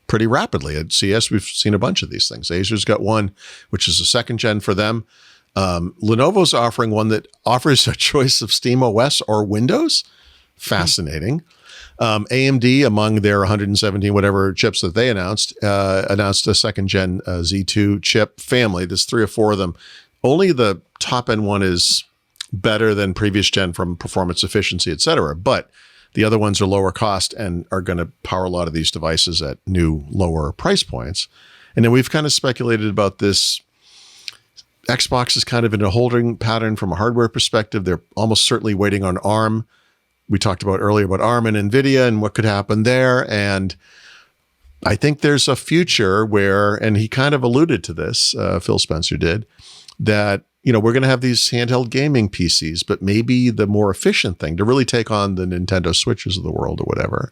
pretty rapidly. At CES, we've seen a bunch of these things. Acer's got one, which is a second gen for them. Lenovo's offering one that offers a choice of Steam OS or Windows. Fascinating. AMD, among their 117 whatever chips that they announced a second gen Z2 chip family. There's 3 or 4 of them. Only the top end one is better than previous gen from performance, efficiency, et cetera. But the other ones are lower cost and are going to power a lot of these devices at new, lower price points. And then we've kind of speculated about this. Xbox is kind of in a holding pattern from a hardware perspective. They're almost certainly waiting on ARM. We talked about earlier about ARM and Nvidia and what could happen there. And I think there's a future where, and he kind of alluded to this, Phil Spencer did, that we're going to have these handheld gaming PCs, but maybe the more efficient thing to really take on the Nintendo Switches of the world or whatever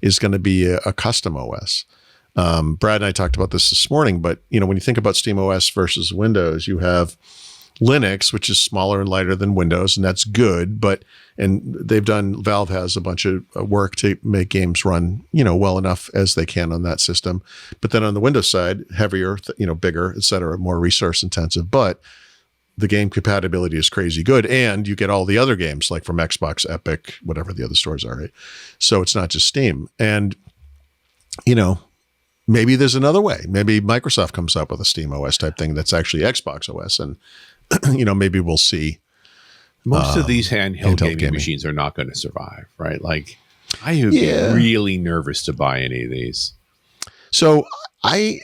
is going to be a custom OS. Brad and I talked about this morning, but when you think about Steam OS versus Windows, you have Linux, which is smaller and lighter than Windows, and that's good. Valve has a bunch of work to make games run, well enough as they can on that system. But then on the Windows side, heavier, bigger, et cetera, more resource intensive, but the game compatibility is crazy good. And you get all the other games like from Xbox, Epic, whatever the other stores are, right? So it's not just Steam. And, maybe there's another way. Maybe Microsoft comes up with a Steam OS type thing that's actually Xbox OS. And, maybe we'll see. Most of these handheld gaming machines are not going to survive, right? Like, I would be really nervous to buy any of these. So I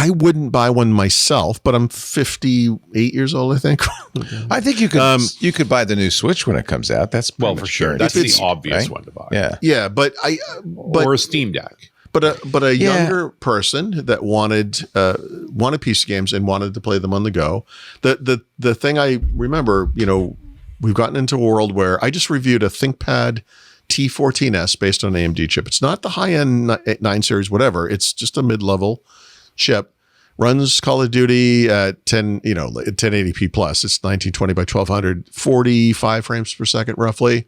wouldn't buy one myself, but I'm 58 years old, I think. I think you could buy the new Switch when it comes out. That's for sure. That's the obvious one to buy. Yeah. Yeah, but or a Steam Deck. But a younger person that wanted PC games and wanted to play them on the go. The thing I remember, we've gotten into a world where I just reviewed a ThinkPad T14S based on an AMD chip. It's not the high-end 9 series, whatever. It's just a mid-level chip. Runs Call of Duty at 1080p plus. It's 1920 by 1200, 45 frames per second roughly.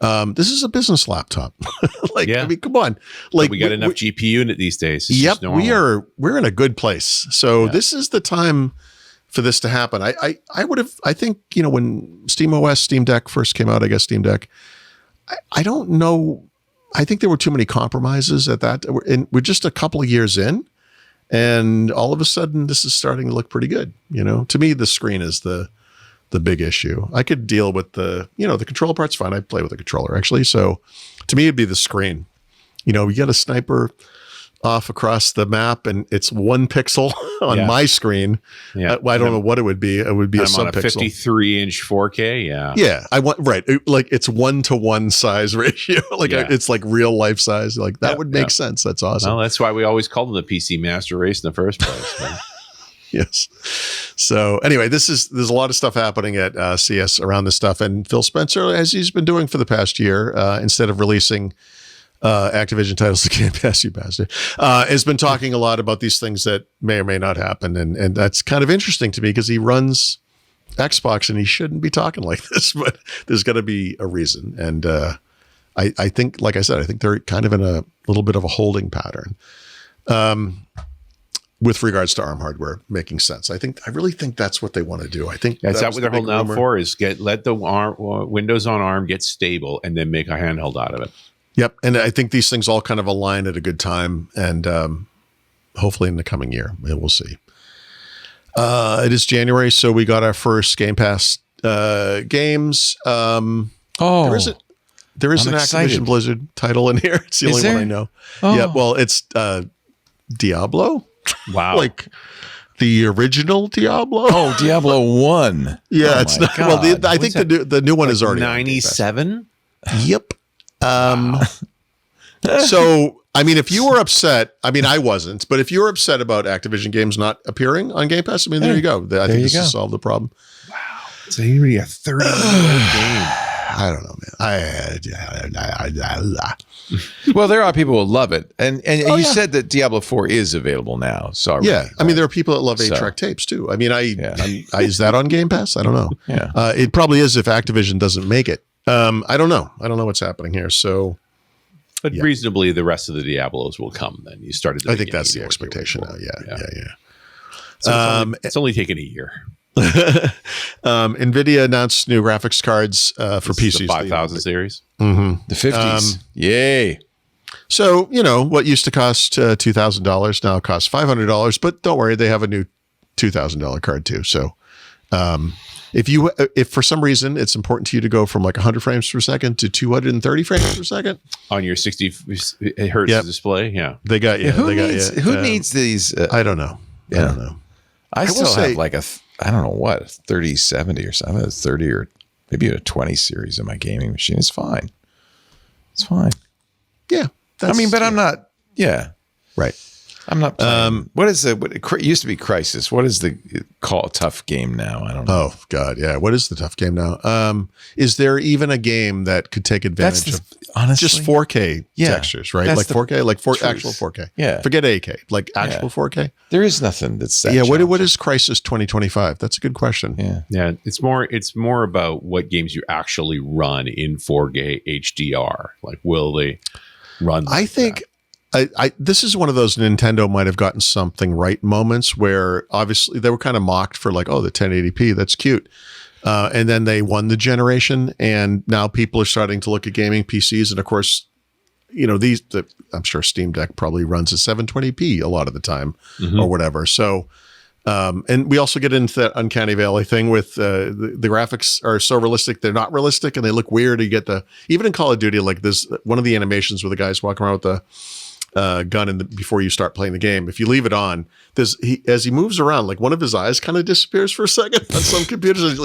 This is a business laptop. I mean, come on. Like, we got enough GPU in it these days. It's we're in a good place. So this is the time for this to happen. I think, when Steam OS, Steam Deck first came out, I guess Steam Deck, I don't know. I think there were too many compromises at that. We're just a couple of years in, and all of a sudden this is starting to look pretty good. To me, the screen is the big issue. I could deal with the controller part's fine. I play with a controller actually. So to me, it'd be the screen, you get a sniper off across the map and it's 1 pixel on my screen. Yeah. I don't know what it would be. It would be a I'm subpixel. on a 53-inch 4K. Yeah. Yeah. Like it's 1-to-1 size ratio. Like it's like real life size. Like that would make sense. That's awesome. Well, that's why we always called them the PC Master Race in the first place. Right? Yes. So anyway, there's a lot of stuff happening at CS around this stuff. And Phil Spencer, as he's been doing for the past year, instead of releasing Activision titles to Game Pass, you bastard, has been talking a lot about these things that may or may not happen. And that's kind of interesting to me because he runs Xbox and he shouldn't be talking like this, but there's got to be a reason. And I think, like I said, I think they're kind of in a little bit of a holding pattern with regards to ARM hardware making sense. I really think that's what they want to do. I think that's what they're holding out for is let the Windows on ARM get stable and then make a handheld out of it. Yep. And I think these things all kind of align at a good time. And hopefully in the coming year, we'll see. It is January, so we got our first Game Pass games. There is an Activision Blizzard title in here. It's the only one I know. Oh. Yeah, well, it's Diablo. Wow. Like the original Diablo. Oh, Diablo 1. Yeah, it's not. God. Well, I think the new one is already 97. Yep. So, I mean, if you were upset, I mean, I wasn't, but if you were upset about Activision games not appearing on Game Pass, I mean, there you go. I think this will solve the problem. Wow. So you really a 30 game. I don't know, man. Well, there are people who love it. And you said that Diablo 4 is available now. So already, yeah. I mean, there are people that love 8-track tapes too. I mean, is that on Game Pass? I don't know. Yeah. It probably is if Activision doesn't make it. I don't know. I don't know what's happening here. So, but reasonably, the rest of the Diablos will come. Then you started. I think that's the expectation now. Yeah. So it's only taken a year. Nvidia announced new graphics cards for PCs. The 5000 series. Mm-hmm. The 50s. Yay. So, what used to cost $2,000 now costs $500. But don't worry, they have a new $2,000 card too. So, if for some reason it's important to you to go from like 100 frames per second to 230 frames per second on your 60 hertz display, they got you. Who needs these? I don't know. I don't know. I still have like I don't know what 3070 or something. It's 30 or maybe a 20 series in my gaming machine. It's fine. It's fine. Yeah. But I'm not. Yeah. Right. I'm not playing. What it used to be Crisis. What is the tough game now? I don't know. Oh God, yeah. What is the tough game now? Is there even a game that could take advantage of honestly, just 4K textures, right? Like 4K, like actual 4K. Yeah. Forget 8K, like actual 4K. There is nothing that's that. Yeah. What is Crisis 2025? That's a good question. Yeah. Yeah. It's more about what games you actually run in 4K HDR. Like, will they run? I think. This is one of those Nintendo might have gotten something right moments where obviously they were kind of mocked for like, oh, the 1080p, that's cute. And then they won the generation and now people are starting to look at gaming PCs. And of course, I'm sure Steam Deck probably runs at 720p a lot of the time or whatever. So, and we also get into that uncanny valley thing with the graphics are so realistic, they're not realistic and they look weird. You get even in Call of Duty, like this, one of the animations where the guy's walking around with the gun before you start playing the game. If you leave it on, as he moves around, like one of his eyes kind of disappears for a second on some computers. And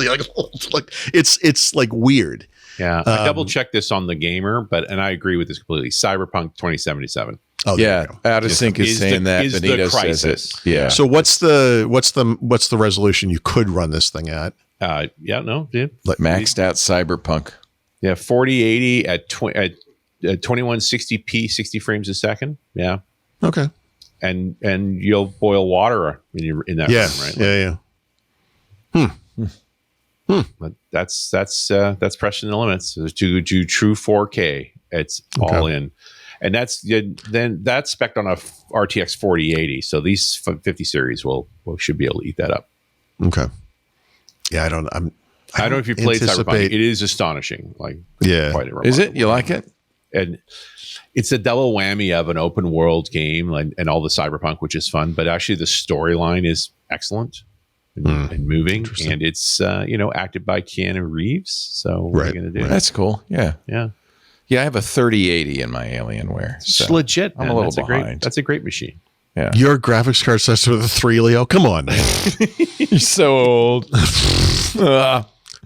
like it's like weird. Yeah, I double checked this on the Gamer, and I agree with this completely. Cyberpunk 2077. Oh yeah, Out-of-Sync is saying that. Benito says it. Yeah. So what's the resolution you could run this thing at? Like maxed out Cyberpunk. Yeah, 4080 at 2160p, 60 frames a second. Yeah. Okay. And you'll boil water in that room, right? But that's pressing the limits to true 4K. It's all in, and that's spec'd on a RTX 4080. So these 50 series should be able to eat that up. Okay. Yeah, I don't know if you played Cyberpunk. It is astonishing. Like, quite a is it? You like it? And it's a double whammy of an open world game and all the Cyberpunk, which is fun. But actually, the storyline is excellent and moving, and it's acted by Keanu Reeves. So what are you going to do? That's cool. Yeah, yeah. Yeah, I have a 3080 in my Alienware. It's So legit. I'm Man. a little That's behind. That's a great machine. Yeah. Your graphics card starts with a 3, Leo. Come on, man. You're so old.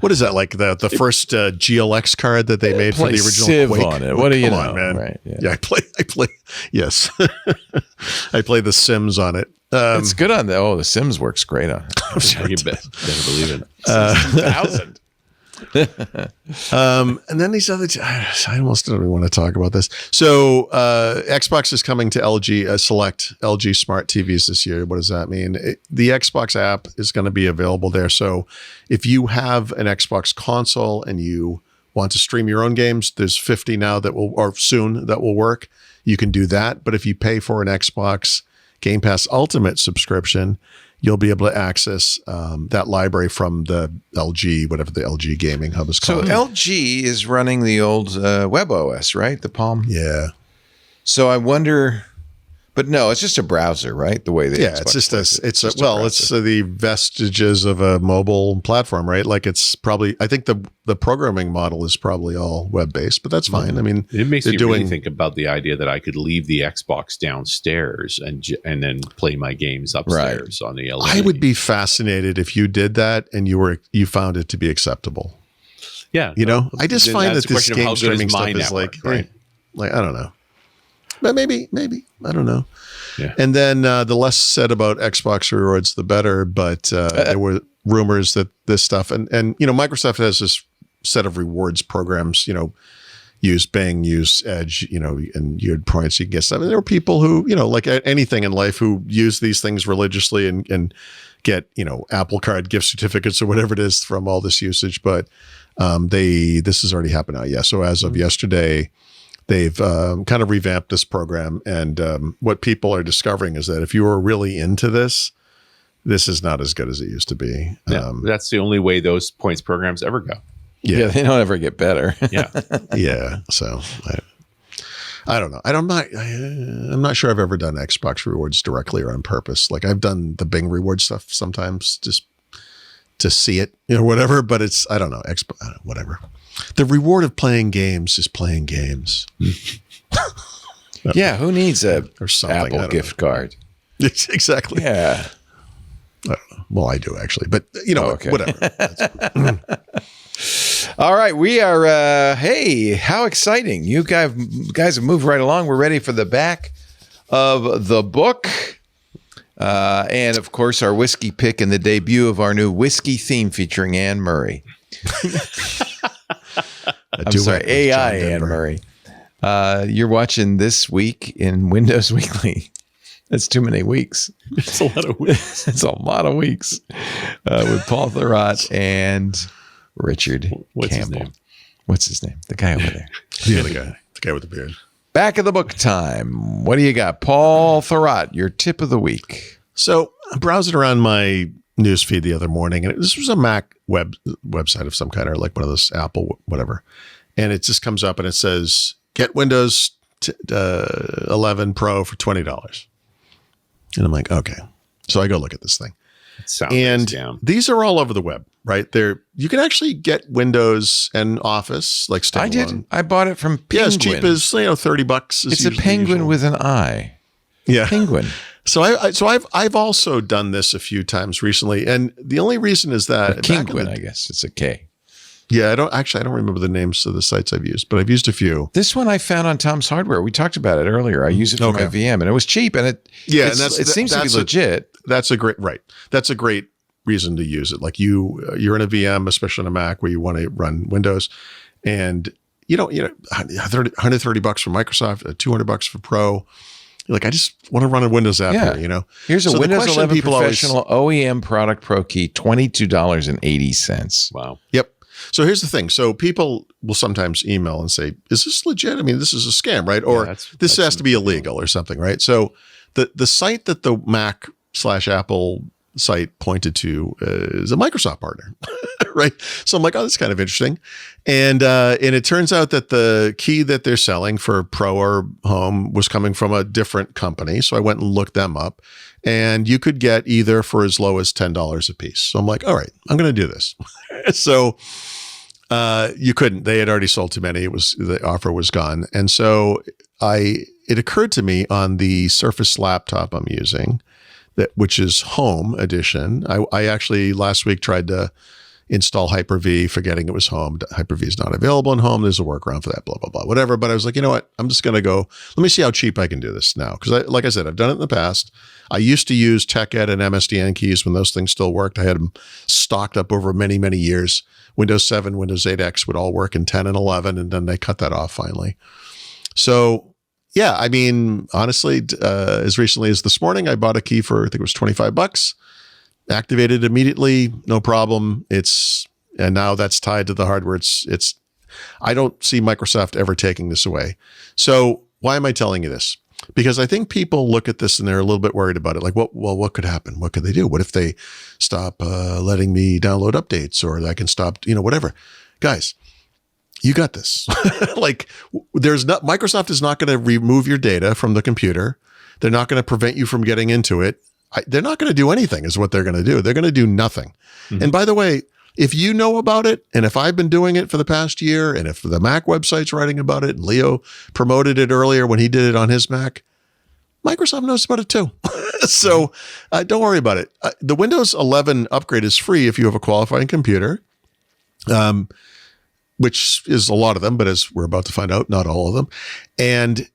What is that, like the first GLX card that they made for the Play original Civ Quake? on it. What do you Come know? on, man. Right, yeah. Yeah, I play. Yes, I play The Sims on it. It's good on the Sims works great on it. You better believe it. 2000. And then these other, I almost don't even want to talk about this. So Xbox is coming to LG, select LG smart TVs this year. What does that mean? The Xbox app is going to be available there. So if you have an Xbox console and you want to stream your own games, there's 50 now that will, or soon that will work. You can do that. But if you pay for an Xbox Game Pass Ultimate subscription, you'll be able to access that library from the LG, whatever the LG gaming hub is So called. LG is running the old WebOS, right? The Palm. Yeah. So I wonder, but no, it's just a browser, right? The way they It's just the vestiges of a mobile platform, right? Like it's probably, I think the programming model is probably all web based, but that's fine. I mean, It makes me they're really think about the idea that I could leave the Xbox downstairs and then play my games upstairs on the LED. I would be fascinated if you did that and you found it to be acceptable. Yeah, You know, I just then find that's that a this question of game how good is streaming my stuff is network, like, right? like I don't know, but maybe I don't know. Yeah. And then the less said about Xbox rewards, the better. But there were rumors that this stuff and Microsoft has this set of rewards programs. Use Bing, use Edge. And you had points you can get stuff. And there were people who like anything in life who use these things religiously and get Apple Card gift certificates or whatever it is from all this usage. But this has already happened now. Yeah. So as of yesterday, they've kind of revamped this program. And what people are discovering is that if you are really into this is not as good as it used to be. No, that's the only way those points programs ever go. Yeah, they don't ever get better. Yeah. Yeah. So I don't know. I'm not sure I've ever done Xbox rewards directly or on purpose. Like I've done the Bing reward stuff sometimes just to see it, whatever, but I don't know. Whatever. The reward of playing games is playing games. Yeah, who needs a Or something, I Apple don't gift card? Exactly. Yeah. I don't know. Well, I do actually, but okay. whatever. All right, we are. Hey, how exciting! You guys have moved right along. We're ready for the back of the book, and of course, our whiskey pick and the debut of our new whiskey theme featuring Anne Murray. I'm sorry, AI Anne Murray. You're watching This Week in Windows Weekly. That's too many weeks. It's a lot of weeks. It's a lot of weeks with Paul Thurrott and Richard What's his Campbell. name? What's his name? The guy over there. The other guy, the guy with the beard. Back of the book time. What do you got? Paul Thurrott, your tip of the week. So I'm browsing around my newsfeed the other morning, and this was a Mac website of some kind, or like one of those Apple, whatever. And it just comes up and it says, get Windows 11 Pro for $20. And I'm like, okay. So I go look at this thing. It sounds And like a scam. these are all over the web, right? You can actually get Windows and Office like standalone. I did. I bought it from Penguin. Yeah, as cheap as $30. Is It's a usually penguin usual. with an eye. Yeah. Penguin. So I've also done this a few times recently, and the only reason is that Penguin, I guess. It's a K. Yeah, I don't remember the names of the sites I've used, but I've used a few. This one I found on Tom's Hardware. We talked about it earlier. I use it for my VM, and it was cheap, and it seems to be legit. That's a great reason to use it. Like you're in a VM, especially on a Mac, where you want to run Windows, and $130 for Microsoft, $200 for Pro. You're like, I just want to run a Windows app here. Here's a So the Windows question 11 people always- Professional OEM product Pro Key, $22.80. Wow. Yep. So here's the thing. So people will sometimes email and say, is this legit? I mean, this is a scam, right? Or this has to be illegal or something, right? So the site that the Mac/Apple site pointed to is a Microsoft partner, right? So I'm like, oh, that's kind of interesting. And it turns out that the key that they're selling for Pro or Home was coming from a different company. So I went and looked them up, and you could get either for as low as $10 a piece. So I'm like, all right, I'm going to do this. So You couldn't. They had already sold too many. The offer was gone. And so it occurred to me on the Surface laptop I'm using, which is Home Edition. I actually last week tried to install Hyper-V, forgetting it was Home. Hyper-V is not available in Home. There's a workaround for that, blah, blah, blah, whatever. But I was like, you know what? I'm just going to go, let me see how cheap I can do this now. Because like I said, I've done it in the past. I used to use TechEd and MSDN keys when those things still worked. I had them stocked up over many, many years. Windows 7, Windows 8X would all work in 10 and 11, and then they cut that off finally. So, yeah, I mean, honestly, as recently as this morning, I bought a key for, I think it was $25. Activated immediately, no problem. And now that's tied to the hardware. I don't see Microsoft ever taking this away. So why am I telling you this? Because I think people look at this and they're a little bit worried about it. Like, what could happen? What could they do? What if they stop letting me download updates, or I can stop, whatever? Guys, you got this. Like, Microsoft is not going to remove your data from the computer. They're not going to prevent you from getting into it. They're not going to do anything is what they're going to do. They're going to do nothing. Mm-hmm. And by the way, if you know about it, and if I've been doing it for the past year, and if the Mac website's writing about it, and Leo promoted it earlier when he did it on his Mac, Microsoft knows about it too. So don't worry about it. The Windows 11 upgrade is free if you have a qualifying computer, which is a lot of them, but as we're about to find out, not all of them. And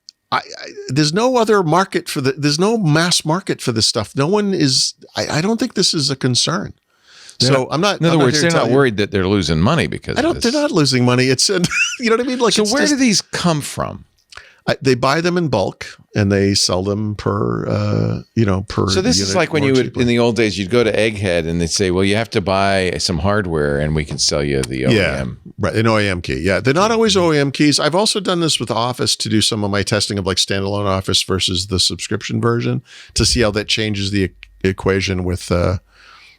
there's no other market there's no mass market for this stuff. No one is, I don't think this is a concern. So I'm not. In other words, they're not worried that they're losing money because of this. They're not losing money. It's, you know what I mean? Like, so where do these come from? They buy them in bulk and they sell them per. So this is like when you would, in the old days, you'd go to Egghead and they'd say, well, you have to buy some hardware and we can sell you the OEM. Yeah, right. An OEM key. Yeah. They're not always OEM keys. I've also done this with Office to do some of my testing of like standalone Office versus the subscription version to see how that changes the equation with,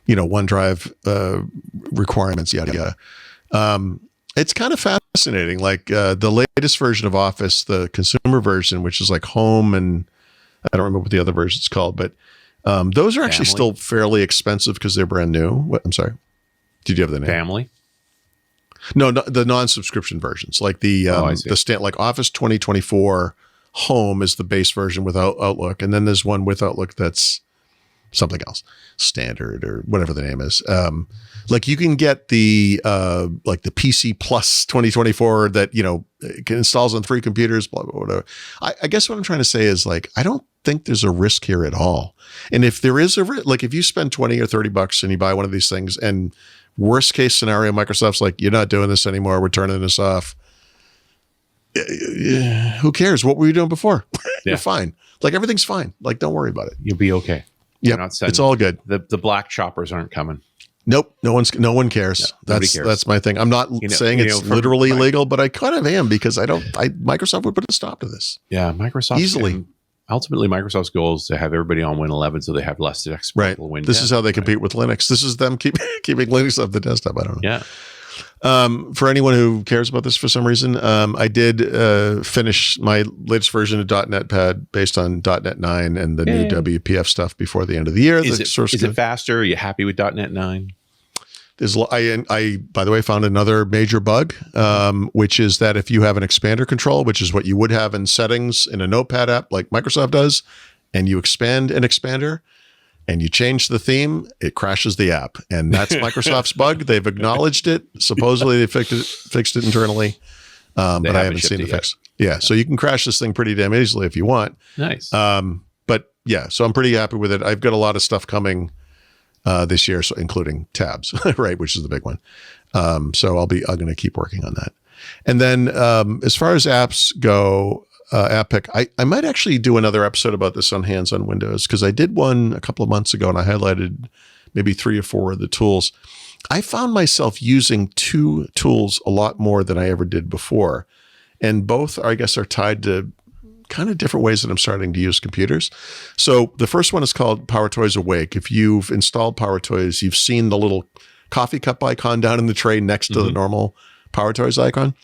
OneDrive requirements, yada, yada. It's kind of fascinating. Like the latest version of Office, the consumer version, which is like Home, and I don't remember what the other version's called, but those are actually still fairly expensive because they're brand new. What? I'm sorry. Did you have the name? Family? No, the non-subscription versions, like the like Office 2024 Home is the base version without Outlook, and then there's one with Outlook that's something else, standard or whatever the name is. Like you can get the like the PC Plus 2024 that installs on 3 computers, blah blah whatever. I guess what I'm trying to say is, like, I don't think there's a risk here at all. And if there is like if you spend $20 or $30 and you buy one of these things, and worst case scenario, Microsoft's like, you're not doing this anymore, we're turning this off. Who cares? What were you doing before? You're fine. Like, everything's fine. Like, don't worry about it. You'll be okay. Yeah, it's all good. The black choppers aren't coming. Nope. No one cares. No, cares. cares. That's my thing. I'm not saying it's literally illegal, but I kind of am, because Microsoft would put a stop to this. Yeah, Microsoft easily. Ultimately, Microsoft's goal is to have everybody on Win 11 so they have less exploitable Win 10. This is how they compete with Linux. This is them keeping Linux off the desktop. I don't know. Yeah. For anyone who cares about this for some reason, I did finish my latest version of .NET Pad based on .NET 9 and the new WPF stuff before the end of the year. Is it faster? Are you happy with .NET 9? I, by the way, found another major bug, which is that if you have an expander control, which is what you would have in settings in a Notepad app like Microsoft does, and you expand an expander and you change the theme, it crashes the app. And that's Microsoft's bug. They've acknowledged it. Supposedly they fixed it internally, but I haven't seen the fix. Yeah, so you can crash this thing pretty damn easily if you want. Nice. But yeah, so I'm pretty happy with it. I've got a lot of stuff coming this year, so including tabs, right, which is the big one. So I'm going to keep working on that. And then as far as apps go, app pick, I might actually do another episode about this on Hands on Windows, because I did one a couple of months ago and I highlighted maybe 3 or 4 of the tools. I found myself using 2 tools a lot more than I ever did before. And both, I guess, are tied to kind of different ways that I'm starting to use computers. So the first one is called PowerToys Awake. If you've installed PowerToys, you've seen the little coffee cup icon down in the tray next to the normal PowerToys icon.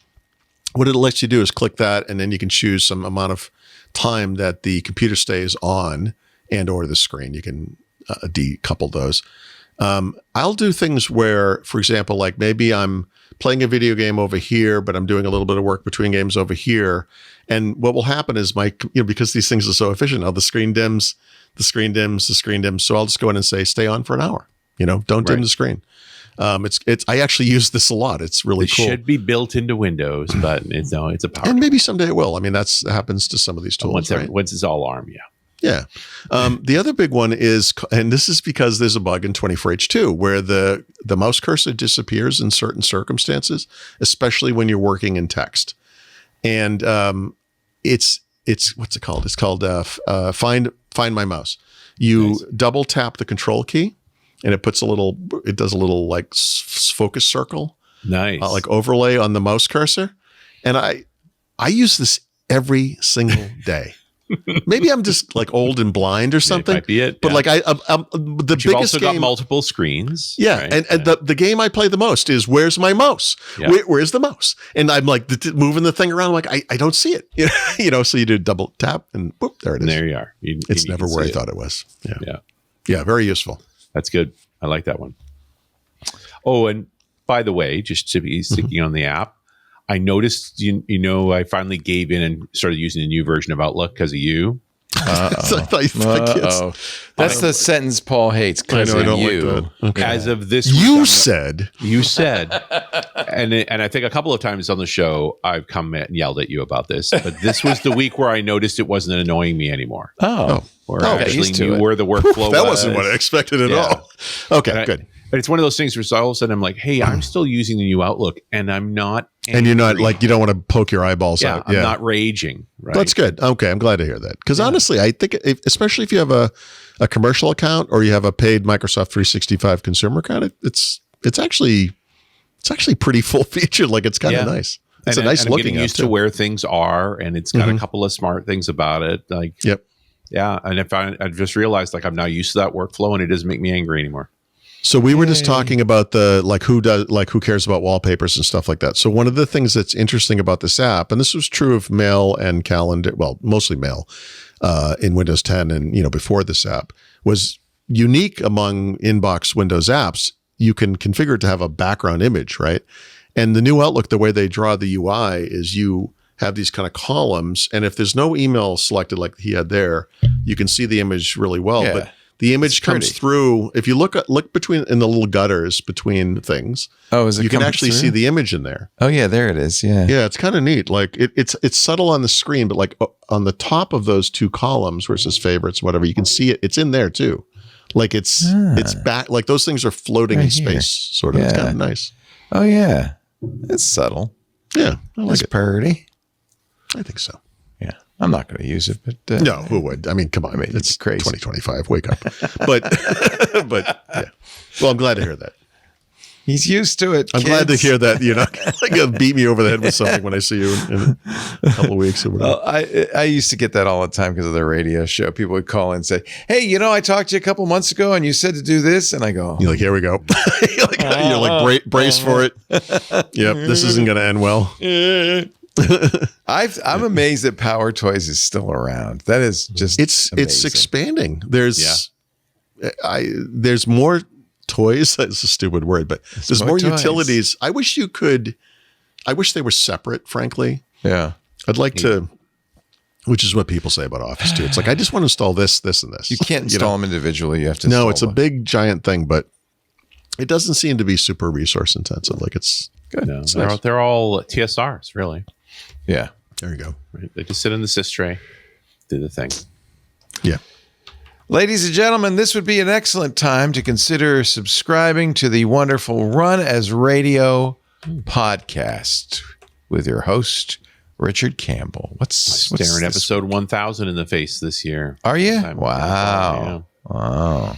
What it lets you do is click that, and then you can choose some amount of time that the computer stays on and or the screen. You can decouple those. I'll do things where, for example, like maybe I'm playing a video game over here, but I'm doing a little bit of work between games over here. And what will happen is because these things are so efficient, the screen dims. So I'll just go in and say, stay on for an hour. Don't dim the screen. I actually use this a lot. It's really cool. It should be built into Windows, but it's a power. And maybe someday it will. I mean, that happens to some of these tools. Once it's all ARM, yeah. Yeah. The other big one is, and this is because there's a bug in 24H2 where the mouse cursor disappears in certain circumstances, especially when you're working in text. And it's what's it called? It's called Find My Mouse. You double tap the control key, and it does a little like focus circle, like overlay on the mouse cursor. And I use this every single day. Maybe I'm just like old and blind or something. Might be it. But like the biggest you've also game, got multiple screens. Yeah, right? and the game I play the most is where's my mouse? Yeah. Where's the mouse? And I'm like moving the thing around. I'm like I don't see it. So you do double tap and boop, there it is. And there you are. It's never where I thought it was. Yeah. Very useful. That's good. I like that one. Oh, and by the way, just to be sticking on the app, I noticed, I finally gave in and started using a new version of Outlook because of you. That's the sentence Paul hates. Because I of don't you. like that. Okay. As of this you week, said, and I think a couple of times on the show I've come and yelled at you about this, but this was the week where I noticed it wasn't annoying me anymore. Or I actually knew where the workflow that wasn't what I expected at all. Okay, good. But it's one of those things where all of a sudden I'm like, hey, I'm still using the new Outlook and I'm not angry. And you're not like, you don't want to poke your eyeballs out. I'm not raging. Right? That's good. Okay, I'm glad to hear that. Because honestly, I think, especially if you have a commercial account or you have a paid Microsoft 365 consumer account, it's actually pretty full featured. Like it's kind of nice. It's a nice looking. I'm getting used to where things are, and it's got a couple of smart things about it. Like, yeah. And I've just realized like I'm now used to that workflow, and it doesn't make me angry anymore. So we were just talking about who cares about wallpapers and stuff like that. So one of the things that's interesting about this app, and this was true of Mail and Calendar, well, mostly Mail in Windows 10 and before this app, was unique among inbox Windows apps. You can configure it to have a background image, right? And the new Outlook, the way they draw the UI is you have these kind of columns, and if there's no email selected like he had there, you can see the image really well. Yeah. But the image comes through. If you look between in the little gutters between things, you can actually see the image in there. Oh yeah, there it is. Yeah, it's kind of neat. Like it's subtle on the screen, but like on the top of those two columns where it says favorites, whatever, you can see it. It's in there too. Like it's back. Like those things are floating in space, sort of. Yeah. It's kind of nice. Oh yeah, it's subtle. Yeah, I like it. Pretty. I think so. Yeah, I'm not going to use it, but no, who would? I mean, come on, it's crazy. 2025. Wake up. But yeah. Well, I'm glad to hear that. He's used to it. I'm glad to hear that you're not going to beat me over the head with something when I see you in a couple of weeks or whatever. I used to get that all the time because of the radio show. People would call and say, "Hey, I talked to you a couple months ago and you said to do this," and I go, "You're like, here we go." you're like, brace for it. Yep, this isn't going to end well. I'm amazed that Power Toys is still around. That is just it's expanding. There's more toys. That's a stupid word, but there's more utilities. I wish they were separate, frankly. Yeah. I'd like to, which is what people say about Office too. It's like, I just want to install this, this, and this. You can't install them individually. You have to No, it's a big giant thing, but it doesn't seem to be super resource intensive. Like it's good. No, they're all TSRs, really. Yeah. There you go. Right. They just sit in the sys tray, do the thing. Yeah. Ladies and gentlemen, this would be an excellent time to consider subscribing to the wonderful Run as Radio podcast with your host, Richard Campbell. What's staring episode 1000 in the face this year? Are you? Wow. Yeah. Wow.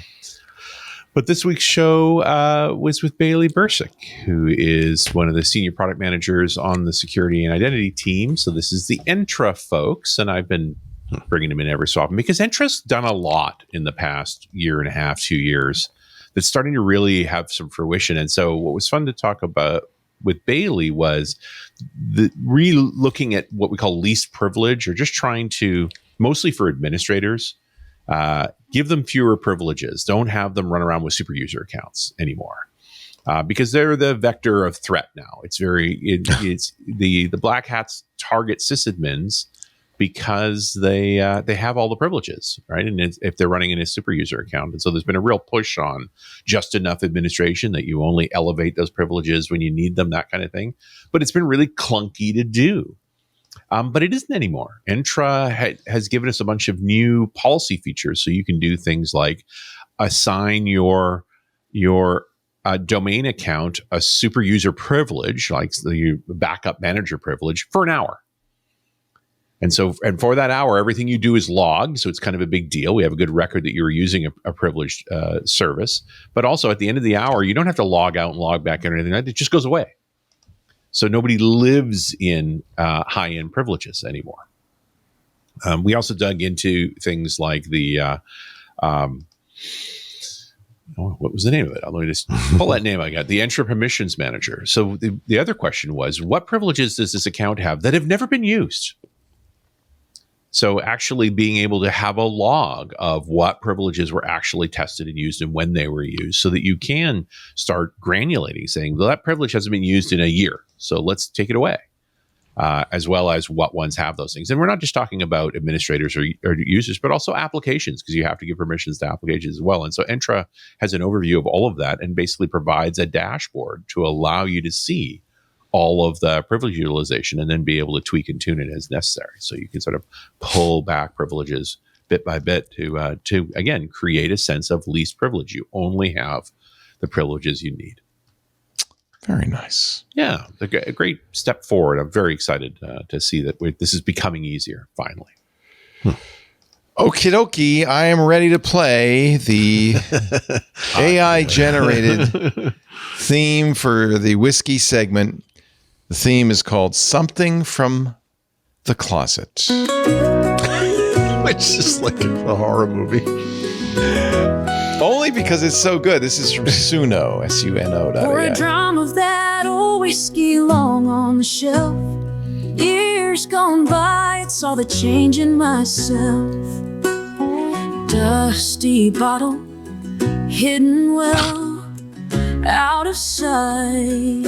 But this week's show was with Bailey Bursick, who is one of the senior product managers on the security and identity team. So this is the Entra folks, and I've been bringing them in every so often because Entra's done a lot in the past year and a half, 2 years that's starting to really have some fruition. And so what was fun to talk about with Bailey was looking at what we call least privilege, or just trying to, mostly for administrators, Give them fewer privileges. Don't have them run around with super user accounts anymore. Because they're the vector of threat now. It's the black hats target sysadmins because they have all the privileges, right? And if they're running in a super user account, and so there's been a real push on just enough administration that you only elevate those privileges when you need them, that kind of thing. But it's been really clunky to do. But it isn't anymore. Entra has given us a bunch of new policy features, so you can do things like assign your domain account a super user privilege, like the backup manager privilege, for an hour. And for that hour, everything you do is logged. So it's kind of a big deal. We have a good record that you were using a privileged service. But also at the end of the hour, you don't have to log out and log back in or anything. It just goes away. So nobody lives in high-end privileges anymore. We also dug into things like the what was the name of it? Let me just pull that name I got. The Entra Permissions Manager. So the other question was, what privileges does this account have that have never been used? So actually being able to have a log of what privileges were actually tested and used and when they were used, so that you can start granulating, saying, well, that privilege hasn't been used in a year, so let's take it away, as well as what ones have those things. And we're not just talking about administrators or users, but also applications, because you have to give permissions to applications as well. And so Entra has an overview of all of that and basically provides a dashboard to allow you to see all of the privilege utilization and then be able to tweak and tune it as necessary. So you can sort of pull back privileges bit by bit to again, create a sense of least privilege. You only have the privileges you need. Very nice. Yeah, a great step forward. I'm very excited to see that this is becoming easier, finally. Okie dokie, I am ready to play the AI-generated theme for the whiskey segment. The theme is called Something from the Closet. Which is like a horror movie. Only because it's so good. This is from Suno, S-U-N-O. Pour a drum of that old whiskey long on the shelf. Years gone by, it's all the change in myself. Dusty bottle, hidden well, out of sight.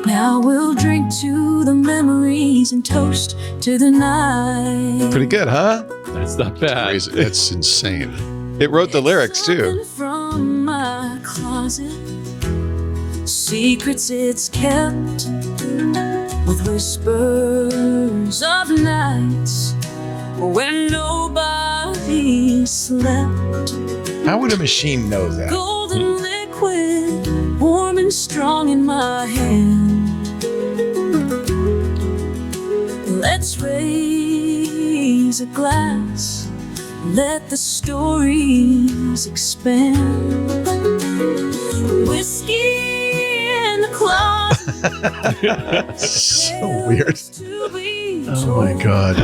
Now we'll drink to the memories and toast to the night. Pretty good, huh? That's not bad. Crazy. That's insane. It wrote the lyrics, too. From my closet, secrets it's kept, with whispers of nights when nobody slept. How would a machine know that? Golden liquid, warm and strong in my hand. Let's raise a glass, let the stories expand. Whiskey in the closet. So weird. Oh my God.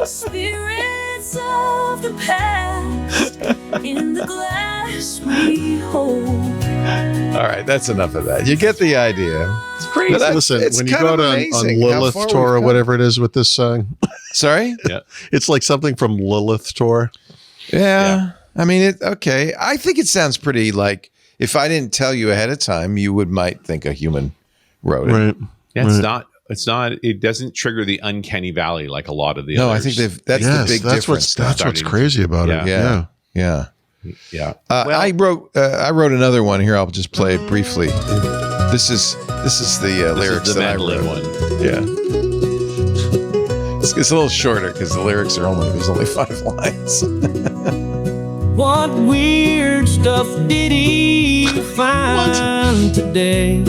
Spirits of the past in the glass we hold. All right, that's enough of that. You get the idea. It's crazy. Listen, when you go on Lilith Tour or whatever it is with this song. Sorry? Yeah. It's like something from Lilith Tour. Yeah. I mean, okay. I think it sounds pretty like, if I didn't tell you ahead of time, you might think a human wrote it. Right. Yeah, it's not, it doesn't trigger the uncanny valley like a lot of the others. No, I think that's the big difference. That's what's crazy about it. Yeah. Well, I wrote another one here. I'll just play it briefly. This is the lyrics that I wrote. One. Yeah. It's a little shorter because the lyrics there's only 5 lines. What weird stuff did he find today?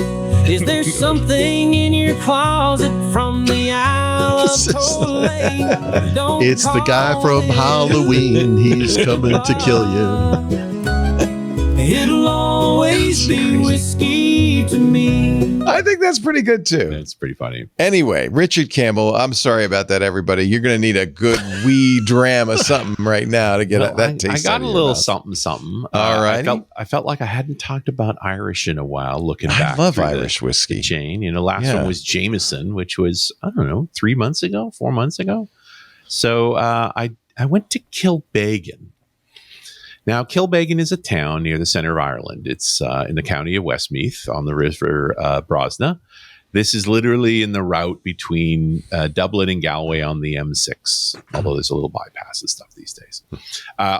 Is there something in your closet from the Isle of Tolay? Don't It's the guy from Halloween. He's coming to kill you. It'll always be whiskey to me. I think that's pretty good too. It's pretty funny. Anyway, Richard Campbell, I'm sorry about that, everybody. You're going to need a good wee dram of something right now to get that taste. I got out a of little your mouth. something. All right. I felt like I hadn't talked about Irish in a while. Looking back, I love through Irish whiskey. Jane. Last Yeah. one was Jameson, which was 4 months ago. So I I went to Kilbeggan. Now, Kilbeggan is a town near the center of Ireland. It's in the county of Westmeath on the river Brosna. This is literally in the route between Dublin and Galway on the M6, although there's a little bypass and stuff these days.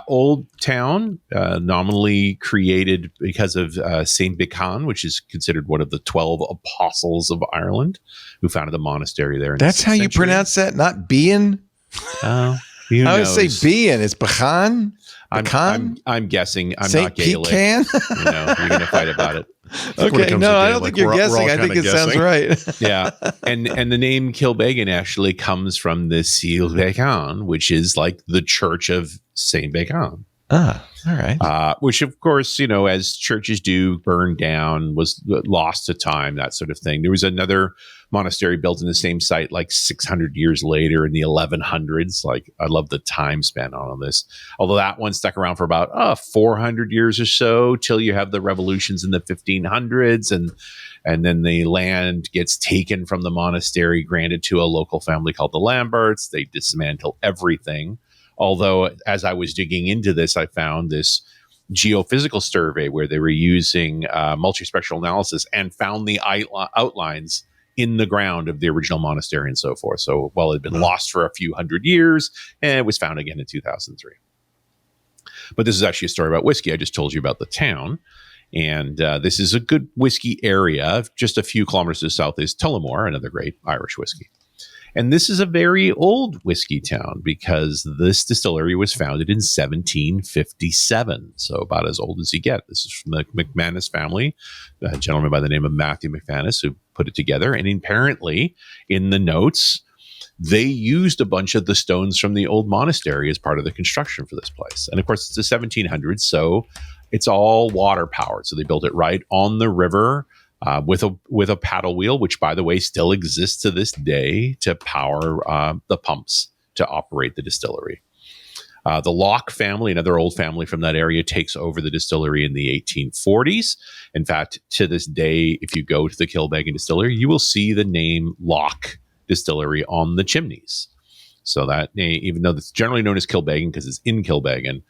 Old town, nominally created because of St. Becan, which is considered one of the 12 apostles of Ireland, who founded the monastery there. That's how you pronounce that, not Bean? I would say Bean. It's Becan? I'm guessing. I'm Saint not Gaelic. Pecan? You're going to fight about it. Okay, no, I don't think you're guessing. I think it sounds right. Yeah, and the name Kilbeggan actually comes from the Kilbeggan, which is like the Church of Saint Becan. Ah, all right. Which, of course, as churches do, burned down, was lost to time, that sort of thing. There was another monastery built in the same site like 600 years later in the 1100s. Like, I love the time span on this. Although that one stuck around for about 400 years or so, till you have the revolutions in the 1500s, and then the land gets taken from the monastery, granted to a local family called the Lamberts. They dismantle everything. Although, as I was digging into this, I found this geophysical survey where they were using multispectral analysis and found the outlines in the ground of the original monastery and so forth. So while it had been lost for a few hundred years, it was found again in 2003. But this is actually a story about whiskey. I just told you about the town. And this is a good whiskey area. Just a few kilometers to the south is Tullamore, another great Irish whiskey. And this is a very old whiskey town because this distillery was founded in 1757. So about as old as you get. This is from the McManus family, a gentleman by the name of Matthew McManus who put it together. And apparently in the notes, they used a bunch of the stones from the old monastery as part of the construction for this place. And of course, it's the 1700s, so it's all water powered. So they built it right on the river. With a paddle wheel, which, by the way, still exists to this day to power the pumps to operate the distillery. The Locke family, another old family from that area, takes over the distillery in the 1840s. In fact, to this day, if you go to the Kilbeggan distillery, you will see the name Locke Distillery on the chimneys. So that name, even though it's generally known as Kilbeggan because it's in Kilbeggan,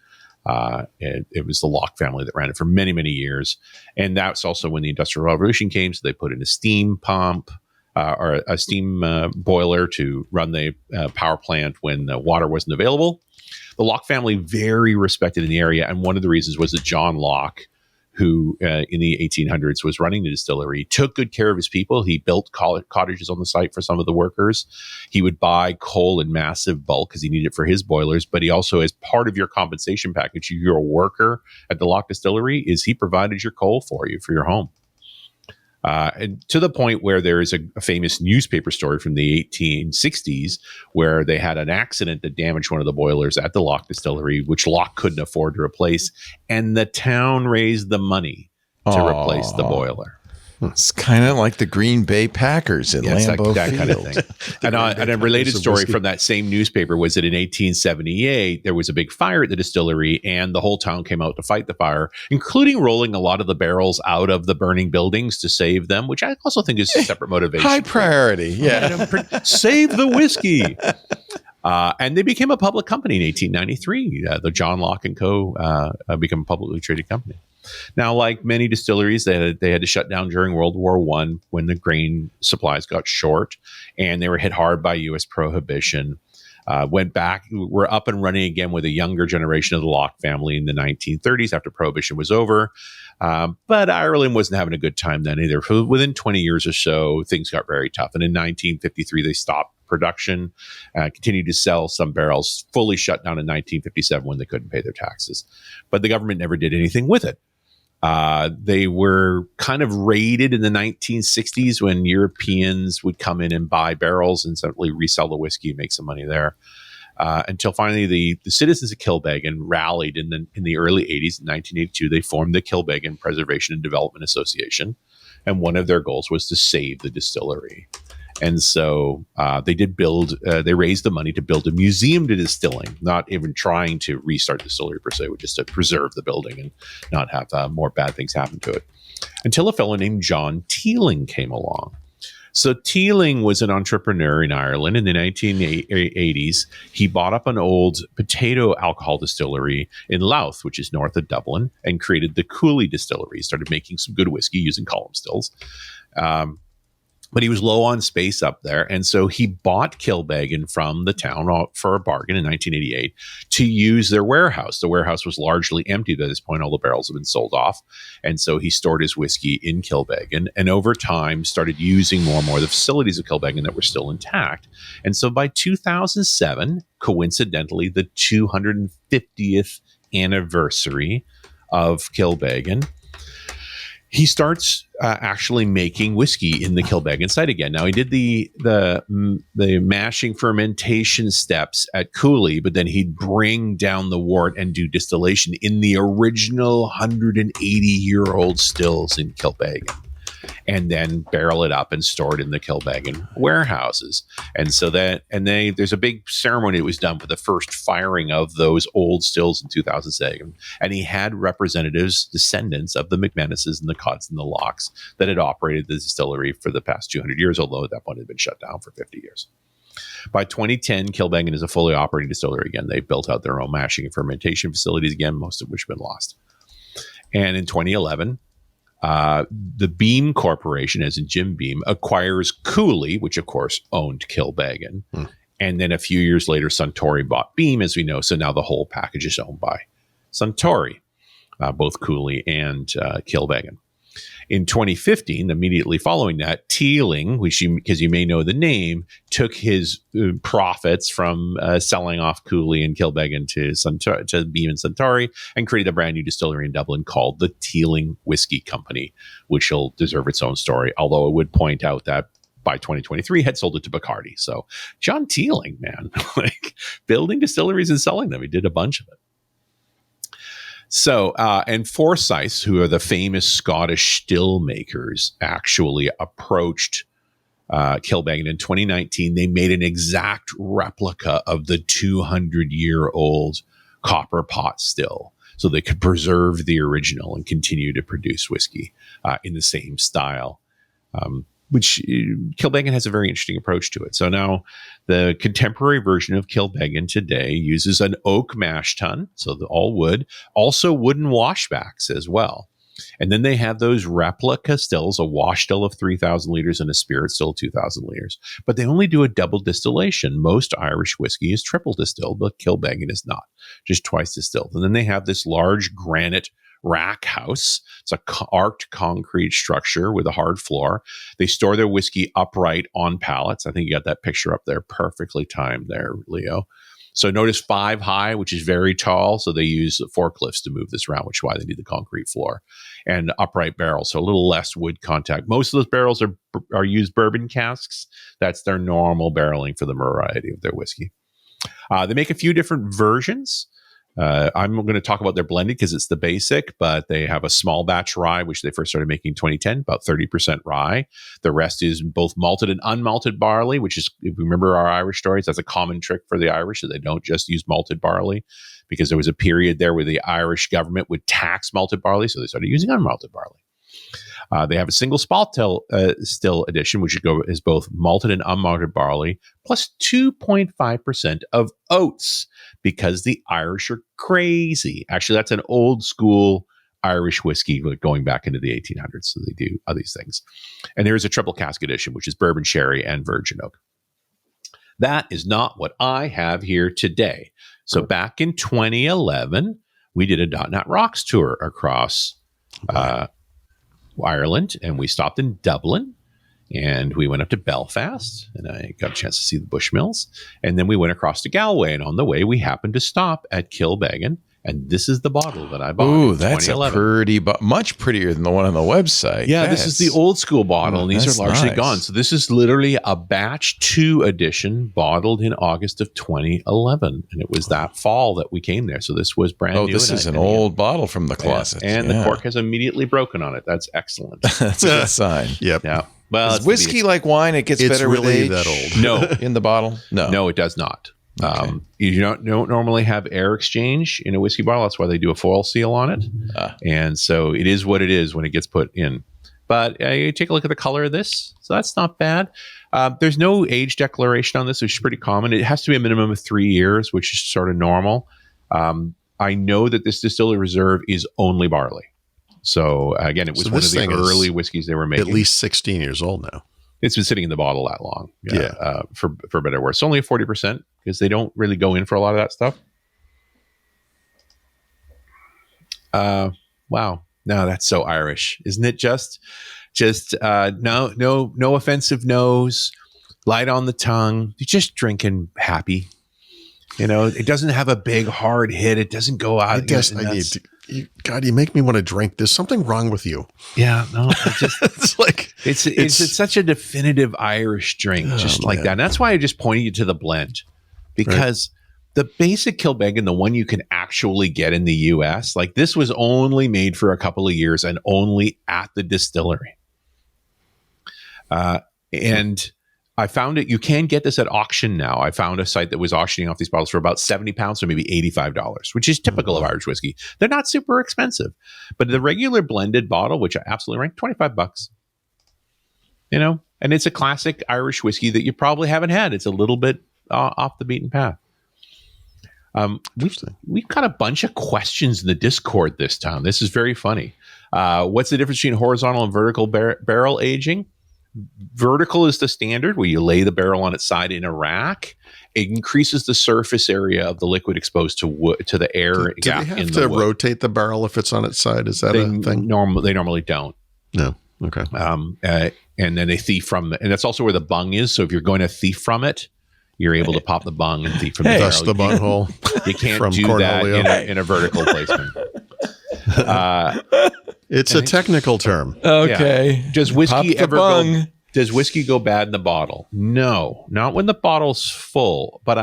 it was the Locke family that ran it for many, many years. And that's also when the Industrial Revolution came. So they put in a steam pump or a steam boiler to run the power plant when the water wasn't available. The Locke family, very respected in the area. And one of the reasons was that John Locke, who in the 1800s was running the distillery, took good care of his people. He built cottages on the site for some of the workers. He would buy coal in massive bulk because he needed it for his boilers. But he also, as part of your compensation package, you're a worker at the Locke distillery, is he provided your coal for you for your home. And to the point where there is a famous newspaper story from the 1860s where they had an accident that damaged one of the boilers at the Locke distillery, which Locke couldn't afford to replace. And the town raised the money to replace the boiler. It's kind of like the Green Bay Packers in Lambeau that Field. kind of thing. And a related story from that same newspaper was that in 1878, there was a big fire at the distillery and the whole town came out to fight the fire, including rolling a lot of the barrels out of the burning buildings to save them, which I also think is a separate motivation. High priority, yeah. Save the whiskey. And they became a public company in 1893. The John Locke & Co. Became a publicly traded company. Now, like many distilleries, they had to shut down during World War I when the grain supplies got short, and they were hit hard by U.S. prohibition. Went back, were up and running again with a younger generation of the Locke family in the 1930s after prohibition was over. But Ireland wasn't having a good time then either. Within 20 years or so, things got very tough. And in 1953, they stopped production, continued to sell some barrels, fully shut down in 1957 when they couldn't pay their taxes. But the government never did anything with it. They were kind of raided in the 1960s when Europeans would come in and buy barrels and simply resell the whiskey and make some money there. Until finally the citizens of Kilbeggan rallied in the early 80s. In 1982, they formed the Kilbeggan Preservation and Development Association. And one of their goals was to save the distillery. And so they raised the money to build a museum to distilling, not even trying to restart the distillery per se, but just to preserve the building and not have more bad things happen to it. Until a fellow named John Teeling came along. So Teeling was an entrepreneur in Ireland in the 1980s. He bought up an old potato alcohol distillery in Louth, which is north of Dublin, and created the Cooley distillery. He started making some good whiskey using column stills. But he was low on space up there. And so he bought Kilbeggan from the town for a bargain in 1988 to use their warehouse. The warehouse was largely empty at this point. All the barrels had been sold off. And so he stored his whiskey in Kilbeggan, and over time started using more and more of the facilities of Kilbeggan that were still intact. And so by 2007, coincidentally, the 250th anniversary of Kilbeggan, he starts actually making whiskey in the Kilbeggan site again. Now, he did the mashing fermentation steps at Cooley, but then he'd bring down the wort and do distillation in the original 180-year-old stills in Kilbeggan, and then barrel it up and store it in the Kilbeggan warehouses. And so there's a big ceremony that was done for the first firing of those old stills in 2007. And he had representatives, descendants of the McManuses and the Codds and the Locks that had operated the distillery for the past 200 years, although at that point it had been shut down for 50 years. By 2010, Kilbeggan is a fully operating distillery again. They built out their own mashing and fermentation facilities again, most of which have been lost. And in 2011, the Beam Corporation, as in Jim Beam, acquires Cooley, which of course owned Kilbeggan. And then a few years later, Suntory bought Beam, as we know. So now the whole package is owned by Suntory, both Cooley and Kilbeggan. In 2015, immediately following that, Teeling, because you may know the name, took his profits from selling off Cooley and Kilbeggan to Beam and Suntory, and created a brand new distillery in Dublin called the Teeling Whiskey Company, which will deserve its own story. Although I would point out that by 2023 had sold it to Bacardi. So John Teeling, man, like building distilleries and selling them, he did a bunch of it. So, and Forsyth, who are the famous Scottish still makers, actually approached Kilbeggan in 2019. They made an exact replica of the 200-year-old copper pot still, so they could preserve the original and continue to produce whiskey in the same style. Which Kilbeggan has a very interesting approach to it. So now the contemporary version of Kilbeggan today uses an oak mash tun, so all wood, also wooden washbacks as well. And then they have those replica stills, a wash still of 3,000 liters and a spirit still of 2,000 liters. But they only do a double distillation. Most Irish whiskey is triple distilled, but Kilbeggan is not, just twice distilled. And then they have this large granite rack house. It's a arched concrete structure with a hard floor. They store their whiskey upright on pallets. I think you got that picture up there, perfectly timed there, Leo. So notice 5 high, which is very tall. So they use forklifts to move this around, which is why they need the concrete floor, and upright barrels. So a little less wood contact. Most of those barrels are used bourbon casks. That's their normal barreling for the variety of their whiskey. They make a few different versions. I'm going to talk about their blended because it's the basic, but they have a small batch rye, which they first started making in 2010, about 30% rye. The rest is both malted and unmalted barley, which is, if you remember our Irish stories, that's a common trick for the Irish, that they don't just use malted barley, because there was a period there where the Irish government would tax malted barley, so they started using unmalted barley. They have a single still edition, which is both malted and unmalted barley, plus 2.5% of oats, because the Irish are crazy. Actually, that's an old school Irish whiskey going back into the 1800s. So they do all these things. And there's a triple cask edition, which is bourbon sherry and virgin oak. That is not what I have here today. So back in 2011, we did a .NET Rocks tour across Ireland, and we stopped in Dublin, and we went up to Belfast, and I got a chance to see the Bushmills, and then we went across to Galway, and on the way we happened to stop at Kilbeggan, and this is the bottle that I bought. Ooh, that's a pretty, much prettier than the one on the website. Yeah, this is the old school bottle, and these are largely gone. So this is literally a batch 2 edition, bottled in August of 2011, and it was that fall that we came there. So this was brand new. Oh, this is an old bottle from the closet, and the cork has immediately broken on it. That's excellent. That's a good sign. Yep. Yeah. Well, is whiskey like wine? It gets better really with age. That old. No, in the bottle. No, it does not. Okay. You don't normally have air exchange in a whiskey bottle. That's why they do a foil seal on it. And so it is what it is when it gets put in. But you take a look at the color of this. So that's not bad. There's no age declaration on this, which is pretty common. It has to be a minimum of 3 years, which is sort of normal. I know that this distillery reserve is only barley. So again, it was one of the early whiskeys they were making. At least 16 years old now. It's been sitting in the bottle that long. For better or worse. It's only a 40% because they don't really go in for a lot of that stuff. Wow. No, that's so Irish, isn't it? Just no offensive nose, light on the tongue. You're just drinking happy. It doesn't have a big hard hit. It doesn't go out. God, you make me want to drink. There's something wrong with you. Yeah, no, it's such a definitive Irish drink, like that. And that's why I just pointed you to the blend, because the basic Kilbeggan, the one you can actually get in the US, like this was only made for a couple of years and only at the distillery. And I found it, you can get this at auction now. I found a site that was auctioning off these bottles for about 70 pounds, so maybe $85, which is typical of Irish whiskey. They're not super expensive, but the regular blended bottle, which I absolutely rank, $25. And it's a classic Irish whiskey that you probably haven't had. It's a little bit off the beaten path. We've got a bunch of questions in the Discord this time. This is very funny. What's the difference between horizontal and vertical barrel aging? Vertical is the standard, where you lay the barrel on its side in a rack. It increases the surface area of the liquid exposed to the air gap in the wood. Do they have to rotate the barrel if it's on its side? Is that a thing? They normally don't. No. Okay. And then they thief from and that's also where the bung is. So if you're going to thief from it, you're able to pop the bung and thief from the barrel. That's the bunghole. You can't do Cornelio. That in a vertical placement. It's a technical term. Okay. Yeah. Does whiskey go bad in the bottle? No, not when the bottle's full. But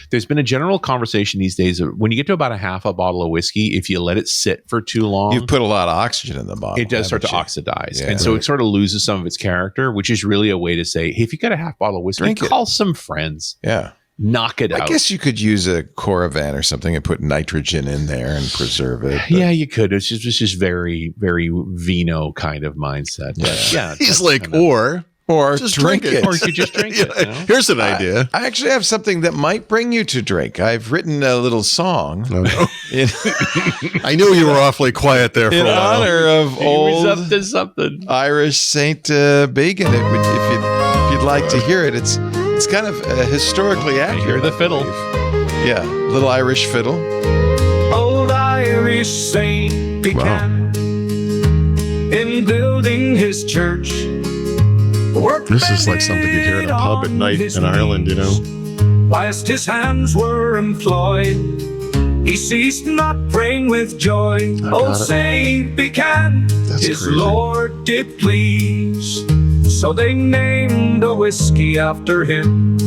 there's been a general conversation these days of when you get to about a half a bottle of whiskey, if you let it sit for too long, you've put a lot of oxygen in the bottle. It does start to oxidize. And so it sort of loses some of its character, which is really a way to say, hey, if you got a half bottle of whiskey, call some friends. Yeah. Knock it out. I guess you could use a Coravan or something and put nitrogen in there and preserve it. Yeah, you could. It's just very, very vino kind of mindset. Yeah. He's like, or just drink it. Or you could just drink it. Here's an idea. I actually have something that might bring you to drink. I've written a little song. Oh, no. I knew you were awfully quiet there for a while. In honor of old up to something. Irish Saint Began. If you'd like to hear it, it's kind of historically accurate. I hear the fiddle. Yeah, little Irish fiddle. Old Irish Saint began in building his church. This is like something you'd hear in a pub at night in Ireland, Whilst his hands were employed, he ceased not praying with joy. Old Saint began, his crazy. Lord did please. So they named a whiskey after him,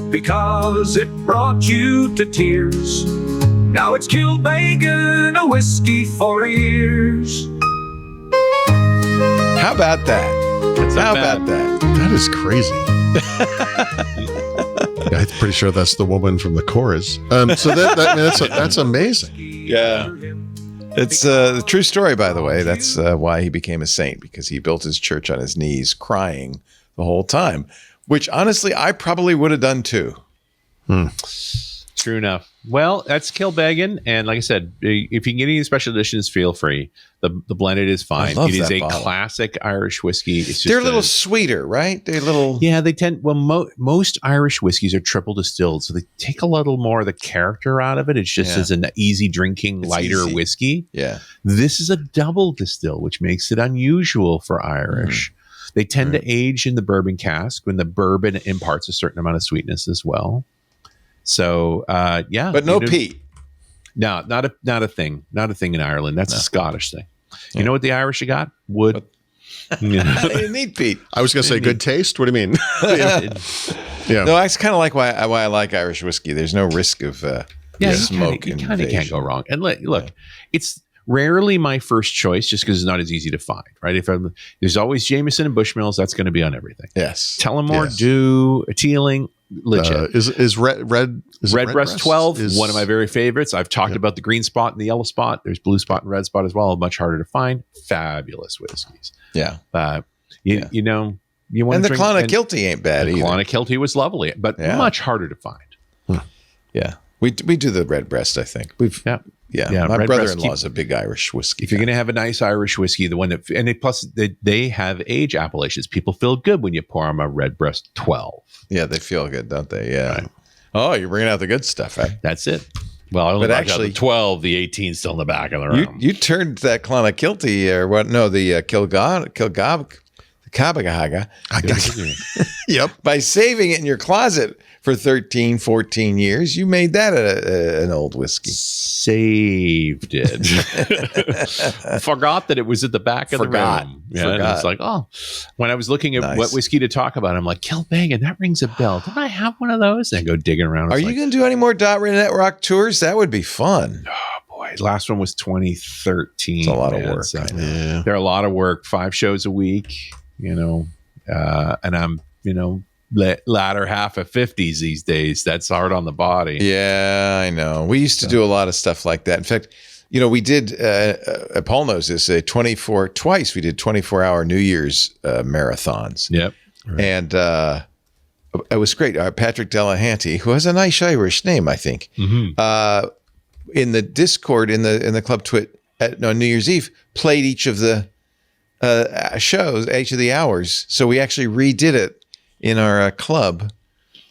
because it brought you to tears. Now it's Kilbeggan, a whiskey for ears. How about that? How about that? That is crazy. I'm pretty sure that's the woman from the chorus. So that's amazing. Yeah. It's a true story, by the way. That's why he became a saint, because he built his church on his knees, crying the whole time, which honestly, I probably would have done too. True enough. Well, that's Kilbeggan. And like I said, if you can get any special editions, feel free. The blended is fine. It is a classic Irish whiskey. It's just they're a little sweeter, right? They're a little... Yeah, they tend... Well, most Irish whiskeys are triple distilled, so they take a little more of the character out of it. It's just as an easy drinking, lighter whiskey. Yeah. This is a double distill, which makes it unusual for Irish. They tend to age in the bourbon cask when the bourbon imparts a certain amount of sweetness as well. So, but no peat. No, not a thing. Not a thing in Ireland. That's a Scottish thing. You know what the Irish got? Wood. You need peat. I was going to say good taste. What do you mean? No, that's kind of like why I like Irish whiskey. There's no risk of smoke. You kind of can't go wrong. And look, it's rarely my first choice, just because it's not as easy to find, right? There's always Jameson and Bushmills, that's going to be on everything. Yes. Tullamore, Yes. Dew, Teeling, legit. Is Redbreast 12, is one of my very favorites. I've talked about the green spot and the yellow spot. There's blue spot and red spot as well. Much harder to find. Fabulous whiskeys. Yeah. You know, you want And to the Clonakilty ain't bad either. Clonakilty was lovely, but much harder to find. Yeah. We do the Redbreast, I think. Yeah. My Redbreast brother-in-law's a big Irish whiskey. If you're going to have a nice Irish whiskey, the one that, plus they have age appellations. People feel good when you pour them a Redbreast 12. Yeah, they feel good, don't they? Yeah. Right. Oh, you're bringing out the good stuff, eh? That's it. Well, I only actually, the 12, the 18 still in the back of the room. You turned that Clonakilty or what? No, the Kilbeggan. Yep. By saving it in your closet for 13, 14 years, you made that an old whiskey. Saved it. Forgot that it was at the back of the room. Yeah, and it's like, when I was looking at what whiskey to talk about, I'm like, Kilbeggan, that rings a bell. Didn't I have one of those? And I go digging around. Are you going to do any more .net Rock tours? That would be fun. Oh, boy. Last one was 2013. It's a lot of work. So they're a lot of work. 5 shows a week, and I'm, latter half of 50s these days. That's hard on the body. Yeah, I know. We used to do a lot of stuff like that. In fact, we did, Paul knows this, twice we did 24-hour New Year's marathons. Yep. Right. And it was great. Patrick Delahanty, who has a nice Irish name, I think, in the Discord, in the Club Twit on New Year's Eve, played each of the shows, each of the hours. So we actually redid it in our club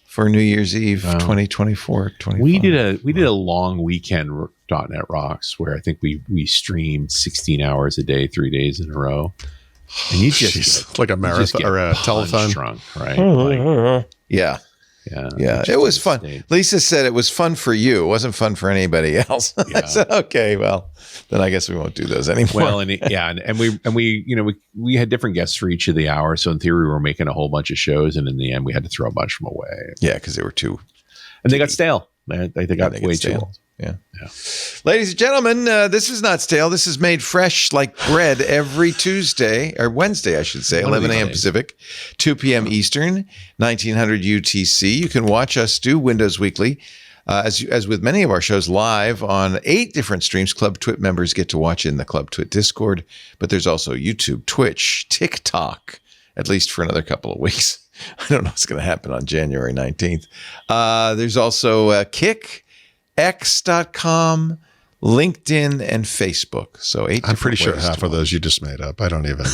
for New Year's Eve 2024, 25. We did a long weekend .net Rocks where I think we streamed 16 hours a day, 3 days in a row. And you just like a marathon or a telethon, drunk, right? Yeah. It was fun. Lisa said it was fun for you. It wasn't fun for anybody else. I said, okay, well, then I guess we won't do those anymore. Well, and we had different guests for each of the hours. So in theory, we were making a whole bunch of shows, and in the end, we had to throw a bunch of them away. Yeah, because they were they got stale. They got way too old. Yeah. Ladies and gentlemen, this is not stale. This is made fresh like bread every Tuesday, or Wednesday, I should say, 11 a.m. Pacific, 2 p.m. Eastern, 1900 UTC. You can watch us do Windows Weekly, as with many of our shows, live on 8 different streams. Club Twit members get to watch in the Club Twit Discord, but there's also YouTube, Twitch, TikTok, at least for another couple of weeks. I don't know what's going to happen on January 19th. There's also Kick, X.com, LinkedIn, and Facebook. So 8 I'm pretty sure ways half of those you just made up. I don't even.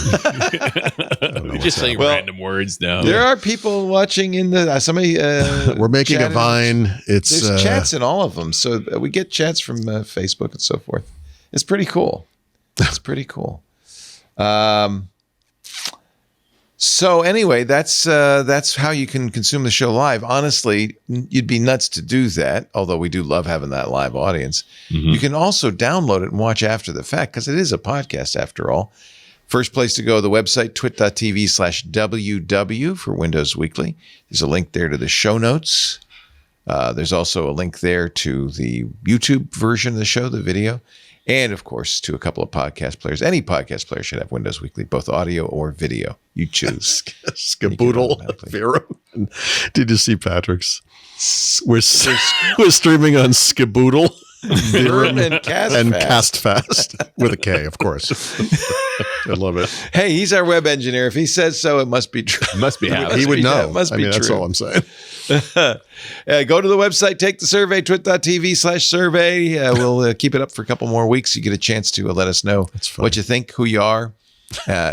You're just saying random words now. There are people watching in the somebody. We're making a Vine. There's chats in all of them, so we get chats from Facebook and so forth. It's pretty cool. It's pretty cool. So anyway, that's how you can consume the show live. Honestly, you'd be nuts to do that, although we do love having that live audience. Mm-hmm. You can also download it and watch after the fact, because it is a podcast after all. First place to go, the website, twit.tv/WW for Windows Weekly. There's a link there to the show notes. There's also a link there to the YouTube version of the show, the video. And, of course, to a couple of podcast players. Any podcast player should have Windows Weekly, both audio or video. You choose. Skaboodle. Vera. Did you see Patrick's? We're streaming on Skaboodle. and Castfast with a K, of course. I love it. Hey, he's our web engineer. If he says so, it must be true. Must be happening. He would know. Must be true. That's all I'm saying. Go to the website, take the survey, twit.tv/survey. We'll keep it up for a couple more weeks. You get a chance to let us know what you think, who you are.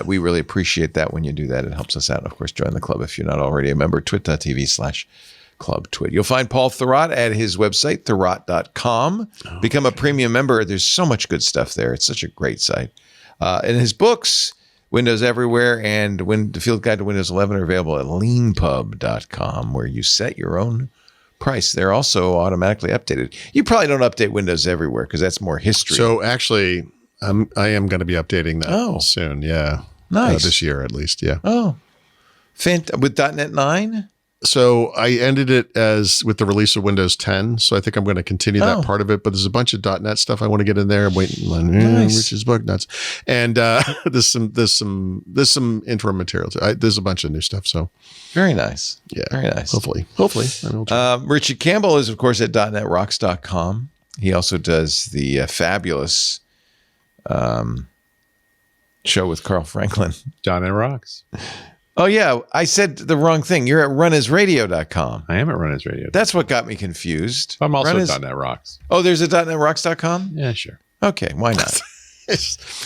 We really appreciate that when you do that. It helps us out. And of course, join the club if you're not already a member, twit.tv/Club Twit. You'll find Paul Thurrott at his website, thurrott.com. Become a premium member. There's so much good stuff there. It's such a great site. And his books, Windows Everywhere and the Field Guide to Windows 11, are available at leanpub.com, where you set your own price. They're also automatically updated. You probably don't update Windows Everywhere because that's more history. So actually, I am going to be updating that soon. Yeah. Nice. This year at least. Yeah. Oh, with .NET 9? So I ended it as with the release of Windows 10. So I think I'm going to continue that part of it. But there's a bunch of .NET stuff I want to get in there. I'm waiting on Richard's bug nuts, and there's some interim materials. There's a bunch of new stuff. So very nice. Yeah, very nice. Hopefully. Richard Campbell is, of course, at .NETRocks.com. He also does the fabulous show with Carl Franklin. .NET Rocks. Oh, yeah. I said the wrong thing. You're at runisradio.com. I am at runisradio. That's what got me confused. I'm also at .NET Rocks. Oh, there's a .NETRocks.com? Yeah, sure. Okay, why not?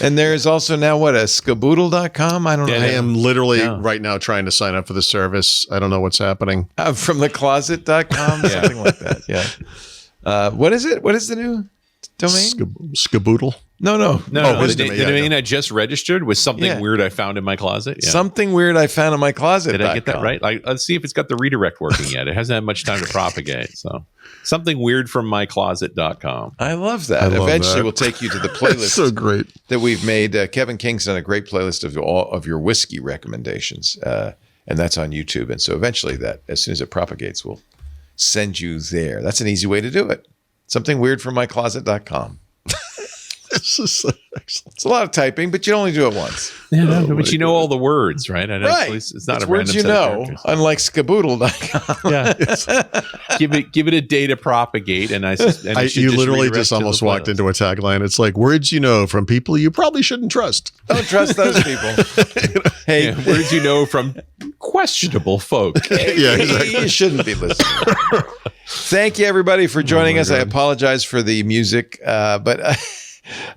And there's also now, what, a skaboodle.com? I don't know. I am literally right now trying to sign up for the service. I don't know what's happening. From thecloset.com? Something like that, yeah. What is it? What is the new domain? Skaboodle? No. The domain, domain I just registered was something weird I found in my closet. Yeah. Something weird I found in my closet. Did I get that right? Let's see if it's got the redirect working yet. It hasn't had much time to propagate. So something weird from my closet.com. I love that. Eventually we'll take you to the playlist. So great that we've made. Kevin King's done a great playlist of all of your whiskey recommendations. And that's on YouTube. And so eventually that, as soon as it propagates, we'll send you there. That's an easy way to do it. Something weird from mycloset.com. This is so excellent. It's a lot of typing, but you only do it once. Yeah, but you know all the words, right? Right. It's not it's a words random you set of know, characters. unlike skaboodle.com. Yeah. give it a day to propagate, and you literally just almost walked into a tagline. It's like words you know from people you probably shouldn't trust. Don't trust those people. Hey, words you know from questionable folk. Yeah, exactly. You shouldn't be listening. Thank you, everybody, for joining us. God. I apologize for the music, but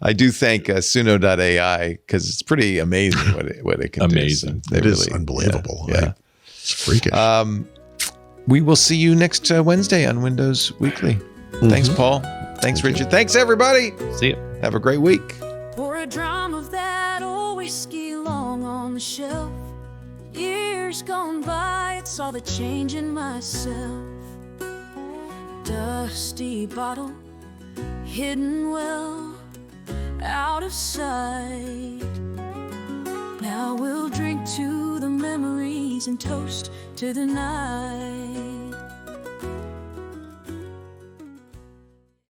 I do thank Suno.ai because it's pretty amazing what it can do. So it is unbelievable. Yeah. It's freakish. We will see you next Wednesday on Windows Weekly. Mm-hmm. Thanks, Paul. Thanks, Richard. Thanks, everybody. See you. Have a great week. Pour a drum of that old whiskey long on the shelf. Years gone by, it's all the change in myself. Dusty bottle, hidden well, out of sight. Now we'll drink to the memories and toast to the night.